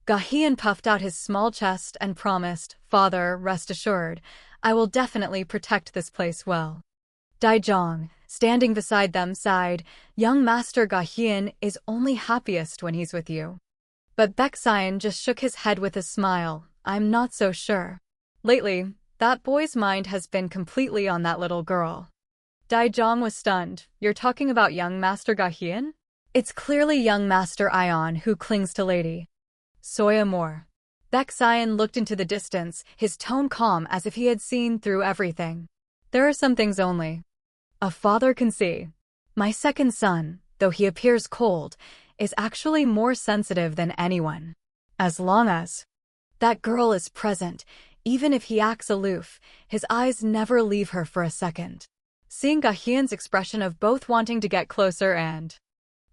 Ga-hyun puffed out his small chest and promised, "Father, rest assured, I will definitely protect this place well." Daijong, standing beside them, sighed, "Young Master Ga-hyun is only happiest when he's with you." But Baek-seon just shook his head with a smile, "I'm not so sure. Lately, that boy's mind has been completely on that little girl." Daijong was stunned. "You're talking about young Master Ga-hyun? It's clearly young Master Ion who clings to Lady Soya more." Baek-seon looked into the distance, his tone calm as if he had seen through everything. "There are some things only a father can see. My second son, though he appears cold, is actually more sensitive than anyone. As long as that girl is present, even if he acts aloof, his eyes never leave her for a second." Seeing Ga-hyun's expression of both wanting to get closer and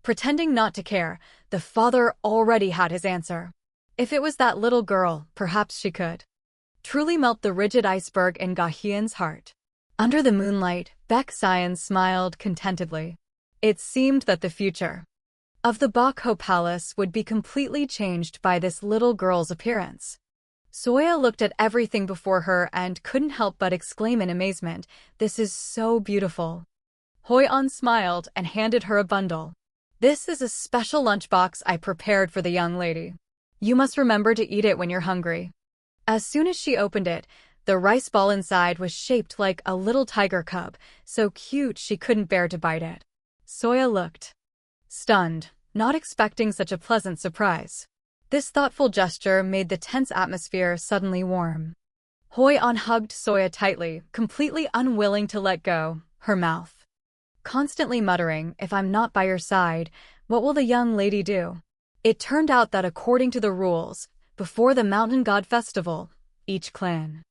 pretending not to care, the father already had his answer. If it was that little girl, perhaps she could truly melt the rigid iceberg in Ga-hyun's heart. Under the moonlight, Baek-seon smiled contentedly. It seemed that the future of the Bakho Palace would be completely changed by this little girl's appearance. Soya looked at everything before her and couldn't help but exclaim in amazement, "This is so beautiful." Hoi-an smiled and handed her a bundle. "This is a special lunchbox I prepared for the young lady. You must remember to eat it when you're hungry." As soon as she opened it, the rice ball inside was shaped like a little tiger cub, so cute she couldn't bear to bite it. Soya looked stunned, not expecting such a pleasant surprise. This thoughtful gesture made the tense atmosphere suddenly warm. Hoi-an hugged Soya tightly, completely unwilling to let go, her mouth constantly muttering, "If I'm not by your side, what will the young lady do?" It turned out that according to the rules, before the Mountain God Festival, each clan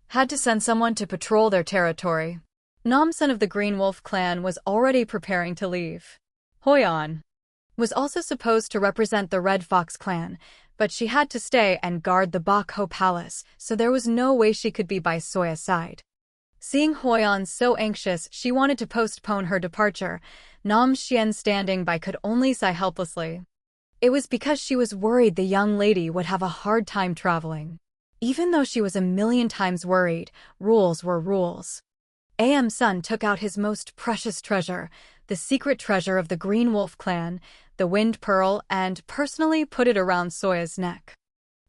had to send someone to patrol their territory. Namsan of the Green Wolf clan was already preparing to leave. Hoi-an was also supposed to represent the Red Fox clan, but she had to stay and guard the Bakho Palace, so there was no way she could be by Soya's side. Seeing Hoi-an so anxious she wanted to postpone her departure, Nam Xian standing by could only sigh helplessly. It was because she was worried the young lady would have a hard time traveling. Even though she was a million times worried, rules were rules. Am Sun took out his most precious treasure, the secret treasure of the Green Wolf clan, the Wind Pearl, and personally put it around Soya's neck.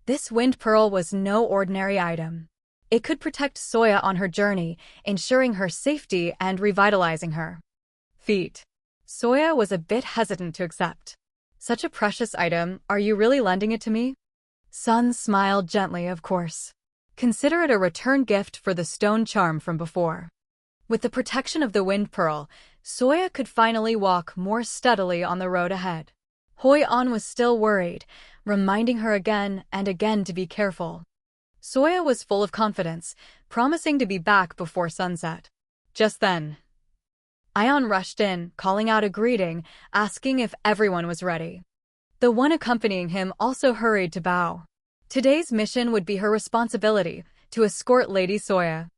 This Wind Pearl was no ordinary item. It could protect Soya on her journey, ensuring her safety and revitalizing her feet. Soya was a bit hesitant to accept. "Such a precious item, are you really lending it to me?" Sun smiled gently, "Of course. Consider it a return gift for the stone charm from before." With the protection of the Wind Pearl, Soya could finally walk more steadily on the road ahead. Hoi-an was still worried, reminding her again and again to be careful. Soya was full of confidence, promising to be back before sunset. Just then, Ion rushed in, calling out a greeting, asking if everyone was ready. The one accompanying him also hurried to bow. Today's mission would be her responsibility, to escort Lady Soya.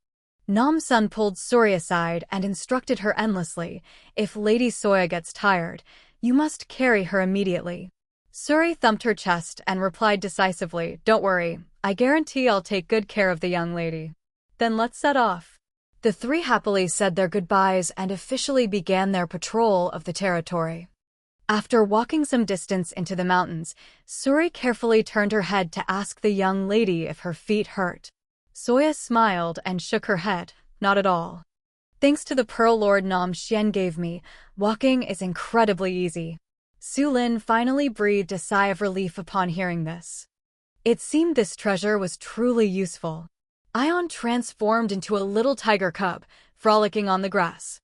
Nam Sun pulled Suri aside and instructed her endlessly, "If Lady Soya gets tired, you must carry her immediately." Suri thumped her chest and replied decisively, "Don't worry, I guarantee I'll take good care of the young lady." "Then let's set off." The three happily said their goodbyes and officially began their patrol of the territory. After walking some distance into the mountains, Suri carefully turned her head to ask the young lady if her feet hurt. Soya smiled and shook her head, "Not at all. Thanks to the Pearl Lord Nam Xian gave me, walking is incredibly easy." Su Lin finally breathed a sigh of relief upon hearing this. It seemed this treasure was truly useful. Ion transformed into a little tiger cub, frolicking on the grass.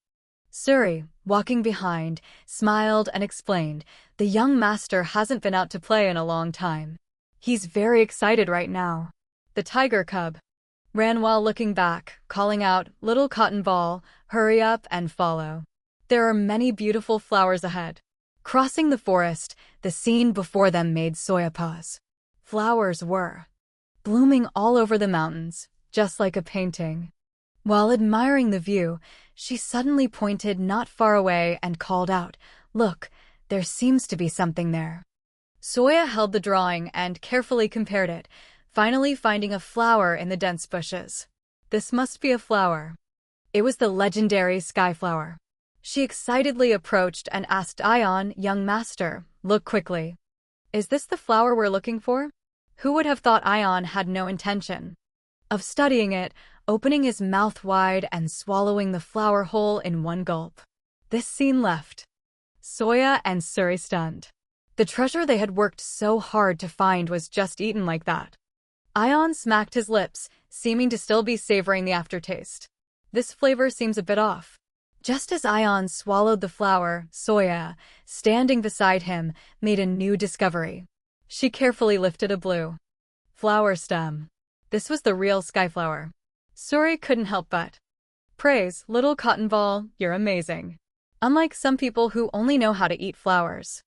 Suri, walking behind, smiled and explained, "The young master hasn't been out to play in a long time. He's very excited right now." The tiger cub ran while looking back, calling out, "Little cotton ball, hurry up and follow. There are many beautiful flowers ahead." Crossing the forest, the scene before them made Soya pause. Flowers were blooming all over the mountains, just like a painting. While admiring the view, she suddenly pointed not far away and called out, "Look, there seems to be something there." Soya held the drawing and carefully compared it, finally finding a flower in the dense bushes. This must be a flower. It was the legendary sky flower. She excitedly approached and asked Ion, "Young master, look quickly. Is this the flower we're looking for?" Who would have thought Ion had no intention of studying it, opening his mouth wide and swallowing the flower whole in one gulp. This scene left Soya and Suri stunned. The treasure they had worked so hard to find was just eaten like that. Ion smacked his lips, seeming to still be savoring the aftertaste. "This flavor seems a bit off." Just as Ion swallowed the flower, Soya, standing beside him, made a new discovery. She carefully lifted a blue flower stem. This was the real skyflower. Suri couldn't help but praise, "Little cotton ball, you're amazing. Unlike some people who only know how to eat flowers."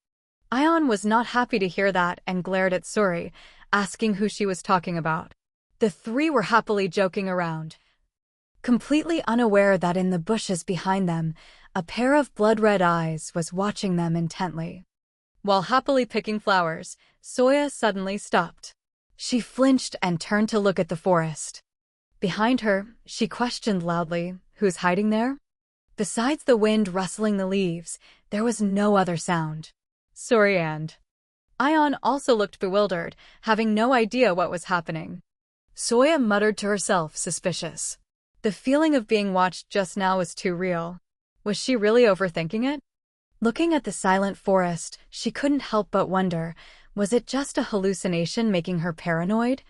Ion was not happy to hear that and glared at Suri, asking who she was talking about. The three were happily joking around, completely unaware that in the bushes behind them, a pair of blood-red eyes was watching them intently. While happily picking flowers, Soya suddenly stopped. She flinched and turned to look at the forest. Behind her, she questioned loudly, "Who's hiding there?" Besides the wind rustling the leaves, there was no other sound. Suri and Ion also looked bewildered, having no idea what was happening. Soya muttered to herself, suspicious. The feeling of being watched just now was too real. Was she really overthinking it? Looking at the silent forest, she couldn't help but wonder, was it just a hallucination making her paranoid?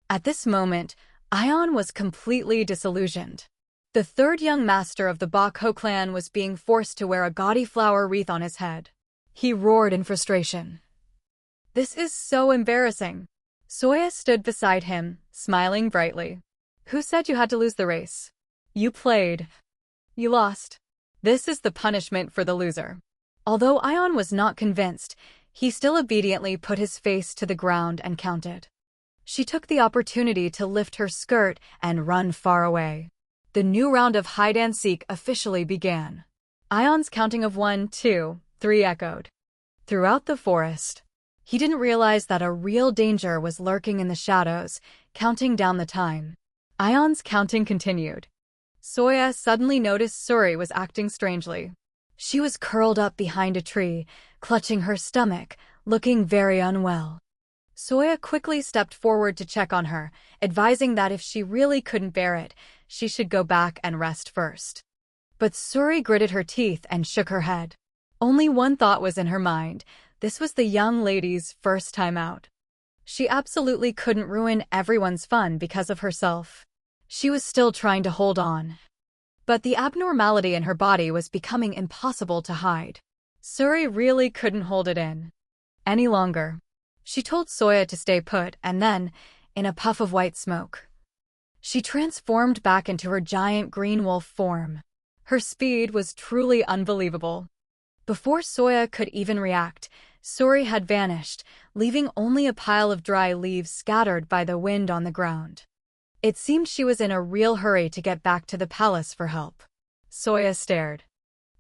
At this moment, Ion was completely disillusioned. The third young master of the Bako clan was being forced to wear a gaudy flower wreath on his head. He roared in frustration. This is so embarrassing. Soya stood beside him, smiling brightly. Who said you had to lose the race? You played. You lost. This is the punishment for the loser. Although Ion was not convinced, he still obediently put his face to the ground and counted. She took the opportunity to lift her skirt and run far away. The new round of hide-and-seek officially began. Ion's counting of 1, 2, 3 echoed throughout the forest. He didn't realize that a real danger was lurking in the shadows, counting down the time. Ion's counting continued. Soya suddenly noticed Suri was acting strangely. She was curled up behind a tree, clutching her stomach, looking very unwell. Soya quickly stepped forward to check on her, advising that if she really couldn't bear it, she should go back and rest first. But Suri gritted her teeth and shook her head. Only one thought was in her mind. This was the young lady's first time out. She absolutely couldn't ruin everyone's fun because of herself. She was still trying to hold on. But the abnormality in her body was becoming impossible to hide. Suri really couldn't hold it in any longer. She told Soya to stay put and then, in a puff of white smoke, she transformed back into her giant green wolf form. Her speed was truly unbelievable. Before Soya could even react, Suri had vanished, leaving only a pile of dry leaves scattered by the wind on the ground. It seemed she was in a real hurry to get back to the palace for help. Soya stared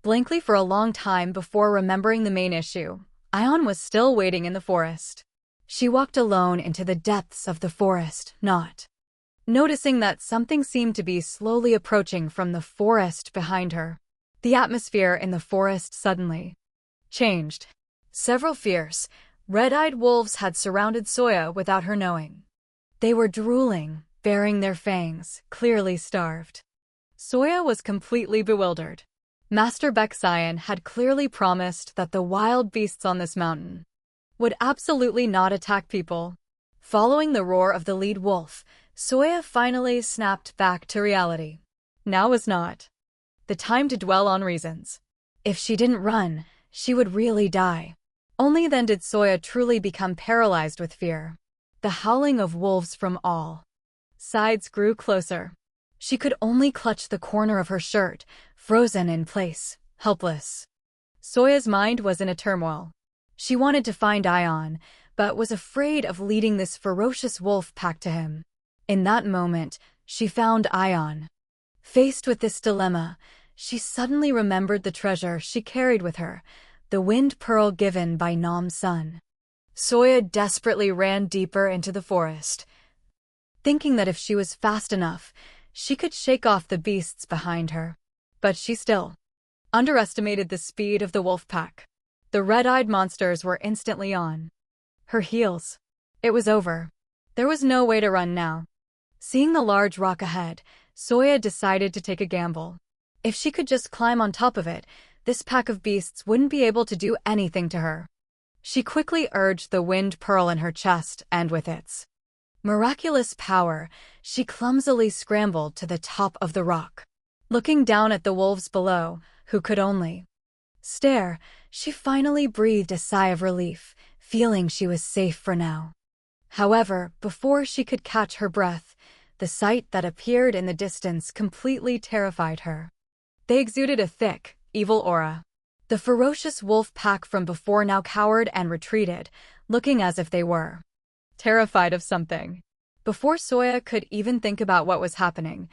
blankly for a long time before remembering the main issue. Ion was still waiting in the forest. She walked alone into the depths of the forest, not noticing that something seemed to be slowly approaching from the forest behind her. The atmosphere in the forest suddenly changed. Several fierce, red-eyed wolves had surrounded Soya without her knowing. They were drooling, baring their fangs, clearly starved. Soya was completely bewildered. Master Beksayan had clearly promised that the wild beasts on this mountain would absolutely not attack people. Following the roar of the lead wolf, Soya finally snapped back to reality. Now was not the time to dwell on reasons. If she didn't run, she would really die. Only then did Soya truly become paralyzed with fear. The howling of wolves from all sides grew closer. She could only clutch the corner of her shirt, frozen in place, helpless. Soya's mind was in a turmoil. She wanted to find Ion, but was afraid of leading this ferocious wolf pack to him. In that moment, she found Ion. Faced with this dilemma, she suddenly remembered the treasure she carried with her, the wind pearl given by Nam's son. Soya desperately ran deeper into the forest, thinking that if she was fast enough, she could shake off the beasts behind her. But she still underestimated the speed of the wolf pack. The red-eyed monsters were instantly on her heels. It was over. There was no way to run now. Seeing the large rock ahead, Soya decided to take a gamble. If she could just climb on top of it, this pack of beasts wouldn't be able to do anything to her. She quickly urged the wind pearl in her chest, and with its miraculous power, she clumsily scrambled to the top of the rock. Looking down at the wolves below, who could only stare, she finally breathed a sigh of relief, feeling she was safe for now. However, before she could catch her breath, the sight that appeared in the distance completely terrified her. They exuded a thick, evil aura. The ferocious wolf pack from before now cowered and retreated, looking as if they were terrified of something. Before Soya could even think about what was happening,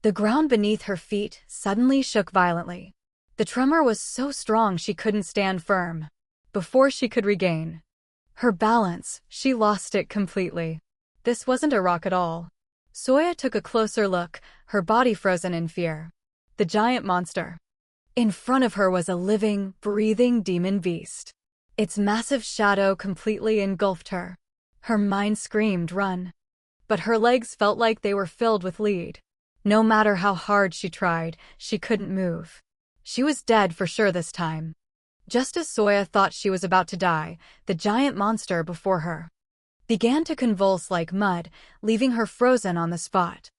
the ground beneath her feet suddenly shook violently. The tremor was so strong she couldn't stand firm. Before she could regain her balance, she lost it completely. This wasn't a rock at all. Soya took a closer look, her body frozen in fear. The giant monster in front of her was a living, breathing demon beast. Its massive shadow completely engulfed her. Her mind screamed, "Run!" But her legs felt like they were filled with lead. No matter how hard she tried, she couldn't move. She was dead for sure this time. Just as Soya thought she was about to die, the giant monster before her began to convulse like mud, leaving her frozen on the spot.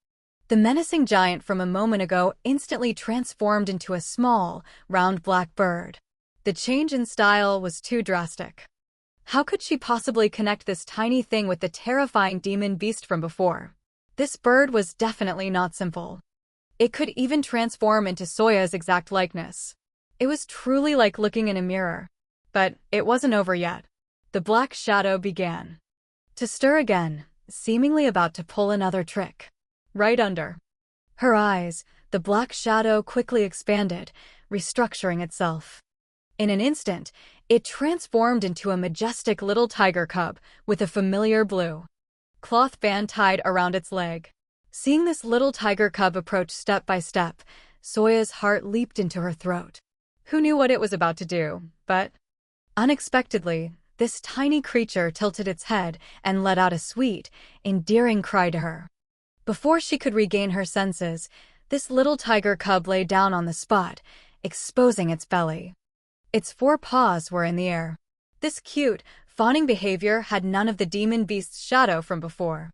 The menacing giant from a moment ago instantly transformed into a small, round black bird. The change in style was too drastic. How could she possibly connect this tiny thing with the terrifying demon beast from before? This bird was definitely not simple. It could even transform into Soya's exact likeness. It was truly like looking in a mirror. But it wasn't over yet. The black shadow began to stir again, seemingly about to pull another trick. Right under her eyes, the black shadow quickly expanded, restructuring itself. In an instant, it transformed into a majestic little tiger cub with a familiar blue cloth band tied around its leg. Seeing this little tiger cub approach step by step, Soya's heart leaped into her throat. Who knew what it was about to do? But unexpectedly, this tiny creature tilted its head and let out a sweet, endearing cry to her. Before she could regain her senses, this little tiger cub lay down on the spot, exposing its belly. Its 4 paws were in the air. This cute, fawning behavior had none of the demon beast's shadow from before.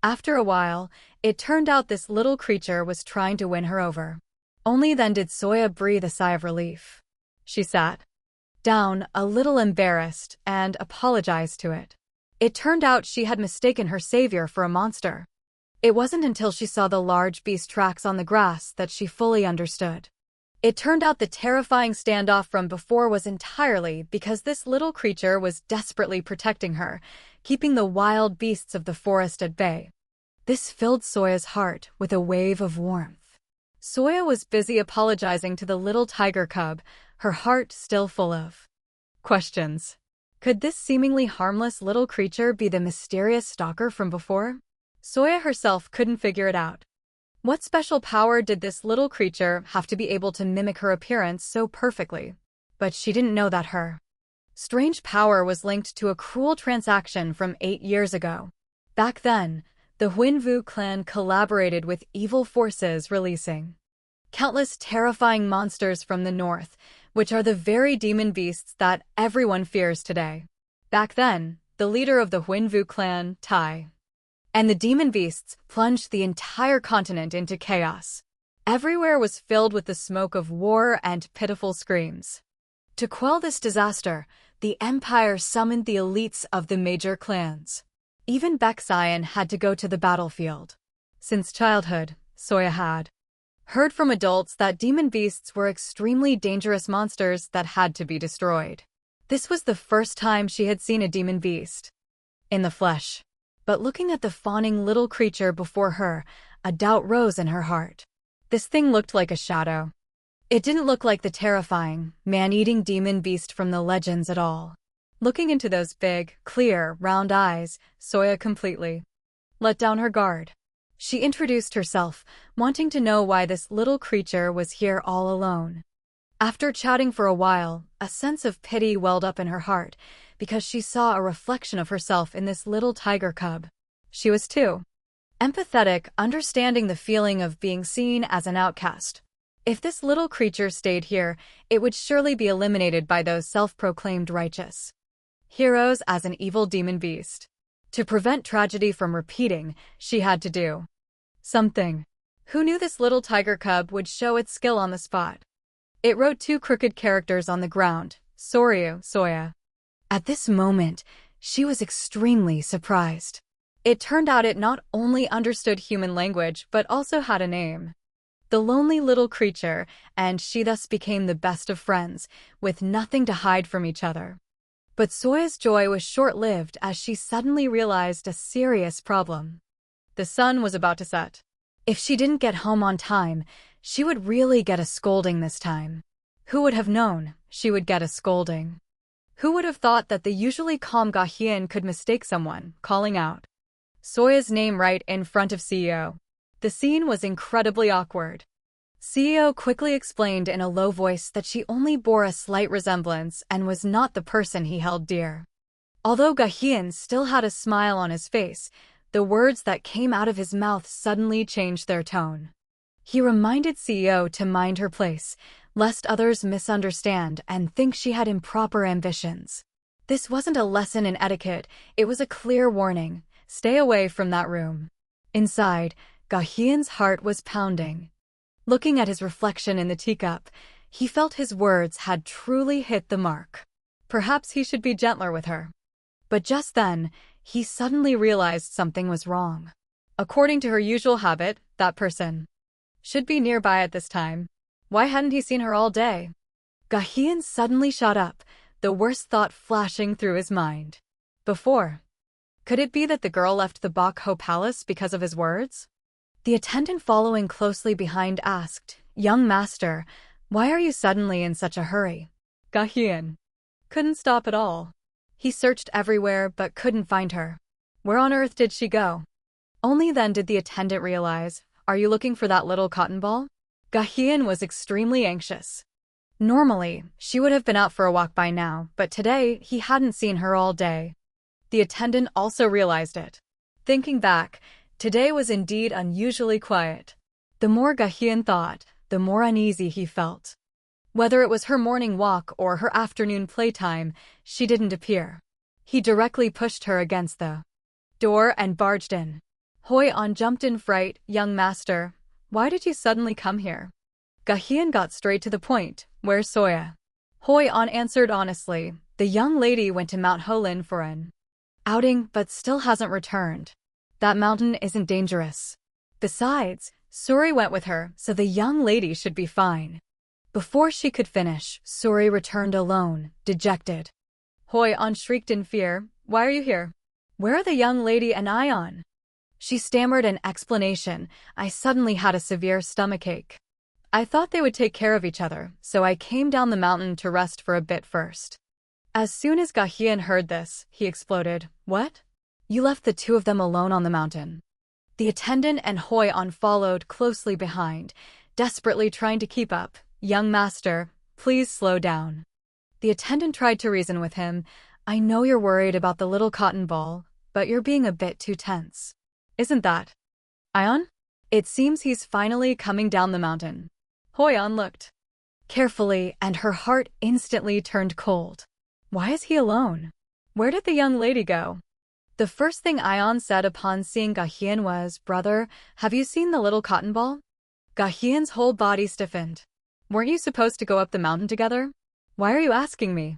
After a while, it turned out this little creature was trying to win her over. Only then did Soya breathe a sigh of relief. She sat down, a little embarrassed, and apologized to it. It turned out she had mistaken her savior for a monster. It wasn't until she saw the large beast tracks on the grass that she fully understood. It turned out the terrifying standoff from before was entirely because this little creature was desperately protecting her, keeping the wild beasts of the forest at bay. This filled Soya's heart with a wave of warmth. Soya was busy apologizing to the little tiger cub, her heart still full of questions. Could this seemingly harmless little creature be the mysterious stalker from before? Soya herself couldn't figure it out. What special power did this little creature have to be able to mimic her appearance so perfectly? But she didn't know that her strange power was linked to a cruel transaction from 8 years ago. Back then, the Huinvu clan collaborated with evil forces, releasing countless terrifying monsters from the north, which are the very demon beasts that everyone fears today. Back then, the leader of the Huinvu clan, Tai, and the demon beasts plunged the entire continent into chaos. Everywhere was filled with the smoke of war and pitiful screams. To quell this disaster, the empire summoned the elites of the major clans. Even Baeksayan had to go to the battlefield. Since childhood, Soya had heard from adults that demon beasts were extremely dangerous monsters that had to be destroyed. This was the first time she had seen a demon beast in the flesh. But looking at the fawning little creature before her, a doubt rose in her heart. This thing looked like a shadow. It didn't look like the terrifying, man-eating demon beast from the legends at all. Looking into those big, clear, round eyes, Soya completely let down her guard. She introduced herself, wanting to know why this little creature was here all alone. After chatting for a while, a sense of pity welled up in her heart, because she saw a reflection of herself in this little tiger cub. She was too empathetic, understanding the feeling of being seen as an outcast. If this little creature stayed here, it would surely be eliminated by those self-proclaimed righteous heroes as an evil demon beast. To prevent tragedy from repeating, she had to do something. Who knew this little tiger cub would show its skill on the spot? It wrote 2 crooked characters on the ground, Soryu, Soya. At this moment, she was extremely surprised. It turned out it not only understood human language but also had a name. The lonely little creature, and she thus became the best of friends, with nothing to hide from each other. But Soya's joy was short-lived as she suddenly realized a serious problem. The sun was about to set. If she didn't get home on time, she would really get a scolding this time. Who would have known she would get a scolding? Who would have thought that the usually calm Gahian could mistake someone, calling out Soya's name right in front of CEO? The scene was incredibly awkward. CEO quickly explained in a low voice that she only bore a slight resemblance and was not the person he held dear. Although Gahian still had a smile on his face, the words that came out of his mouth suddenly changed their tone. He reminded CEO to mind her place, lest others misunderstand and think she had improper ambitions. This wasn't a lesson in etiquette, it was a clear warning. Stay away from that room. Inside, Gahyun's heart was pounding. Looking at his reflection in the teacup, he felt his words had truly hit the mark. Perhaps he should be gentler with her. But just then, he suddenly realized something was wrong. According to her usual habit, that person should be nearby at this time. Why hadn't he seen her all day? Gahyun suddenly shot up, the worst thought flashing through his mind. Before, could it be that the girl left the Bakho palace because of his words? The attendant following closely behind asked, "Young master, why are you suddenly in such a hurry?" Gahyun couldn't stop at all. He searched everywhere but couldn't find her. Where on earth did she go? Only then did the attendant realize, "Are you looking for that little cotton ball?" Gahyun was extremely anxious. Normally, she would have been out for a walk by now, but today he hadn't seen her all day. The attendant also realized it. Thinking back, today was indeed unusually quiet. The more Gahyun thought, the more uneasy he felt. Whether it was her morning walk or her afternoon playtime, she didn't appear. He directly pushed her against the door and barged in. Hoi-an jumped in fright. "Young master, why did you suddenly come here?" Gahyun got straight to the point. "Where's Soya?" Hoi-an answered honestly. "The young lady went to Mount Holin for an outing but still hasn't returned. That mountain isn't dangerous. Besides, Suri went with her, so the young lady should be fine." Before she could finish, Suri returned alone, dejected. Hoi-an shrieked in fear. "Why are you here? Where are the young lady and Ion?" She stammered an explanation. "I suddenly had a severe stomachache. I thought they would take care of each other, so I came down the mountain to rest for a bit first." As soon as Gahyun heard this, he exploded. "What? You left the two of them alone on the mountain?" The attendant and Hoi-an followed closely behind, desperately trying to keep up. "Young master, please slow down." The attendant tried to reason with him. "I know you're worried about the little cotton ball, but you're being a bit too tense. Isn't that Ion? It seems he's finally coming down the mountain." Hoi-an looked carefully, and her heart instantly turned cold. Why is he alone? Where did the young lady go? The first thing Ion said upon seeing Gahyun was, "Brother, have you seen the little cotton ball?" Gahyun's whole body stiffened. "Weren't you supposed to go up the mountain together? Why are you asking me?"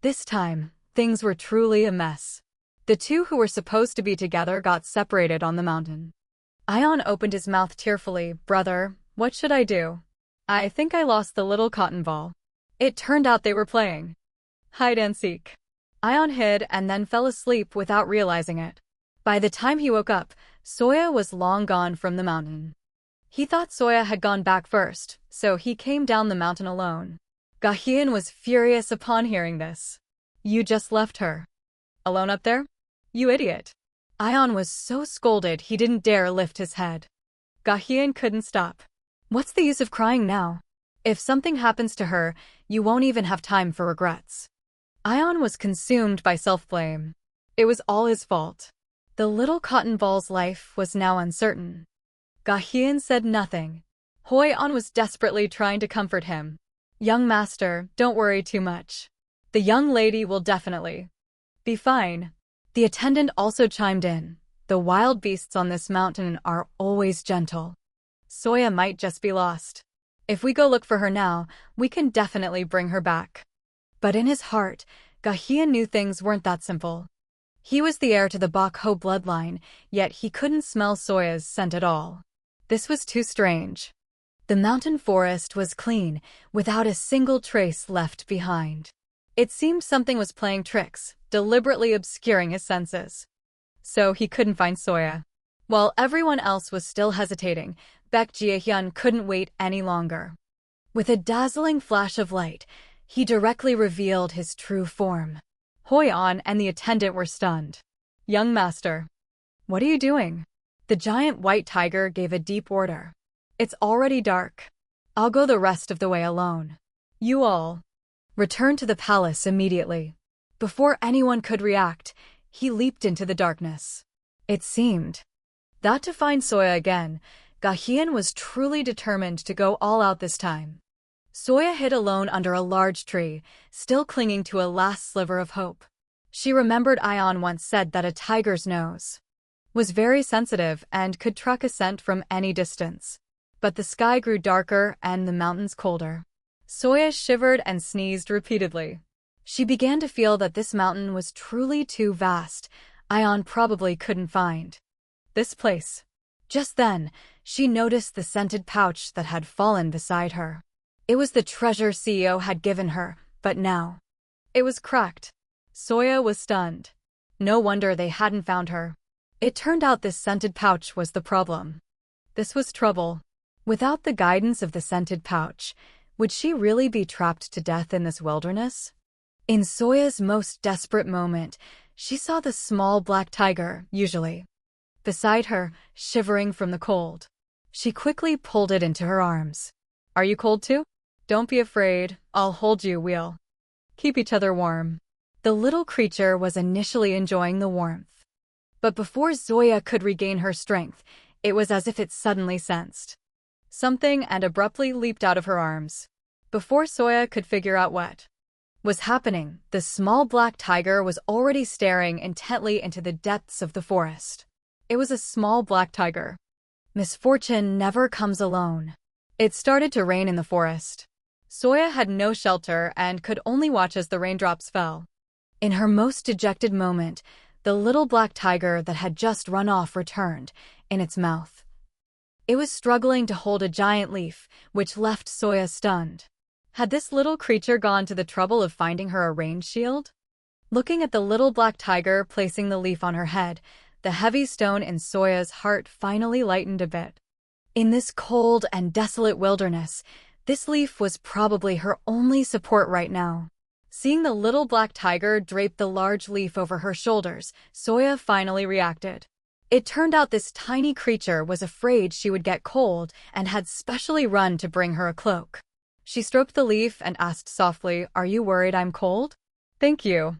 This time, things were truly a mess. The two who were supposed to be together got separated on the mountain. Ion opened his mouth tearfully. "Brother, what should I do? I think I lost the little cotton ball." It turned out they were playing hide and seek. Ion hid and then fell asleep without realizing it. By the time he woke up, Soya was long gone from the mountain. He thought Soya had gone back first, so he came down the mountain alone. Gahyun was furious upon hearing this. "You just left her alone up there? You idiot." Ion was so scolded he didn't dare lift his head. Gahyun couldn't stop. "What's the use of crying now? If something happens to her, you won't even have time for regrets." Ion was consumed by self-blame. It was all his fault. The little cotton ball's life was now uncertain. Gahyun said nothing. Hoi-an was desperately trying to comfort him. "Young master, don't worry too much. The young lady will definitely be fine." The attendant also chimed in. "The wild beasts on this mountain are always gentle. Soya might just be lost. If we go look for her now, we can definitely bring her back." But in his heart, Gahyun knew things weren't that simple. He was the heir to the Bakho bloodline, yet he couldn't smell Soya's scent at all. This was too strange. The mountain forest was clean, without a single trace left behind. It seemed something was playing tricks, deliberately obscuring his senses. So he couldn't find Soya. While everyone else was still hesitating, Baek Jae-hyun couldn't wait any longer. With a dazzling flash of light, he directly revealed his true form. Hoi-an and the attendant were stunned. "Young master, what are you doing?" The giant white tiger gave a deep order. "It's already dark. I'll go the rest of the way alone. You all return to the palace immediately." Before anyone could react, he leaped into the darkness. It seemed that to find Soya again, Gahyun was truly determined to go all out this time. Soya hid alone under a large tree, still clinging to a last sliver of hope. She remembered Ion once said that a tiger's nose was very sensitive and could track a scent from any distance. But the sky grew darker and the mountains colder. Soya shivered and sneezed repeatedly. She began to feel that this mountain was truly too vast. Ion probably couldn't find this place. Just then, she noticed the scented pouch that had fallen beside her. It was the treasure CEO had given her, but now it was cracked. Soya was stunned. No wonder they hadn't found her. It turned out this scented pouch was the problem. This was trouble. Without the guidance of the scented pouch, would she really be trapped to death in this wilderness? In Soya's most desperate moment, she saw the small black tiger, usually beside her, shivering from the cold. She quickly pulled it into her arms. Are you cold too? Don't be afraid, I'll hold you, we'll keep each other warm. The little creature was initially enjoying the warmth. But before Zoya could regain her strength, it was as if it suddenly sensed something and abruptly leaped out of her arms. Before Soya could figure out what was happening, the small black tiger was already staring intently into the depths of the forest. It was a small black tiger. Misfortune never comes alone. It started to rain in the forest. Soya had no shelter and could only watch as the raindrops fell. In her most dejected moment, the little black tiger that had just run off returned, in its mouth. It was struggling to hold a giant leaf, which left Soya stunned. Had this little creature gone to the trouble of finding her a rain shield? Looking at the little black tiger placing the leaf on her head, the heavy stone in Soya's heart finally lightened a bit. In this cold and desolate wilderness, this leaf was probably her only support right now. Seeing the little black tiger drape the large leaf over her shoulders, Soya finally reacted. It turned out this tiny creature was afraid she would get cold and had specially run to bring her a cloak. She stroked the leaf and asked softly, "Are you worried I'm cold?" "Thank you."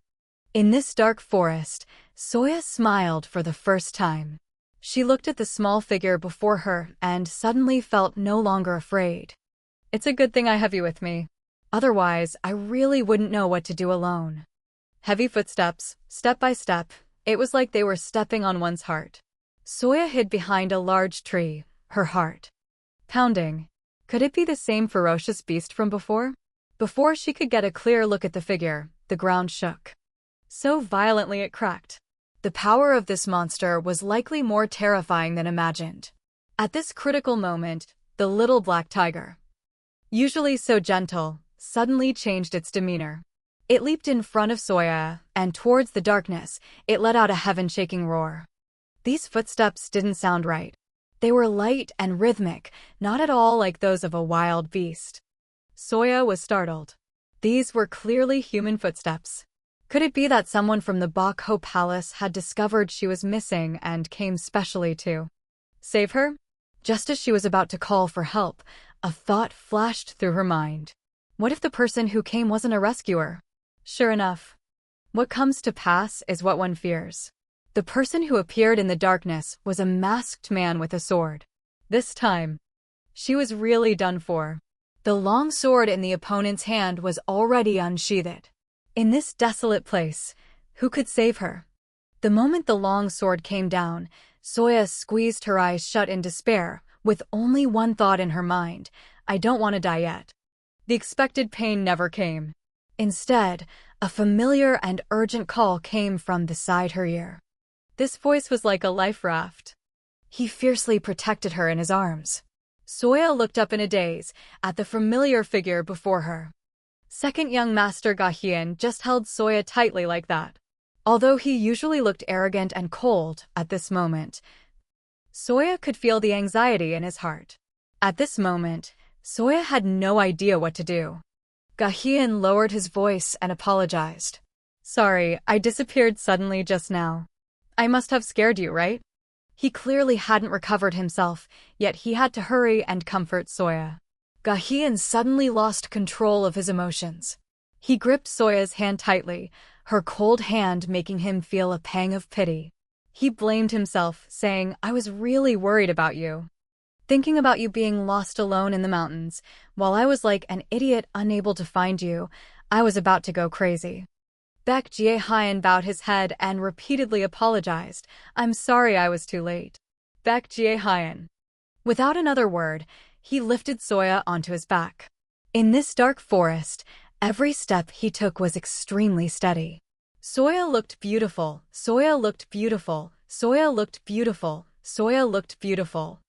In this dark forest, Soya smiled for the first time. She looked at the small figure before her and suddenly felt no longer afraid. It's a good thing I have you with me. Otherwise, I really wouldn't know what to do alone. Heavy footsteps, step by step, it was like they were stepping on one's heart. Soya hid behind a large tree, her heart pounding. Could it be the same ferocious beast from before? Before she could get a clear look at the figure, the ground shook. So violently it cracked. The power of this monster was likely more terrifying than imagined. At this critical moment, the little black tiger, usually so gentle, suddenly changed its demeanor. It leaped in front of Soya, and towards the darkness, it let out a heaven-shaking roar. These footsteps didn't sound right. They were light and rhythmic, not at all like those of a wild beast. Soya was startled. These were clearly human footsteps. Could it be that someone from the Bakho Palace had discovered she was missing and came specially to save her? Just as she was about to call for help, a thought flashed through her mind. What if the person who came wasn't a rescuer? Sure enough, what comes to pass is what one fears. The person who appeared in the darkness was a masked man with a sword. This time, she was really done for. The long sword in the opponent's hand was already unsheathed. In this desolate place, who could save her? The moment the long sword came down, Soya squeezed her eyes shut in despair, with only one thought in her mind: I don't want to die yet. The expected pain never came. Instead, a familiar and urgent call came from beside her ear. This voice was like a life raft. He fiercely protected her in his arms. Soya looked up in a daze at the familiar figure before her. Second young Master Gahian just held Soya tightly like that. Although he usually looked arrogant and cold at this moment, Soya could feel the anxiety in his heart. At this moment, Soya had no idea what to do. Gahian lowered his voice and apologized. Sorry, I disappeared suddenly just now. I must have scared you, right? He clearly hadn't recovered himself, yet he had to hurry and comfort Soya. Gahian suddenly lost control of his emotions. He gripped Soya's hand tightly, her cold hand making him feel a pang of pity. He blamed himself, saying, I was really worried about you. Thinking about you being lost alone in the mountains, while I was like an idiot unable to find you, I was about to go crazy. Baek Jae-hyun bowed his head and repeatedly apologized. I'm sorry I was too late. Baek Jae-hyun. Without another word, he lifted Soya onto his back. In this dark forest, every step he took was extremely steady. Soya looked beautiful, Soya looked beautiful, Soya looked beautiful, Soya looked beautiful.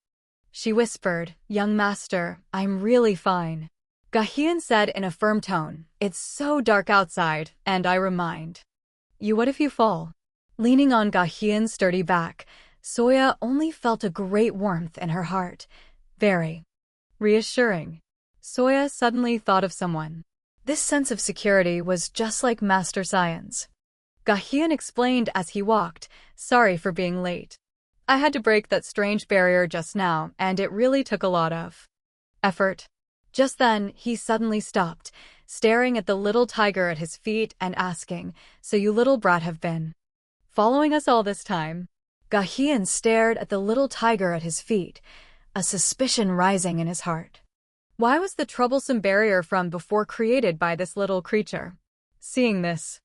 She whispered, young master, I'm really fine. Ga-hyun said in a firm tone, it's so dark outside, and I remind you, what if you fall? Leaning on Ga-hyun's sturdy back, Soya only felt a great warmth in her heart. Very reassuring. Soya suddenly thought of someone. This sense of security was just like Master Science. Ga-hyun explained as he walked, sorry for being late. I had to break that strange barrier just now, and it really took a lot of effort. Just then, he suddenly stopped, staring at the little tiger at his feet and asking, so you little brat have been following us all this time? Ga-hyun stared at the little tiger at his feet, a suspicion rising in his heart. Why was the troublesome barrier from before created by this little creature? Seeing this,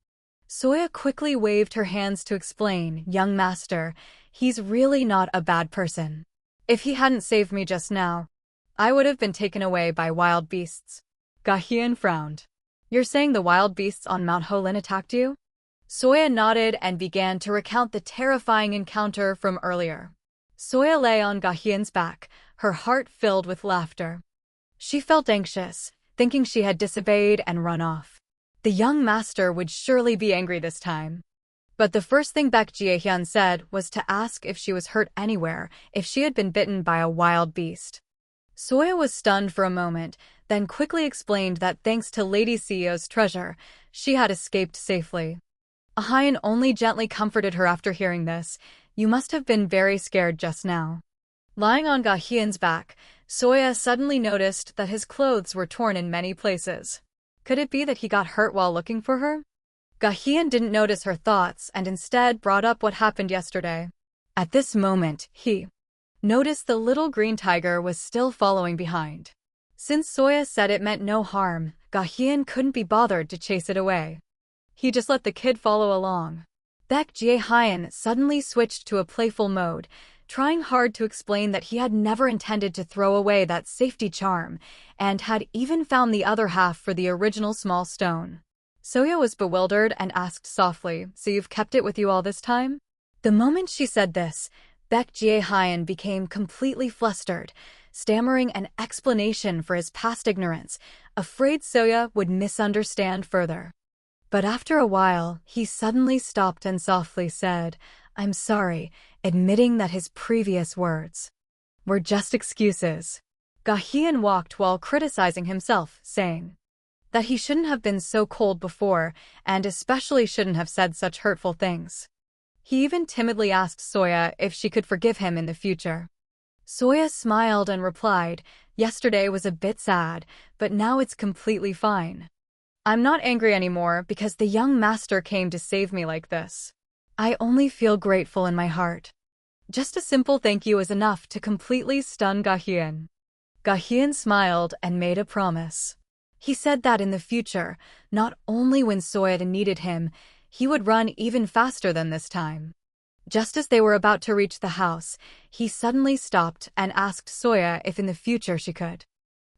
Soya quickly waved her hands to explain, young master, he's really not a bad person. If he hadn't saved me just now, I would have been taken away by wild beasts. Ga-hyun frowned. You're saying the wild beasts on Mount Holin attacked you? Soya nodded and began to recount the terrifying encounter from earlier. Soya lay on Ga-hyun's back, her heart filled with laughter. She felt anxious, thinking she had disobeyed and run off. The young master would surely be angry this time. But the first thing Baek Jae-hyun said was to ask if she was hurt anywhere, if she had been bitten by a wild beast. Soya was stunned for a moment, then quickly explained that thanks to Lady CEO's treasure, she had escaped safely. Hyun only gently comforted her after hearing this. You must have been very scared just now. Lying on Ga-hyun's back, Soya suddenly noticed that his clothes were torn in many places. Could it be that he got hurt while looking for her? Ga-hyun didn't notice her thoughts and instead brought up what happened yesterday. At this moment, he noticed the little green tiger was still following behind. Since Soya said it meant no harm, Ga-hyun couldn't be bothered to chase it away. He just let the kid follow along. Baek Jae-hyun suddenly switched to a playful mode, trying hard to explain that he had never intended to throw away that safety charm, and had even found the other half for the original small stone. Soya was bewildered and asked softly, so you've kept it with you all this time? The moment she said this, Baek Jae-hyun became completely flustered, stammering an explanation for his past ignorance, afraid Soya would misunderstand further. But after a while, he suddenly stopped and softly said, I'm sorry, admitting that his previous words were just excuses. Ga-hyun walked while criticizing himself, saying that he shouldn't have been so cold before, and especially shouldn't have said such hurtful things. He even timidly asked Soya if she could forgive him in the future. Soya smiled and replied, yesterday was a bit sad, but now it's completely fine. I'm not angry anymore because the young master came to save me like this. I only feel grateful in my heart. Just a simple thank you is enough to completely stun Ga-hyun. Ga-hyun smiled and made a promise. He said that in the future, not only when Soya needed him, he would run even faster than this time. Just as they were about to reach the house, he suddenly stopped and asked Soya if in the future she could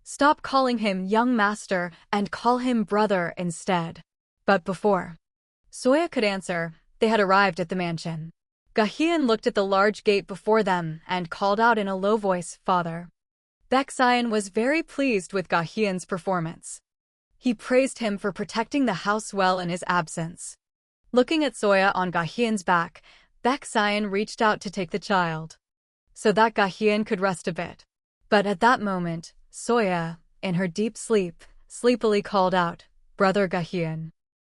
stop calling him young master and call him brother instead. But before Soya could answer, they had arrived at the mansion. Ga-hyun looked at the large gate before them and called out in a low voice, Father. Baek Jae-hyun was very pleased with Ga-hyun's performance. He praised him for protecting the house well in his absence. Looking at Soya on Ga-hyun's back, Baek Jae-hyun reached out to take the child, so that Ga-hyun could rest a bit. But at that moment, Soya, in her deep sleep, sleepily called out, Brother Ga-hyun.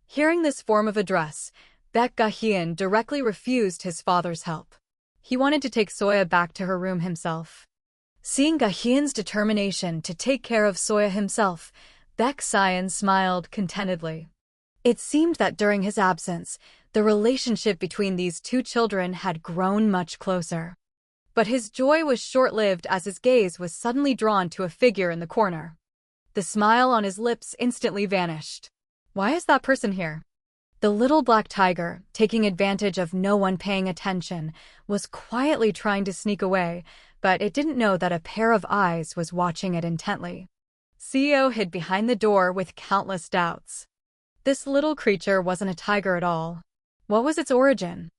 Hearing this form of address, Baek Ga-hyun directly refused his father's help. He wanted to take Soya back to her room himself. Seeing Ga-hyun's determination to take care of Soya himself, Baek Jae-hyun smiled contentedly. It seemed that during his absence, the relationship between these two children had grown much closer. But his joy was short-lived as his gaze was suddenly drawn to a figure in the corner. The smile on his lips instantly vanished. Why is that person here? The little black tiger, taking advantage of no one paying attention, was quietly trying to sneak away, but it didn't know that a pair of eyes was watching it intently. CEO hid behind the door with countless doubts. This little creature wasn't a tiger at all. What was its origin?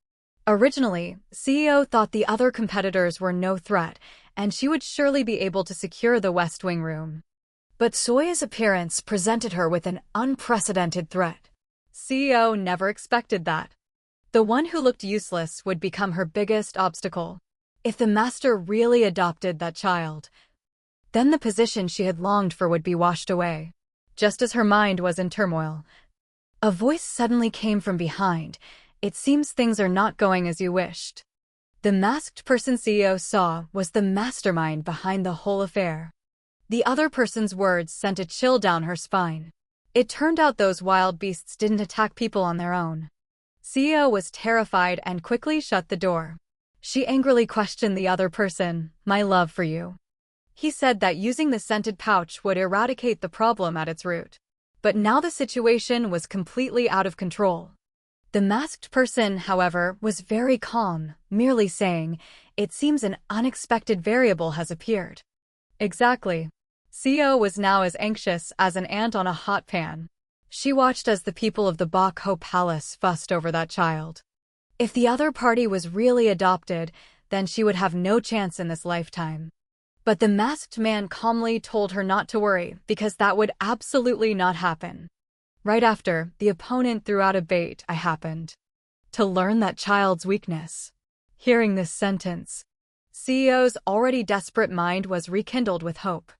Originally, CEO thought the other competitors were no threat, and she would surely be able to secure the West Wing room. But Soya's appearance presented her with an unprecedented threat. CEO never expected that. The one who looked useless would become her biggest obstacle. If the master really adopted that child, then the position she had longed for would be washed away. Just as her mind was in turmoil, a voice suddenly came from behind. It seems things are not going as you wished. The masked person CEO saw was the mastermind behind the whole affair. The other person's words sent a chill down her spine. It turned out those wild beasts didn't attack people on their own. CEO was terrified and quickly shut the door. She angrily questioned the other person, "My love for you." He said that using the scented pouch would eradicate the problem at its root. But now the situation was completely out of control. The masked person, however, was very calm, merely saying, "It seems an unexpected variable has appeared." Exactly. CEO was now as anxious as an ant on a hot pan. She watched as the people of the Bakho Palace fussed over that child. If the other party was really adopted, then she would have no chance in this lifetime. But the masked man calmly told her not to worry, because that would absolutely not happen. Right after, the opponent threw out a bait. "I happened to learn that child's weakness." Hearing this sentence, CEO's already desperate mind was rekindled with hope.